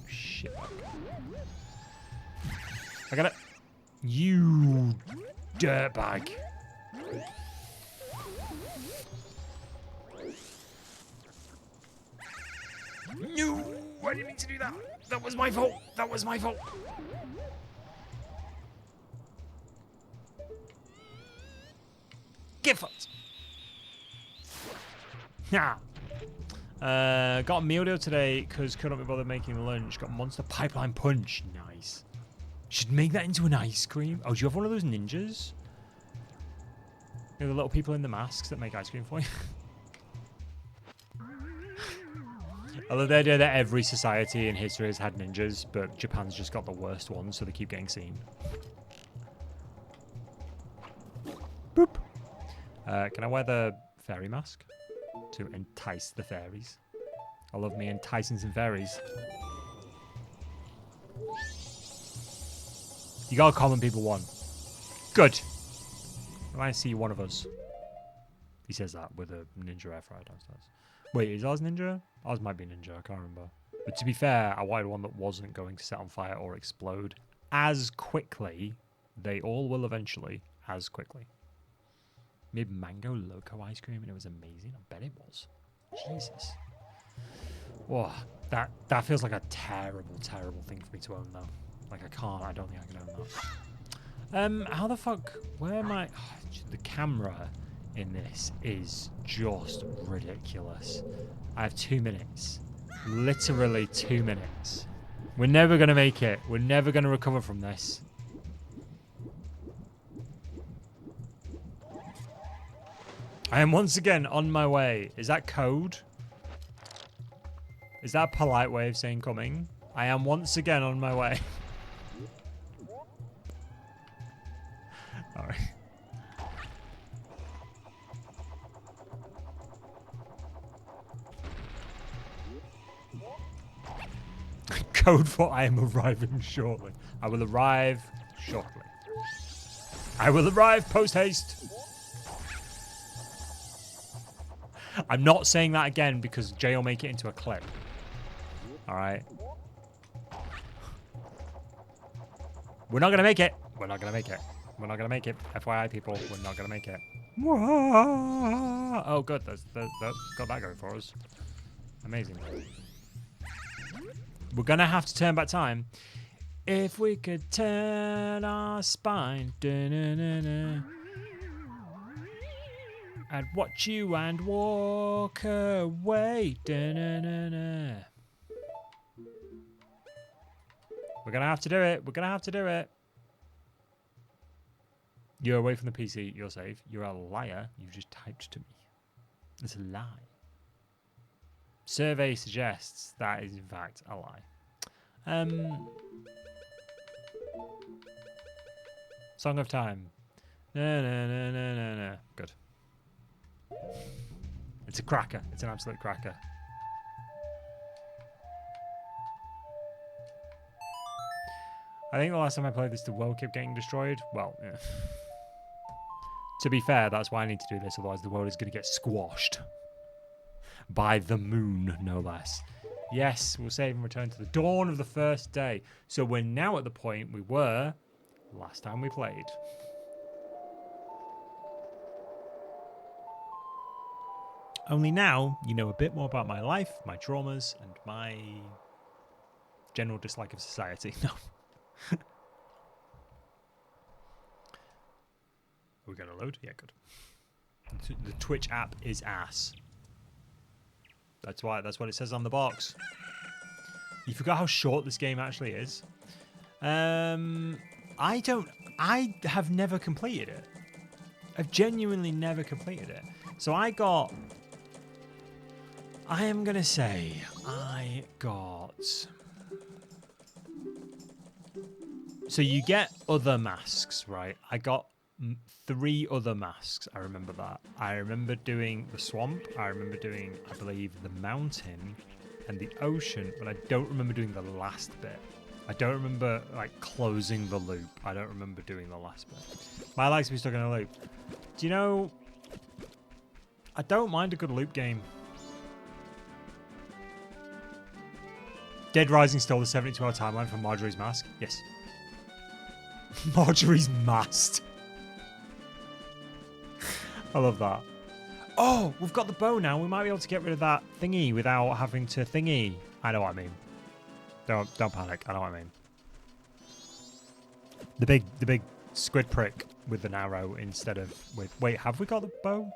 [SPEAKER 1] Shit. I got it. You dirtbag. No! I didn't mean to do that. That was my fault. That was my fault. Get fucked. Yeah. Got a meal deal today because couldn't be bothered making lunch. Got Monster Pipeline Punch. Nice. Should make that into an ice cream. Oh, do you have one of those ninjas? You know, the little people in the masks that make ice cream for you? I love the idea that every society in history has had ninjas, but Japan's just got the worst ones, so they keep getting seen. Boop. Can I wear the fairy mask to entice the fairies? I love me enticing some fairies. You got a common people one. Good. I see one of us. He says that with a ninja air fryer downstairs. Wait, is ours ninja? Ours might be ninja, I can't remember. But to be fair, I wanted one that wasn't going to set on fire or explode as quickly They all will eventually, as quickly. Made mango loco ice cream and it was amazing. I bet it was. Jesus. Whoa, that feels like a terrible, terrible thing for me to own though. Like I don't think I can own that. How the fuck, where am I? Oh, the camera in this is just ridiculous. I have 2 minutes. Literally 2 minutes. We're never going to make it. We're never going to recover from this. I am once again on my way. Is that code? Is that a polite way of saying coming? I am once again on my way. Alright. Code for I am arriving shortly. I will arrive shortly. I will arrive post haste. I'm not saying that again because Jay will make it into a clip. Alright. We're not going to make it. We're not going to make it. We're not going to make it. FYI, people. We're not going to make it. Oh, good. That's got that going for us. Amazing. We're going to have to turn back time. If we could turn our spine. I'd watch you and walk away. We're going to have to do it. We're going to have to do it. You're away from the PC. You're safe. You're a liar. You just typed to me. It's a lie. Survey suggests that is in fact a lie. Song of Time. No. Good. It's a cracker. It's an absolute cracker. I think the last time I played this, the world kept getting destroyed. Well, yeah. To be fair, that's why I need to do this. Otherwise, the world is going to get squashed. By the moon, no less. Yes, we'll save and return to the dawn of the first day. So we're now at the point we were last time we played. Only now, you know a bit more about my life, my traumas, and my general dislike of society. No. We're going to load? Yeah, good. The Twitch app is ass. That's what it says on the box. You forgot how short this game actually is. I have never completed it. I've genuinely never completed it. So I am going to say I got... So you get other masks, right? I got 3 other masks. I remember that. I remember doing the swamp. I remember doing, I believe, the mountain and the ocean, but I don't remember doing the last bit. I don't remember, like, closing the loop. I don't remember doing the last bit. My likes to be stuck in a loop. Do you know, I don't mind a good loop game. Dead Rising stole the 72-hour timeline from Marjorie's Mask. Yes. Marjorie's Mast. I love that. Oh, we've got the bow now. We might be able to get rid of that thingy without having to thingy. I know what I mean. Don't panic. I know what I mean. The big squid prick with an arrow instead of with... Wait, have we got the bow?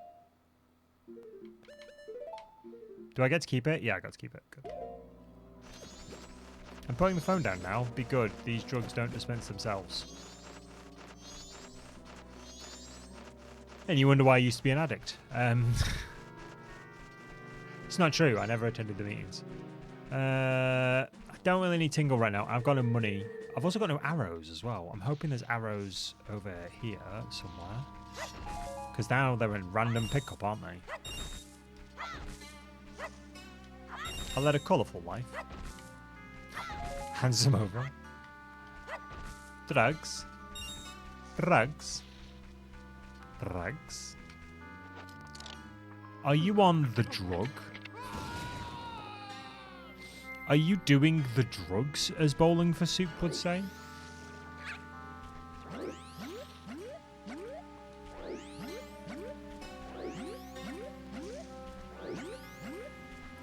[SPEAKER 1] Do I get to keep it? Yeah, I got to keep it. Good. I'm putting the phone down now. Be good. These drugs don't dispense themselves. And you wonder why I used to be an addict. It's not true. I never attended the meetings. I don't really need Tingle right now. I've got no money. I've also got no arrows as well. I'm hoping there's arrows over here somewhere. Because now they're in random pickup, aren't they? I led a colourful life. Hands them over. Drugs. Drugs. Drugs. Are you on the drug? Are you doing the drugs, as Bowling for Soup would say?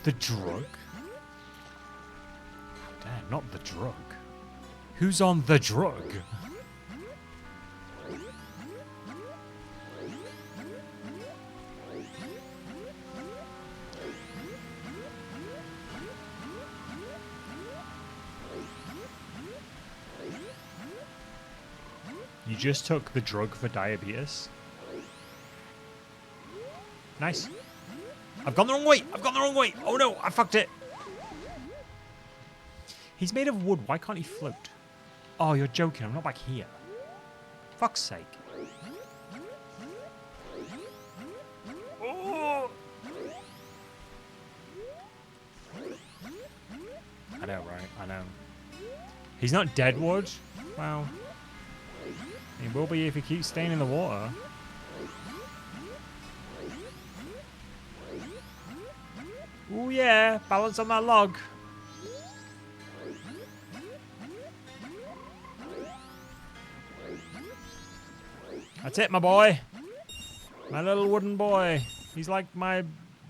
[SPEAKER 1] The drug? Damn, not the drug. Who's on the drug? You just took the drug for diabetes. Nice. I've gone the wrong way. I've gone the wrong way. Oh no, I fucked it. He's made of wood. Why can't he float? Oh, you're joking. I'm not back here. Fuck's sake. Oh. I know, right? I know. He's not dead wood. Well, he will be if he keeps staying in the water. Oh yeah, balance on that log. That's it, my boy. My little wooden boy. He's like my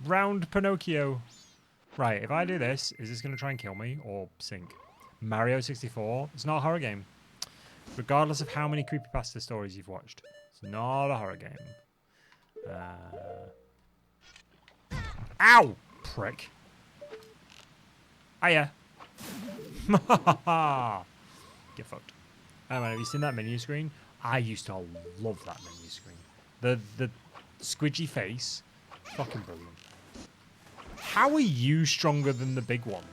[SPEAKER 1] round Pinocchio. Right, if I do this, is this going to try and kill me or sink? Mario 64. It's not a horror game. Regardless of how many creepypasta stories you've watched. It's not a horror game. Ow! Prick. Hiya. Get fucked. Oh man, have you seen that menu screen? I used to love that menu screen. The squidgy face. Fucking brilliant. How are you stronger than the big one?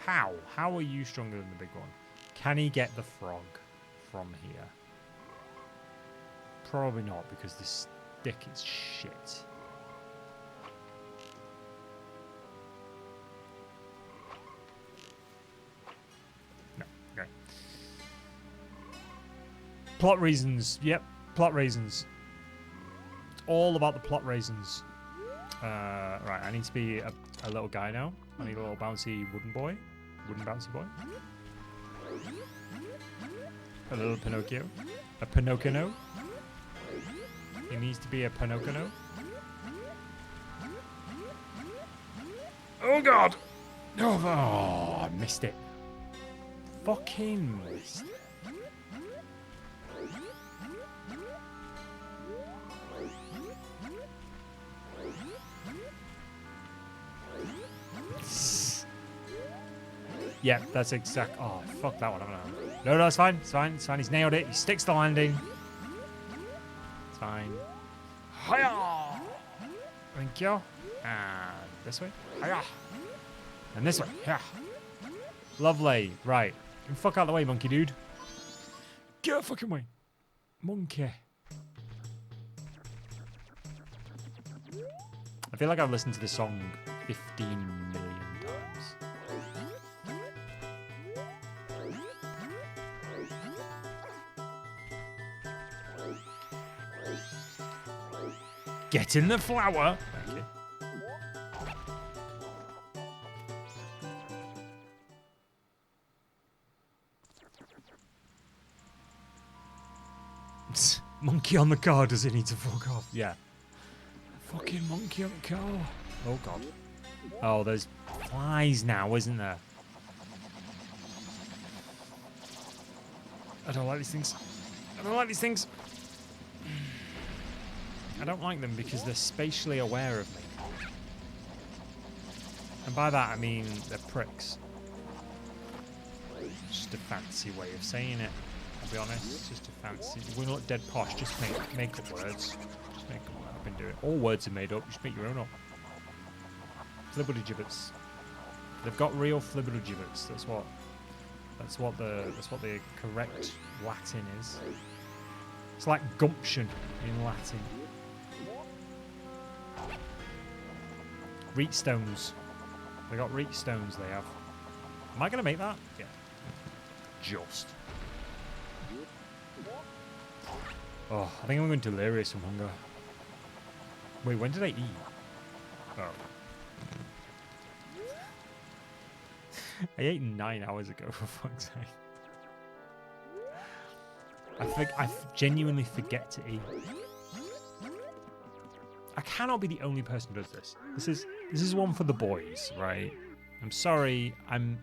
[SPEAKER 1] How? How are you stronger than the big one? Can he get the frog from here? Probably not, because this stick is shit. No, okay. Plot reasons. Yep, plot reasons. It's all about the plot reasons. Right, I need to be a little guy now. I need a little bouncy wooden boy. Wooden bouncy boy. A little Pinocchio. A Pinocchio. He needs to be a Pinocchio. Oh god! Oh, I missed it. Fucking missed it. Yeah, that's exact. Oh, fuck that one. No, it's fine. It's fine. It's fine. He's nailed it. He sticks the landing. It's fine. Hiya! Thank you. And this way. Hiya! And this way. Hiya! Lovely. Right. Fuck out of the way, monkey dude. Get out of the fucking way. Monkey. I feel like I've listened to this song 15 million times. Get in the flower. Thank you. Monkey on the car. Does it need to fuck off? Yeah. Fucking monkey on the car. Oh god. Oh, there's flies now, isn't there? I don't like these things. I don't like these things. I don't like them because they're spatially aware of me. And by that I mean they're pricks. Just a fancy way of saying it, I'll be honest. It's just a fancy. We look dead posh, just make up words. Just make them up and do it. All words are made up, just make your own up. Flibbertigibbets. They've got real flibbertigibbets, that's what the correct Latin is. It's like gumption in Latin. Reach stones. They got reach stones, they have. Am I going to make that? Yeah. Just. Oh, I think I'm going delirious from hunger. Wait, when did I eat? Oh. I ate 9 hours ago, for fuck's sake. I genuinely forget to eat. I cannot be the only person who does this. This is one for the boys, right? I'm sorry. I'm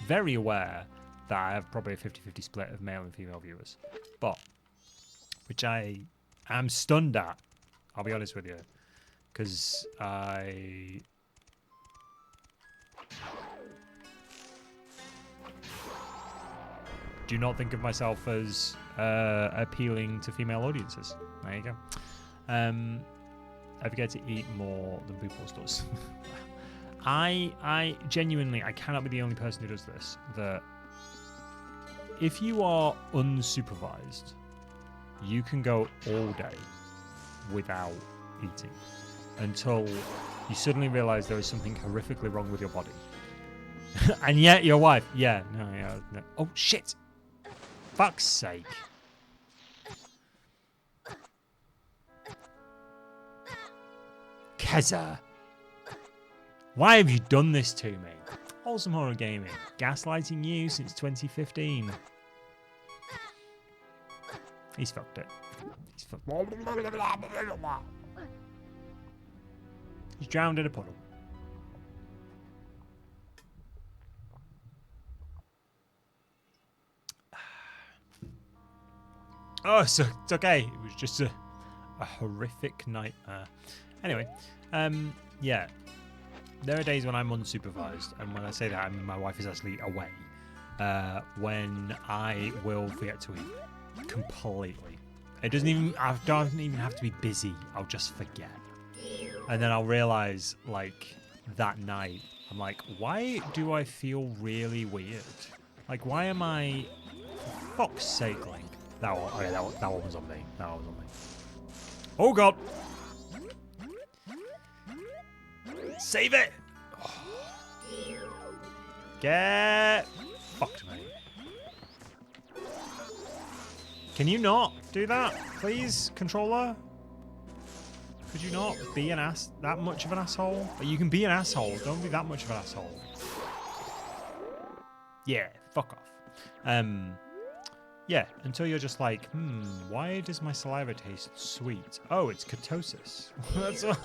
[SPEAKER 1] very aware that I have probably a 50-50 split of male and female viewers, but which I am stunned at. I'll be honest with you, because I do not think of myself as appealing to female audiences. There you go. I forget to eat more than Boobles does. I genuinely, I cannot be the only person who does this. That if you are unsupervised, you can go all day without eating until you suddenly realize there is something horrifically wrong with your body. And yet your wife, no. Oh shit! Fuck's sake! Keza! Why have you done this to me? Awesome Horror Gaming, gaslighting you since 2015. He's fucked it. He's drowned in a puddle. Oh, so it's okay. It was just a horrific nightmare. Anyway, yeah. There are days when I'm unsupervised, and when I say that, I mean my wife is actually away. When I will forget to eat completely. It doesn't even. I don't even have to be busy. I'll just forget, and then I'll realize, like that night, I'm like, why do I feel really weird? Like, why am I? For fuck's sake, Link. That one. Okay, that one was on me. That one was on me. Oh god. Save it! Get fucked, mate. Can you not do that, please, controller? Could you not be an ass? That much of an asshole? You can be an asshole. Don't be that much of an asshole. Yeah, fuck off. Yeah, until you're just like, why does my saliva taste sweet? Oh, it's ketosis. That's what.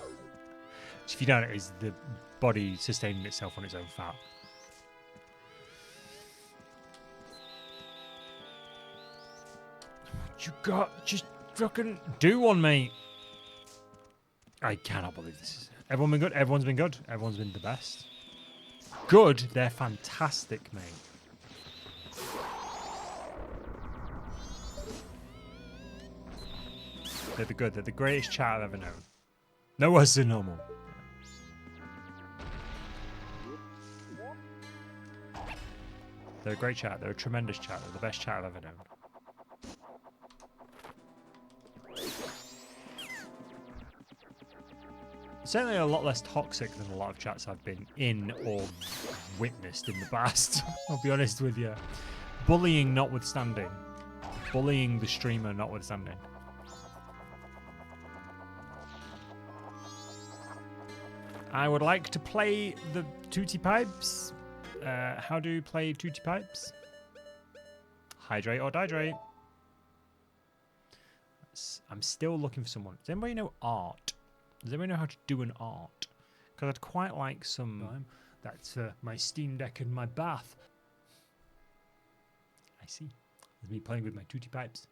[SPEAKER 1] If you don't, it is the body sustaining itself on its own fat. You got just fucking do one, mate. I cannot believe this is. Everyone been good. Everyone's been good. Everyone's been the best. Good. They're fantastic, mate. They're the good. They're the greatest chat I've ever known. No worse than normal. They're a great chat. They're a tremendous chat. They're the best chat I've ever known. Certainly a lot less toxic than a lot of chats I've been in or witnessed in the past. I'll be honest with you. Bullying notwithstanding. Bullying the streamer notwithstanding. I would like to play the Tootie Pipes. How do you play Tootie Pipes? Hydrate or dihydrate. I'm still looking for someone. Does anybody know art? Does anybody know how to do an art? Because I'd quite like some. That's my Steam Deck and my bath. I see. There's me playing with my Tootie Pipes.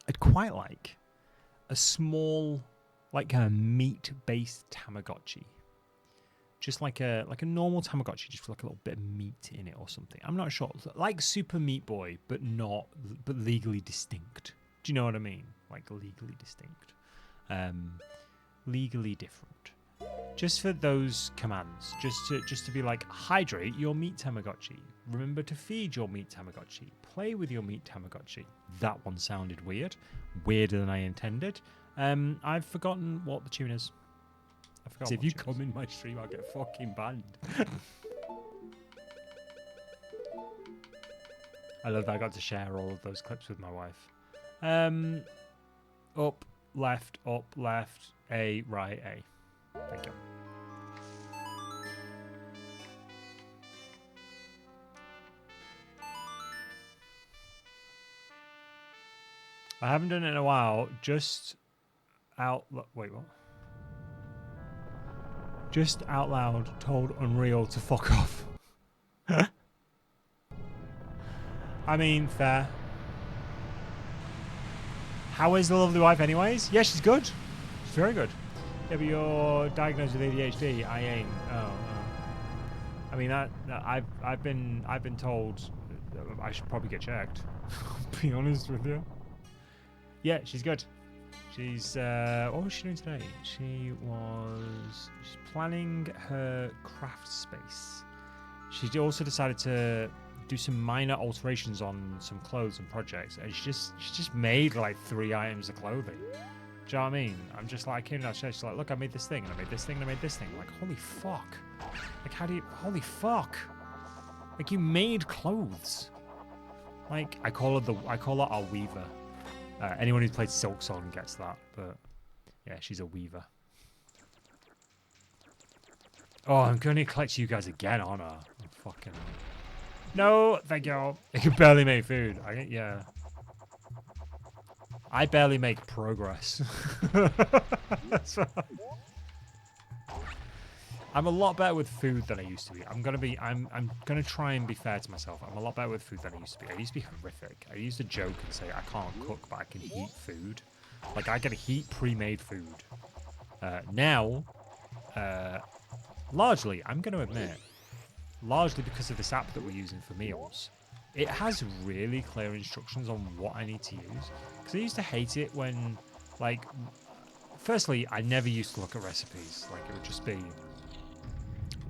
[SPEAKER 1] I'd quite like a small, like a meat-based Tamagotchi. Just like a normal Tamagotchi, just with like a little bit of meat in it or something. I'm not sure. Like Super Meat Boy, but legally distinct. Do you know what I mean? Like legally distinct. Legally different. Just for those commands. Just to be like, hydrate your meat Tamagotchi. Remember to feed your meat Tamagotchi. Play with your meat Tamagotchi. That one sounded weird. Weirder than I intended. I've forgotten what the tune is. I forgot. If you come in my stream, I'll get fucking banned. I love that I got to share all of those clips with my wife. Up, left, A, right, A. Thank you. I haven't done it in a while. Just wait, what? Just out loud told Unreal to fuck off. I mean, fair. How is the lovely wife anyways? Yeah, she's good. She's very good. Yeah, but you're diagnosed with ADHD. I ain't. Oh. I mean, I've been told I should probably get checked. I'll be honest with you. Yeah, she's good. She's what was she doing today? She's planning her craft space. She also decided to do some minor alterations on some clothes and projects, and she just made like 3 items of clothing. Do you know what I mean? I'm just like, I came downstairs, she's like, look, I made this thing, and I made this thing, and I made this thing. I'm like, holy fuck. Like, how do you, holy fuck. Like, you made clothes. Like, I call her our weaver. Anyone who's played Silksong gets that, but yeah, she's a weaver. Oh, I'm going to collect you guys again, aren't I? Oh, fucking... No, thank you. I can barely make food. Yeah. I barely make progress. I'm a lot better with food than I used to be. I'm gonna try and be fair to myself. I'm a lot better with food than I used to be. I used to be horrific. I used to joke and say I can't cook, but I can heat food. Like I can heat pre-made food. Now, largely, I'm gonna admit, largely because of this app that we're using for meals, it has really clear instructions on what I need to use. Because I used to hate it when, like, firstly, I never used to look at recipes. Like, it would just be,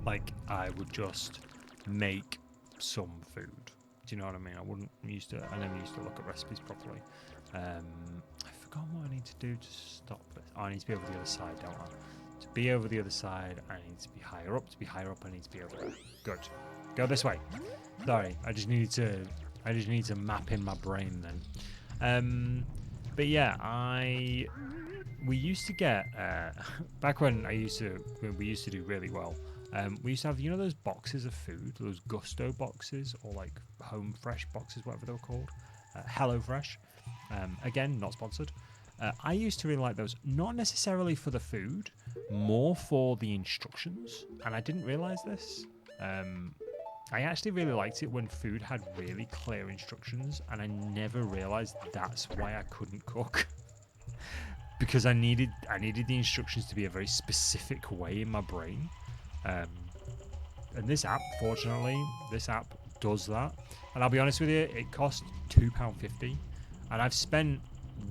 [SPEAKER 1] like, I would just make some food. Do you know what I mean? I never used to look at recipes properly. I forgot what I need to do to stop this. Oh, I need to be over the other side, don't I? To be over the other side, I need to be higher up. To be higher up, I need to be over there. Good. Go this way. Sorry, I just need to map in my brain then. But yeah, we used to get back when we used to do really well. We used to have, you know, those boxes of food, those Gusto boxes, or like Home Fresh boxes, whatever they were called. Hello Fresh. Again, not sponsored. I used to really like those, not necessarily for the food, more for the instructions. And I didn't realize this. I actually really liked it when food had really clear instructions, and I never realized that's why I couldn't cook. Because I needed the instructions to be a very specific way in my brain. And this app, fortunately, does that. And I'll be honest with you, it cost £2.50, and I've spent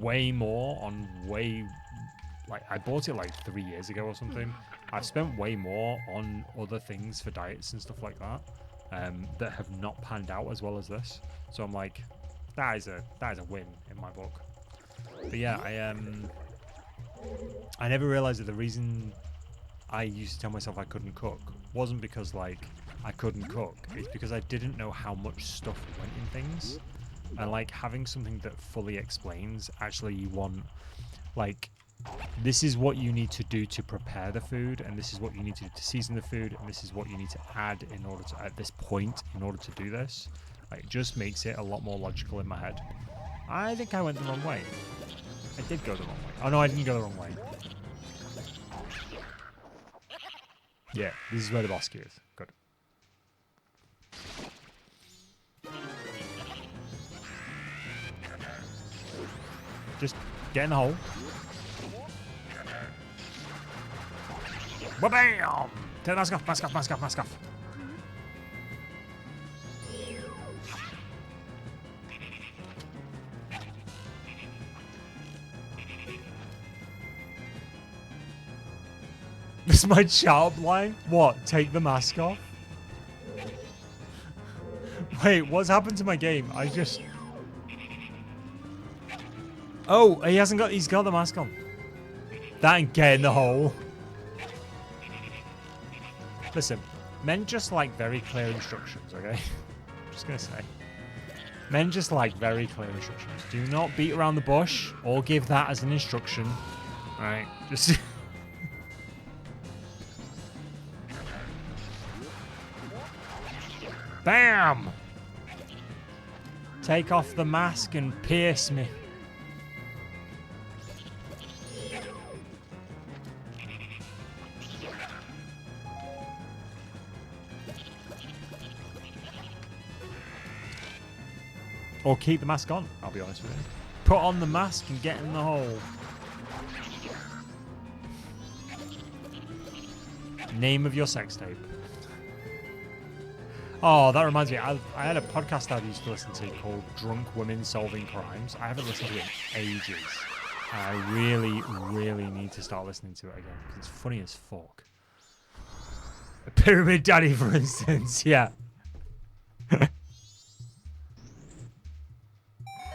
[SPEAKER 1] way more on like I bought it like 3 years ago or something. I've spent way more on other things for diets and stuff like that that have not panned out as well as this. So I'm like, that is a win in my book. But yeah, I never realized that the reason I used to tell myself I couldn't cook wasn't because like I couldn't cook. It's because I didn't know how much stuff went in things. And like having something that fully explains, actually you want, like, this is what you need to do to prepare the food, and this is what you need to do to season the food, and this is what you need to add in order to, at this point, in order to do this. Like, it just makes it a lot more logical in my head. I think I went the wrong way. I did go the wrong way. Oh no, I didn't go the wrong way. Yeah, this is where the boss key is. Good. Just get in the hole. Ba-bam! Take the mask off, mask off, mask off, mask off. This is my shout line? What? Take the mask off? Wait, what's happened to my game? I just... Oh, he's got the mask on. That and get in the hole. Listen, men just like very clear instructions, okay? I'm just gonna say. Men just like very clear instructions. Do not beat around the bush or give that as an instruction. Alright, just... Bam! Take off the mask and pierce me. Or keep the mask on, I'll be honest with you. Put on the mask and get in the hole. Name of your sex tape. Oh, that reminds me. I had a podcast I used to listen to called Drunk Women Solving Crimes. I haven't listened to it in ages. I really, really need to start listening to it again because it's funny as fuck. A Pyramid Daddy, for instance. Yeah.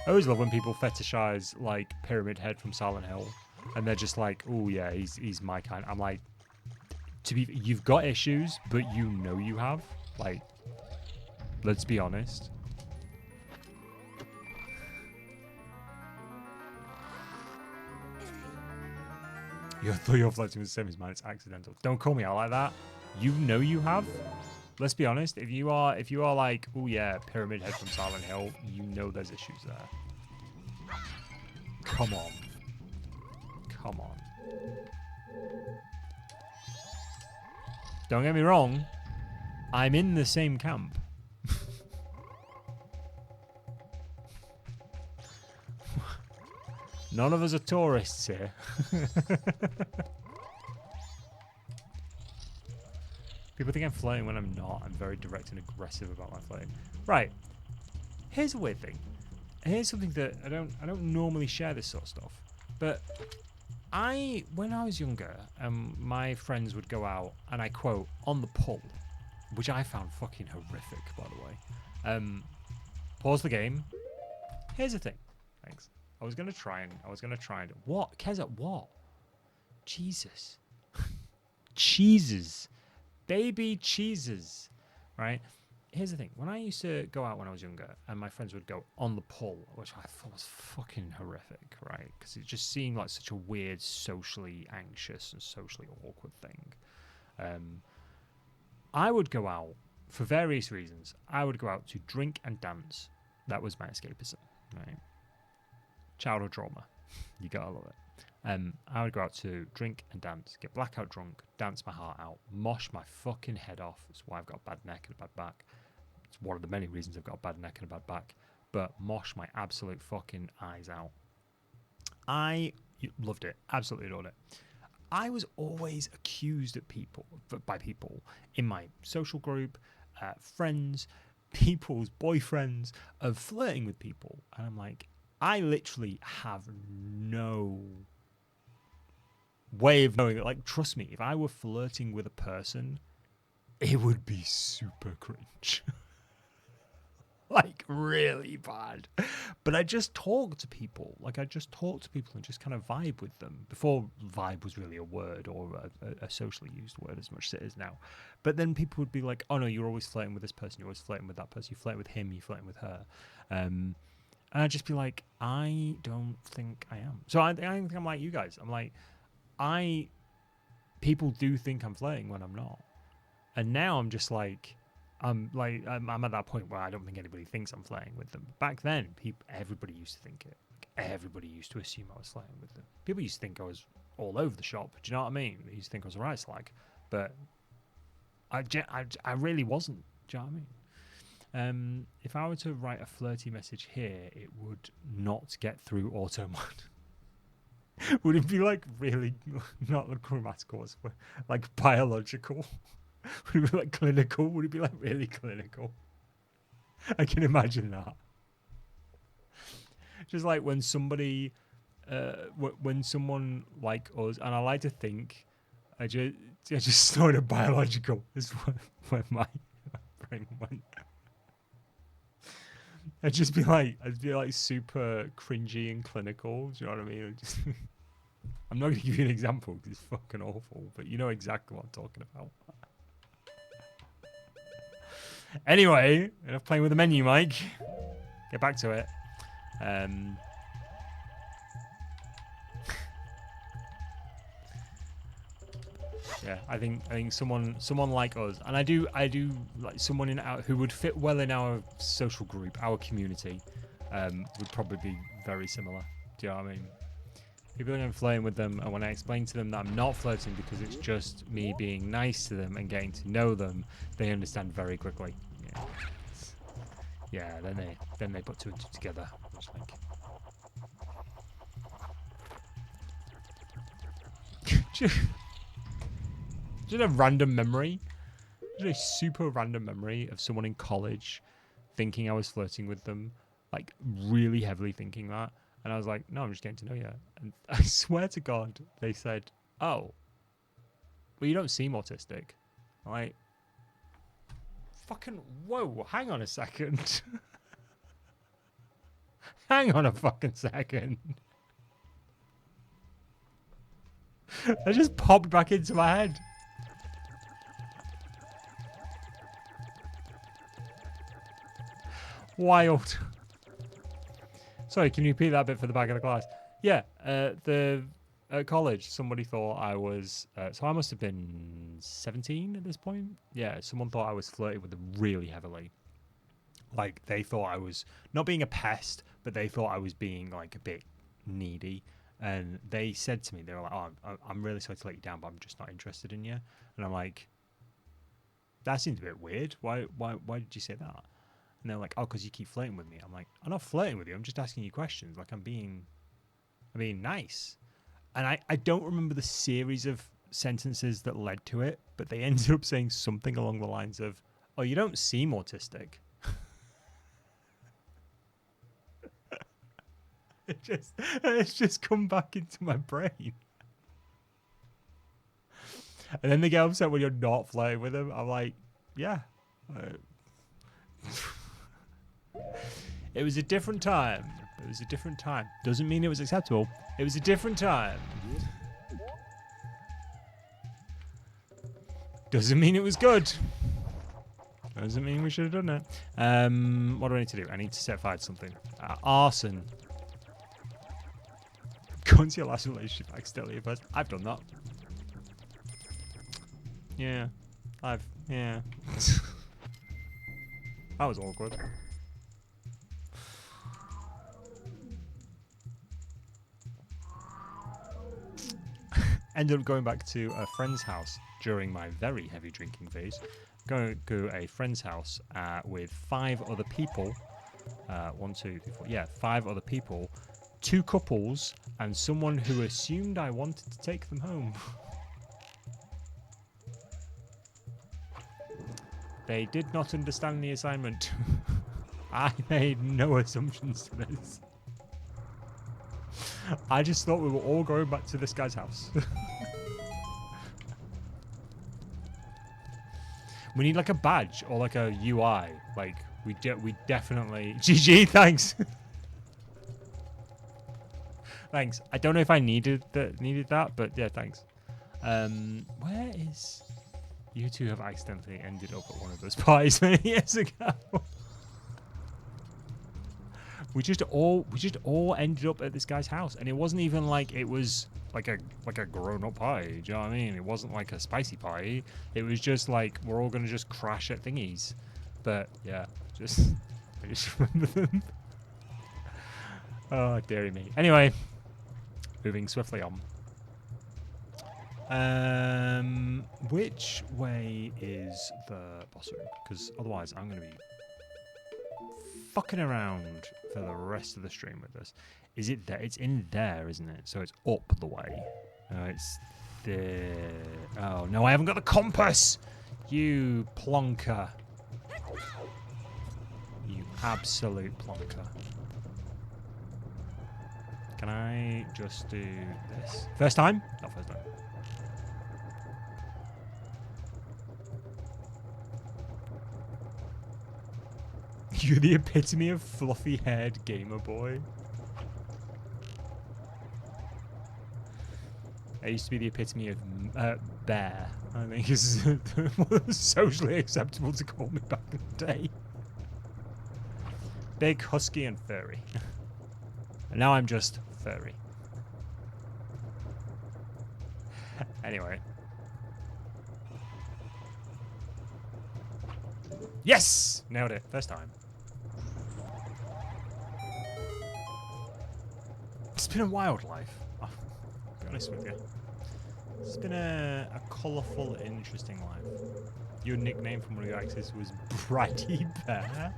[SPEAKER 1] I always love when people fetishize like Pyramid Head from Silent Hill, and they're just like, "Oh yeah, he's my kind." I'm like, you've got issues, but you know you have. Like, let's be honest. Your flirting with the same as mine. It's accidental. Don't call me out like that. You know you have. Let's be honest. If you are like, oh yeah, Pyramid Head from Silent Hill, you know there's issues there. Come on. Come on. Don't get me wrong. I'm in the same camp. None of us are tourists here. People think I'm flirting when I'm not. I'm very direct and aggressive about my flirting. Right. Here's a weird thing. Here's something that I don't normally share this sort of stuff. But when I was younger, my friends would go out and I quote on the pull, which I found fucking horrific, by the way. Pause the game. Here's the thing. Thanks. I was gonna try and what? Keza, what? Jesus. Cheeses. Baby cheeses. Right? Here's the thing. When I used to go out when I was younger and my friends would go on the pull, which I thought was fucking horrific, right? Because it just seemed like such a weird, socially anxious and socially awkward thing. I would go out for various reasons. I would go out to drink and dance. That was my escapism, right? Childhood trauma. You gotta love it. I would go out to drink and dance, get blackout drunk, dance my heart out, mosh my fucking head off. That's why I've got a bad neck and a bad back. It's one of the many reasons I've got a bad neck and a bad back. But mosh my absolute fucking eyes out. I loved it. Absolutely adored it. I was always accused by people in my social group, friends, people's boyfriends, of flirting with people. And I'm like, I literally have no way of knowing it. Like, trust me, if I were flirting with a person, it would be super cringe. Like, really bad. But I just talk to people. Like, I just talk to people and just kind of vibe with them. Before vibe was really a word or a socially used word as much as it is now. But then people would be like, oh no, you're always flirting with this person. You're always flirting with that person. You flirt with him. You flirting with her. And I'd just be like, I don't think I am. So I think I'm like you guys. I'm like, people do think I'm flirting when I'm not. And now I'm just like, I'm at that point where I don't think anybody thinks I'm flirting with them. Back then, everybody used to think it. Like, everybody used to assume I was flirting with them. People used to think I was all over the shop. Do you know what I mean? They used to think I was a right slag. But I really wasn't. Do you know what I mean? If I were to write a flirty message here, it would not get through auto mode. Would it be like really not grammatical, like biological? Would it be like clinical? Would it be like really clinical? I can imagine that. Just like when somebody, when someone like us, and I like to think, I just started biological is where my brain went. I'd be like super cringy and clinical. Do you know what I mean? I'm not going to give you an example because it's fucking awful, but you know exactly what I'm talking about. Anyway, enough playing with the menu, Mike. Get back to it. Yeah, I think someone like us, and I do like someone who would fit well in our social group, our community, would probably be very similar. Do you know what I mean? People think I'm flirting with them, and when I explain to them that I'm not flirting because it's just me being nice to them and getting to know them, they understand very quickly. Yeah. Yeah, then they put two and two together. It's like just a random memory. Just a super random memory of someone in college thinking I was flirting with them, like really heavily thinking that. And I was like, no, I'm just getting to know you. And I swear to God, they said, oh, well, you don't seem autistic. I'm like, fucking, whoa, hang on a second. Hang on a fucking second. That just popped back into my head. Wild. Sorry, can you repeat that bit for the back of the class? Yeah, at college, somebody thought I was... so I must have been 17 at this point. Yeah, someone thought I was flirting with them really heavily. Like, they thought I was not being a pest, but they thought I was being, like, a bit needy. And they said to me, they were like, oh, I'm really sorry to let you down, but I'm just not interested in you. And I'm like, that seems a bit weird. Why did you say that? And they're like, oh, because you keep flirting with me. I'm like, I'm not flirting with you. I'm just asking you questions. Like, I'm being nice. And I don't remember the series of sentences that led to it, but they ended up saying something along the lines of, oh, you don't seem autistic. It's just come back into my brain. And then they get upset when you're not flirting with them. I'm like, yeah. It was a different time. It was a different time. Doesn't mean it was acceptable. It was a different time. Doesn't mean it was good. Doesn't mean we should have done it. What do I need to do? I need to set fire to something. Arson. Go into your last relationship accidentally first. I've done that. Yeah. Yeah. That was awkward. Ended up going back to a friend's house during my very heavy drinking phase. Going to a friend's house with 5 other people. 1, 2, 3, 4. Yeah, 5 other people. 2 couples and someone who assumed I wanted to take them home. They did not understand the assignment. I made no assumptions to this. I just thought we were all going back to this guy's house. We need like a badge or like a UI. Like we definitely GG. Thanks. Thanks. I don't know if I needed that, but yeah, thanks. Where is? You two have accidentally ended up at one of those parties many years ago. We just all ended up at this guy's house, and it wasn't even like it was like a grown-up party. Do you know what I mean? It wasn't like a spicy party. It was just like we're all gonna just crash at thingies. But yeah, I just remember them. Oh dearie me. Anyway, moving swiftly on. Which way is the boss room? Because otherwise I'm gonna be fucking around for the rest of the stream with this. Is it there? It's in there, isn't it? So it's up the way. No, it's there. Oh no, I haven't got the compass. You plonker. You absolute plonker. Can I just do this? First time? Not first time. You're the epitome of fluffy-haired gamer boy. I used to be the epitome of bear. I think is socially acceptable to call me back in the day. Big, husky, and furry. And now I'm just furry. Anyway. Yes! Nailed it. First time. It's been a wild life. Oh, to be honest with you. It's been a colourful, interesting life. Your nickname from one of your exes was Bratty Bear.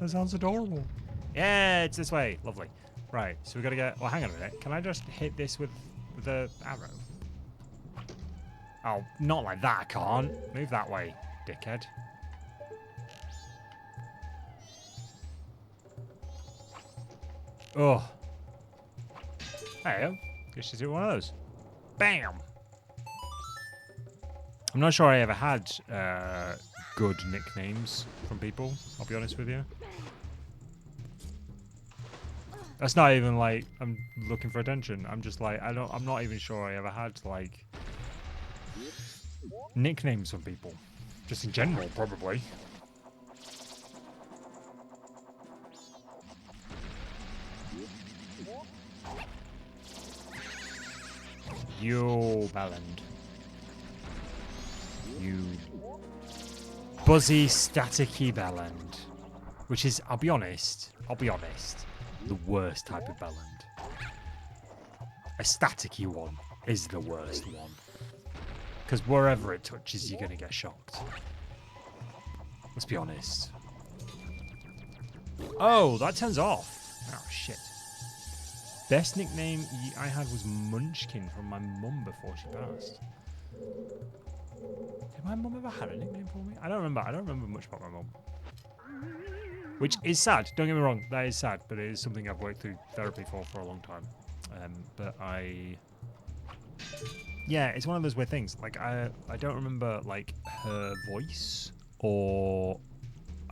[SPEAKER 1] That sounds adorable. Yeah, it's this way. Lovely. Right, so we gotta get... Well, hang on a minute. Can I just hit this with the arrow? Oh, not like that, I can't. Move that way, dickhead. Oh. There you go. Guess she's one of those. Bam! I'm not sure I ever had good nicknames from people, I'll be honest with you. That's not even like I'm looking for attention. I'm just like I'm not even sure I ever had like nicknames from people. Just in general, probably. You Belland. You buzzy staticky Belland. Which is, I'll be honest, the worst type of Belland. A staticky one is the worst one. Because wherever it touches, you're going to get shocked. Let's be honest. Oh, that turns off. Oh, shit. Best nickname I had was Munchkin from my mum before she passed. Did my mum ever have a nickname for me? I don't remember. I don't remember much about my mum. Which is sad. Don't get me wrong. That is sad. But it is something I've worked through therapy for a long time. Yeah, it's one of those weird things. Like, I don't remember, like, her voice. Or...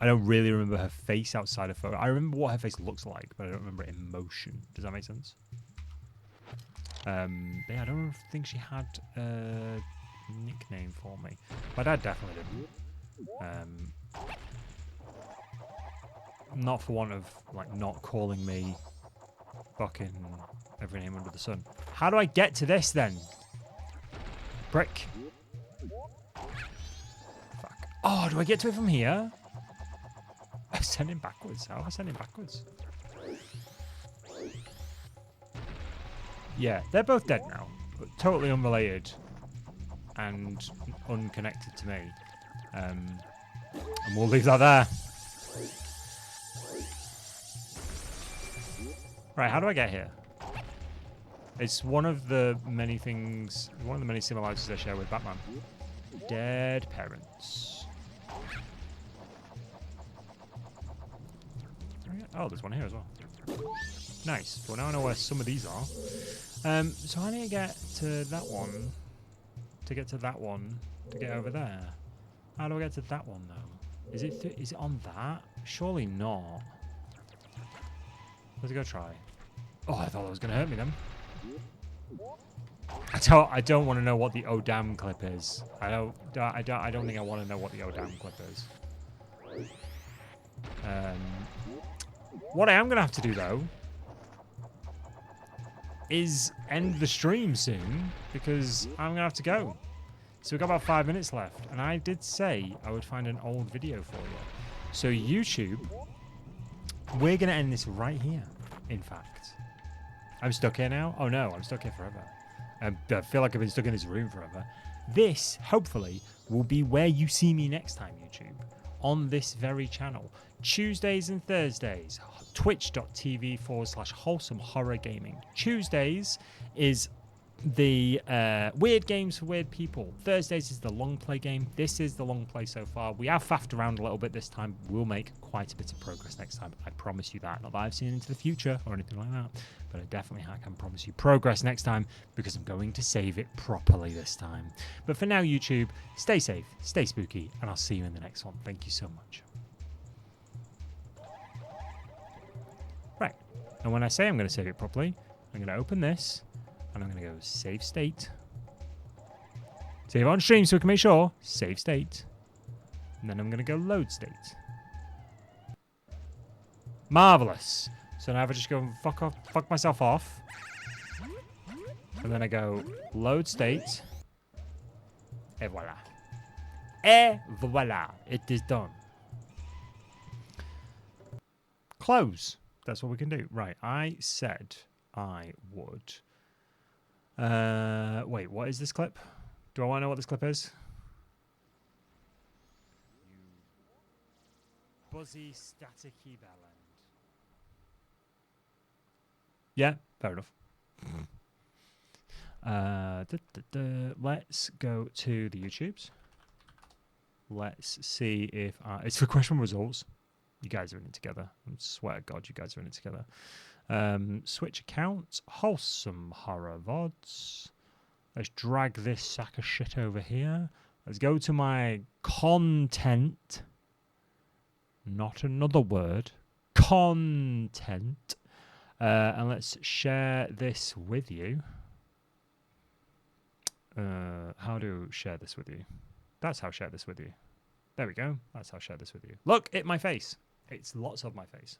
[SPEAKER 1] I don't really remember her face outside of photo. I remember what her face looks like, but I don't remember emotion. Does that make sense? Yeah, I don't think she had a nickname for me. My dad definitely didn't. Not for want of, like, not calling me fucking every name under the sun. How do I get to this, then? Brick. Fuck. Oh, do I get to it from here? I'm sending backwards. How am I sending backwards? Yeah, they're both dead now. But totally unrelated. And unconnected to me. And we'll leave that there. Right, how do I get here? It's one of the many things, one of the many similarities I share with Batman. Dead parents. Oh, there's one here as well. Nice. Well, now I know where some of these are. So I need to get to that one. To get to that one. To get over there. How do I get to that one, though? Is it on that? Surely not. Let's go try. Oh, I thought that was going to hurt me then. I don't want to know what the oh damn clip is. I don't think I want to know what the oh damn clip is. What I am going to have to do, though, is end the stream soon, because I'm going to have to go. So we've got about 5 minutes left, and I did say I would find an old video for you. So YouTube, we're going to end this right here, in fact. I'm stuck here now? Oh no, I'm stuck here forever. I feel like I've been stuck in this room forever. This, hopefully, will be where you see me next time, YouTube. On this very channel. Tuesdays and Thursdays, twitch.tv/wholesome horror gaming. Tuesdays is the weird games for weird people. Thursdays is the long play game. This is the long play so far. We have faffed around a little bit this time. We'll make quite a bit of progress next time. I promise you that. Not that I've seen into the future or anything like that, but I definitely can promise you progress next time because I'm going to save it properly this time. But for now, YouTube, stay safe, stay spooky, and I'll see you in the next one. Thank you so much. Right. And when I say I'm going to save it properly, I'm going to open this. And I'm going to go save state. Save on stream so we can make sure. Save state. And then I'm going to go load state. Marvelous. So now if I just go and fuck myself off. And then I go load state. Et voila. Et voila. It is done. Close. That's what we can do. Right. I said I would... wait, what is this clip? Do I want to know what this clip is? buzzy, staticky bellend. Yeah, fair enough. Let's go to the YouTubes. Let's see if it's for question results. You guys are in it together. I swear to God, you guys are in it together. Switch account, wholesome horror VODs. Let's drag this sack of shit over here. Let's go to my content. Not another word. Content. And let's share this with you. How do share this with you? That's how share this with you. There we go. That's how share this with you. Look at my face. It's lots of my face.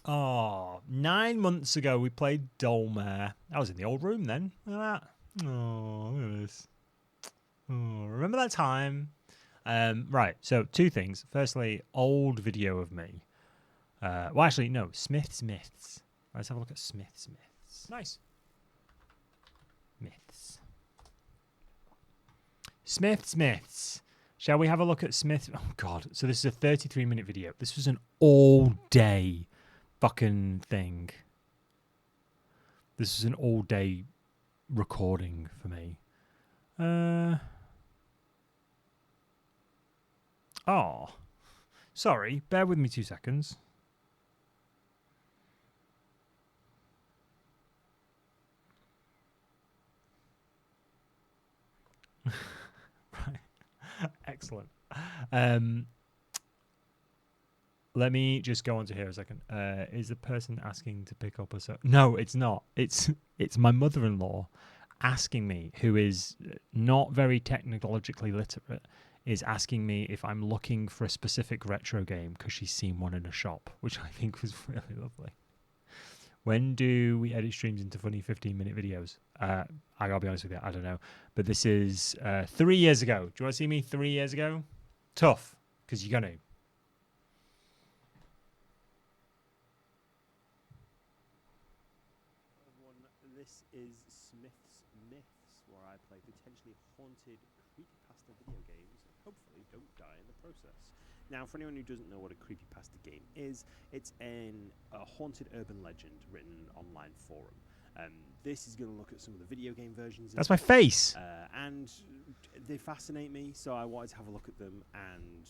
[SPEAKER 1] Oh, 9 months ago we played Dolmare. I was in the old room then. Look at that. Oh, look at this. Oh, remember that time? Right, so 2 things. Firstly, old video of me. Well, actually, no. Smith's Myths. Let's have a look at Smith's Myths. Nice. Myths. Smith's Myths. Shall we have a look at Smith? Oh, God. So this is a 33-minute video. This was an all-day fucking thing. This is an all-day recording for me. Oh. Sorry. Bear with me 2 seconds. Right. Excellent. Let me just go on to here a second. Is the person asking to pick up a... No, it's not. It's my mother-in-law asking me, who is not very technologically literate, is asking me if I'm looking for a specific retro game because she's seen one in a shop, which I think was really lovely. When do we edit streams into funny 15-minute videos? I gotta be honest with you, I don't know. But this is 3 years ago. Do you want to see me 3 years ago? Tough, because you're gonna.
[SPEAKER 2] This is Smith's Myths, where I play potentially haunted creepypasta video games and hopefully don't die in the process. Now, for anyone who doesn't know what a creepypasta game is, it's a haunted urban legend written online forum. This is going to look at some of the video game versions.
[SPEAKER 1] That's my face!
[SPEAKER 2] And they fascinate me, so I wanted to have a look at them. And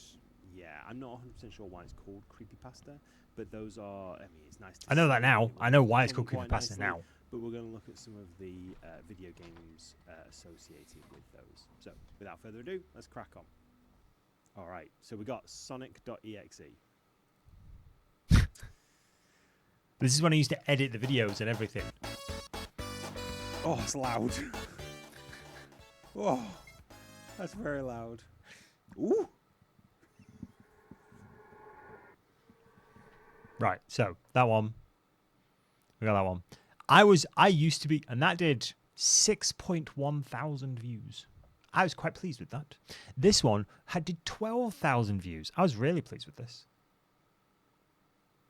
[SPEAKER 2] yeah, I'm not 100% sure why it's called creepypasta, but those are, I mean, it's nice to
[SPEAKER 1] I know that now. I know why it's called
[SPEAKER 2] quite
[SPEAKER 1] creepypasta
[SPEAKER 2] nicely,
[SPEAKER 1] now.
[SPEAKER 2] But we're going to look at some of the video games associated with those. So, without further ado, let's crack on. All right, so we got Sonic.exe.
[SPEAKER 1] This is when I used to edit the videos and everything.
[SPEAKER 2] Oh, it's loud. Oh, that's very loud. Ooh.
[SPEAKER 1] Right, so that one. We got that one. I used to be, and that did 6.1 thousand views. I was quite pleased with that. This one did 12,000 views. I was really pleased with this.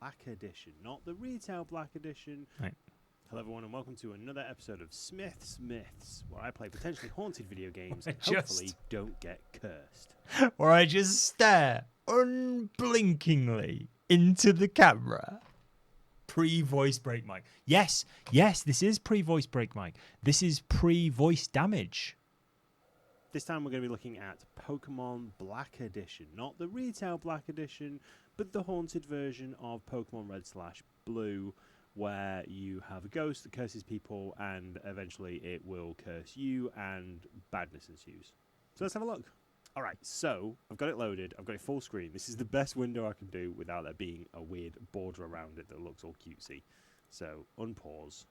[SPEAKER 2] Black Edition, not the retail Black Edition.
[SPEAKER 1] Right.
[SPEAKER 2] Hello everyone and welcome to another episode of Smith's Myths, where I play potentially haunted video games
[SPEAKER 1] I
[SPEAKER 2] and hopefully don't get cursed.
[SPEAKER 1] Where I just stare unblinkingly into the camera. Pre-voice break mic. Yes, this is pre-voice break mic. This is pre-voice damage.
[SPEAKER 2] This time we're going to be looking at Pokemon Black Edition, not the retail Black Edition, but the haunted version of Pokemon Red/Blue, where you have a ghost that curses people and eventually it will curse you and badness ensues. So let's have a look. All right, so I've got it loaded. I've got it full screen. This is the best window I can do without there being a weird border around it that looks all cutesy. So unpause.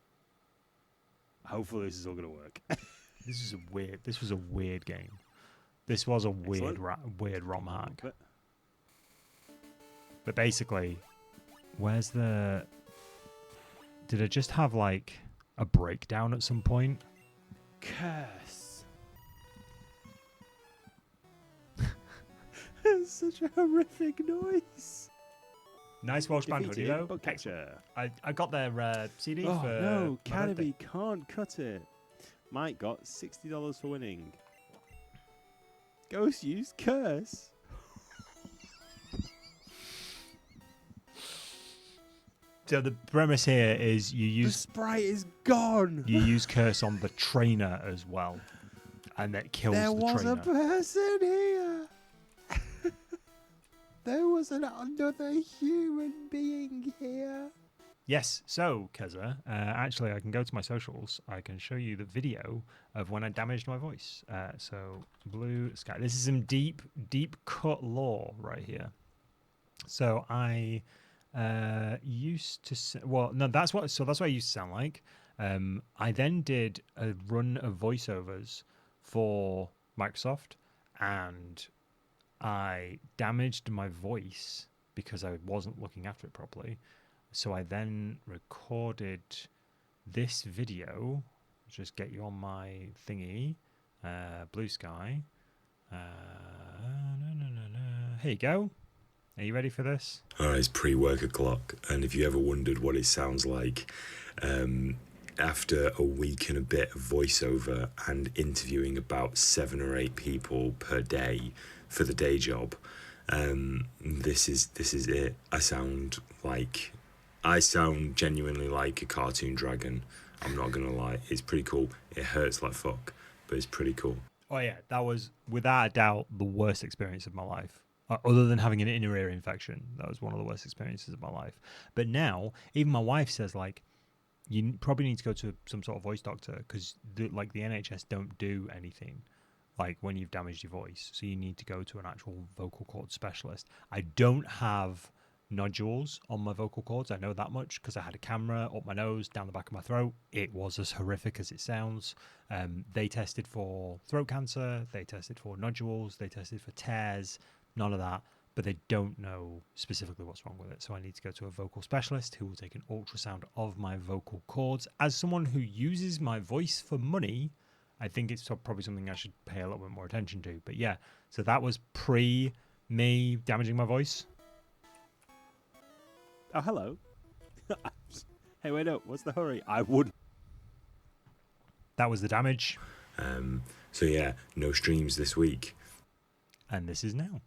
[SPEAKER 2] Hopefully this is all going to work.
[SPEAKER 1] This was a weird game. This was a weird ROM hack. But basically, where's the... Did I just have, like, a breakdown at some point?
[SPEAKER 2] Curse. It's such a horrific noise.
[SPEAKER 1] Nice Welsh band hoodie, though.
[SPEAKER 2] Bugcatcher.
[SPEAKER 1] I got their CD
[SPEAKER 2] Oh,
[SPEAKER 1] for
[SPEAKER 2] no,
[SPEAKER 1] my birthday.
[SPEAKER 2] Canopy can't cut it. Mike got $60 for winning. Ghost use curse.
[SPEAKER 1] So the premise here is you
[SPEAKER 2] The
[SPEAKER 1] use
[SPEAKER 2] sprite is gone.
[SPEAKER 1] you use curse on the trainer as well, and that kills
[SPEAKER 2] There
[SPEAKER 1] the
[SPEAKER 2] was
[SPEAKER 1] trainer.
[SPEAKER 2] a person here. There was another human being here.
[SPEAKER 1] Yes, so Keza, actually I can go to my socials. I can show you the video of when I damaged my voice. So Blue Sky. This is some deep cut lore right here. So I used to that's what I used to sound like. I then did a run of voiceovers for Microsoft, and I damaged my voice because I wasn't looking after it properly. So I then recorded this video. Just get you on my thingy, Blue Sky. Here you go. Are you ready for this?
[SPEAKER 3] Alright, it's pre-work o'clock, and if you ever wondered what it sounds like after a week and a bit of voiceover and interviewing about 7 or 8 people per day for the day job, this is it. I sound genuinely like a cartoon dragon. I'm not gonna lie, it's pretty cool. It hurts like fuck, but it's pretty cool.
[SPEAKER 1] Oh yeah, that was without a doubt the worst experience of my life. Other than having an inner ear infection, that was one of the worst experiences of my life. But now, even my wife says, like, you probably need to go to some sort of voice doctor because, the NHS don't do anything, like, when you've damaged your voice. So you need to go to an actual vocal cord specialist. I don't have nodules on my vocal cords. I know that much because I had a camera up my nose, down the back of my throat. It was as horrific as it sounds. They tested for throat cancer. They tested for nodules. They tested for tears. None of that, but they don't know specifically what's wrong with it. So I need to go to a vocal specialist who will take an ultrasound of my vocal cords. As someone who uses my voice for money, I think it's probably something I should pay a little bit more attention to. But yeah, so that was pre me damaging my voice.
[SPEAKER 2] Oh, hello. Hey, wait up. What's the hurry? I wouldn't.
[SPEAKER 1] That was the damage.
[SPEAKER 3] So yeah, no streams this week.
[SPEAKER 1] And this is now.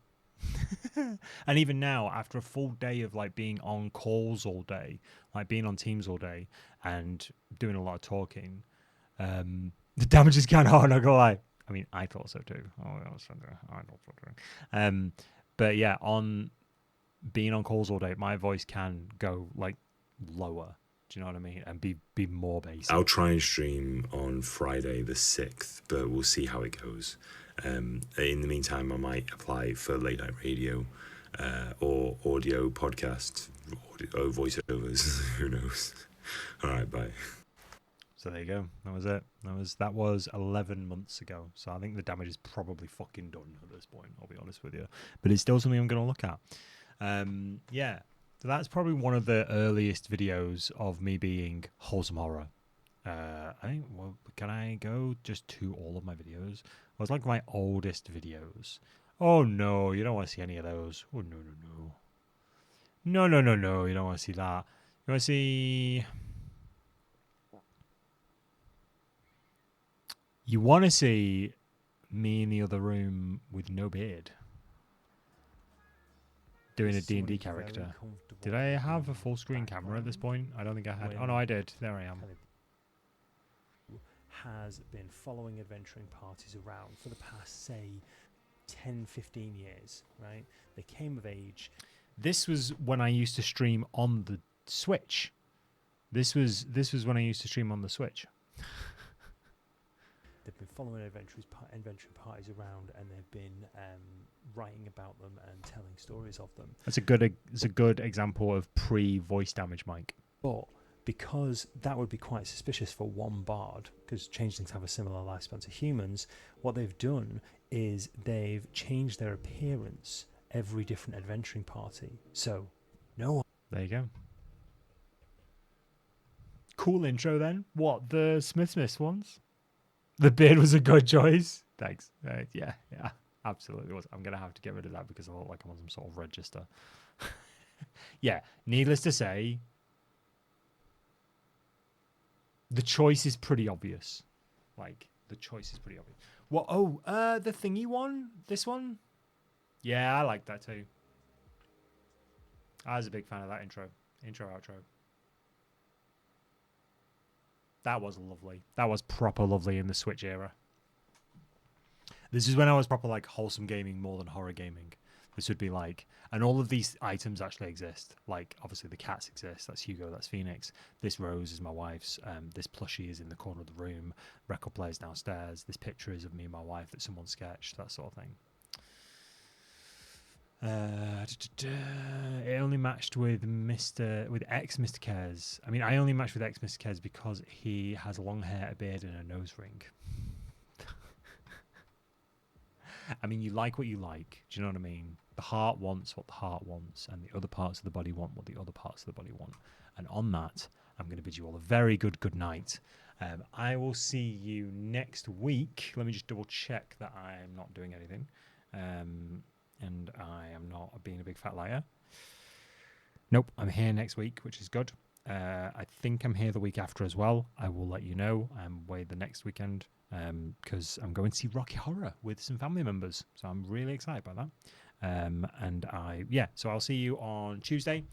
[SPEAKER 1] And even now, after a full day of like being on calls all day, like being on Teams all day and doing a lot of talking, the damage is kind of hard, not gonna lie. I mean, I thought so too. I thought so too. But yeah, on being on calls all day, my voice can go like lower. Do you know what I mean? And be more basic.
[SPEAKER 3] I'll try and stream on Friday the 6th, but we'll see how it goes. In the meantime, I might apply for late night radio or audio podcasts or voiceovers. Who knows? All right, bye.
[SPEAKER 1] So there you go. That was it. That was 11 months ago. So I think the damage is probably fucking done at this point. I'll be honest with you, but it's still something I'm going to look at. Yeah. So that's probably one of the earliest videos of me being wholesome horror. I think. Well, can I go just to all of my videos? It was like my oldest videos. Oh no, you don't want to see any of those. Oh no. No. You don't want to see that. You want to see. You want to see me in the other room with no beard, doing a D&D character. Did I have a full screen camera at this point? I don't think I had. Oh no, I did. There I am.
[SPEAKER 2] Has been following adventuring parties around for the past, say, 10, 15 years, right? They came of age.
[SPEAKER 1] This was when I used to stream on the Switch. This was when I used to stream on the Switch.
[SPEAKER 2] They've been following adventuring parties around, and they've been writing about them and telling stories of them.
[SPEAKER 1] It's a good example of pre-voice damage, Mike.
[SPEAKER 2] But because that would be quite suspicious for one bard, because changelings have a similar lifespan to humans, what they've done is they've changed their appearance every different adventuring party. So, no one.
[SPEAKER 1] There you go. Cool intro then. What, the Smith ones? The beard was a good choice. Thanks. Yeah, absolutely was. I'm going to have to get rid of that because I look like I'm on some sort of register. Yeah, needless to say, the choice is pretty obvious. The choice is pretty obvious. What? Oh, the thingy one? This one? Yeah, I like that too. I was a big fan of that intro, outro. That was lovely. That was proper lovely in the Switch era. This is when I was proper like wholesome gaming more than horror gaming. This would be like, and all of these items actually exist. Like, obviously, the cats exist. That's Hugo. That's Phoenix. This rose is my wife's. This plushie is in the corner of the room. Record player's downstairs. This picture is of me and my wife that someone sketched. That sort of thing. It only matched with ex Mr. Cares. I mean, I only matched with ex Mr. Cares because he has long hair, a beard, and a nose ring. I mean, you like what you like. Do you know what I mean? The heart wants what the heart wants, and the other parts of the body want what the other parts of the body want. And on that, I'm going to bid you all a very good night. I will see you next week. Let me just double check that I'm not doing anything. And I am not being a big fat liar. Nope, I'm here next week, which is good. I think I'm here the week after as well. I will let you know. I'm away the next weekend because I'm going to see Rocky Horror with some family members. So I'm really excited by that. So I'll see you on Tuesday.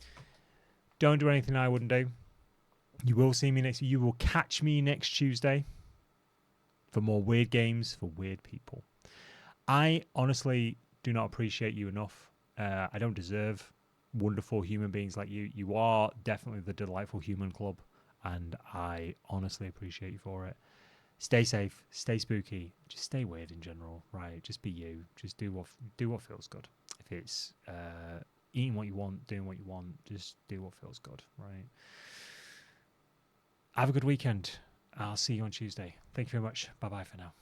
[SPEAKER 1] Don't do anything I wouldn't do. You will catch me next Tuesday for more weird games for weird people. I honestly do not appreciate you enough. I don't deserve wonderful human beings like you. You are definitely the delightful human club, and I honestly appreciate you for it. Stay safe, stay spooky, just stay weird in general, right? Just be you. Just do what feels good. If it's eating what you want, doing what you want, just do what feels good, right? Have a good weekend. I'll see you on Tuesday. Thank you very much. Bye-bye for now.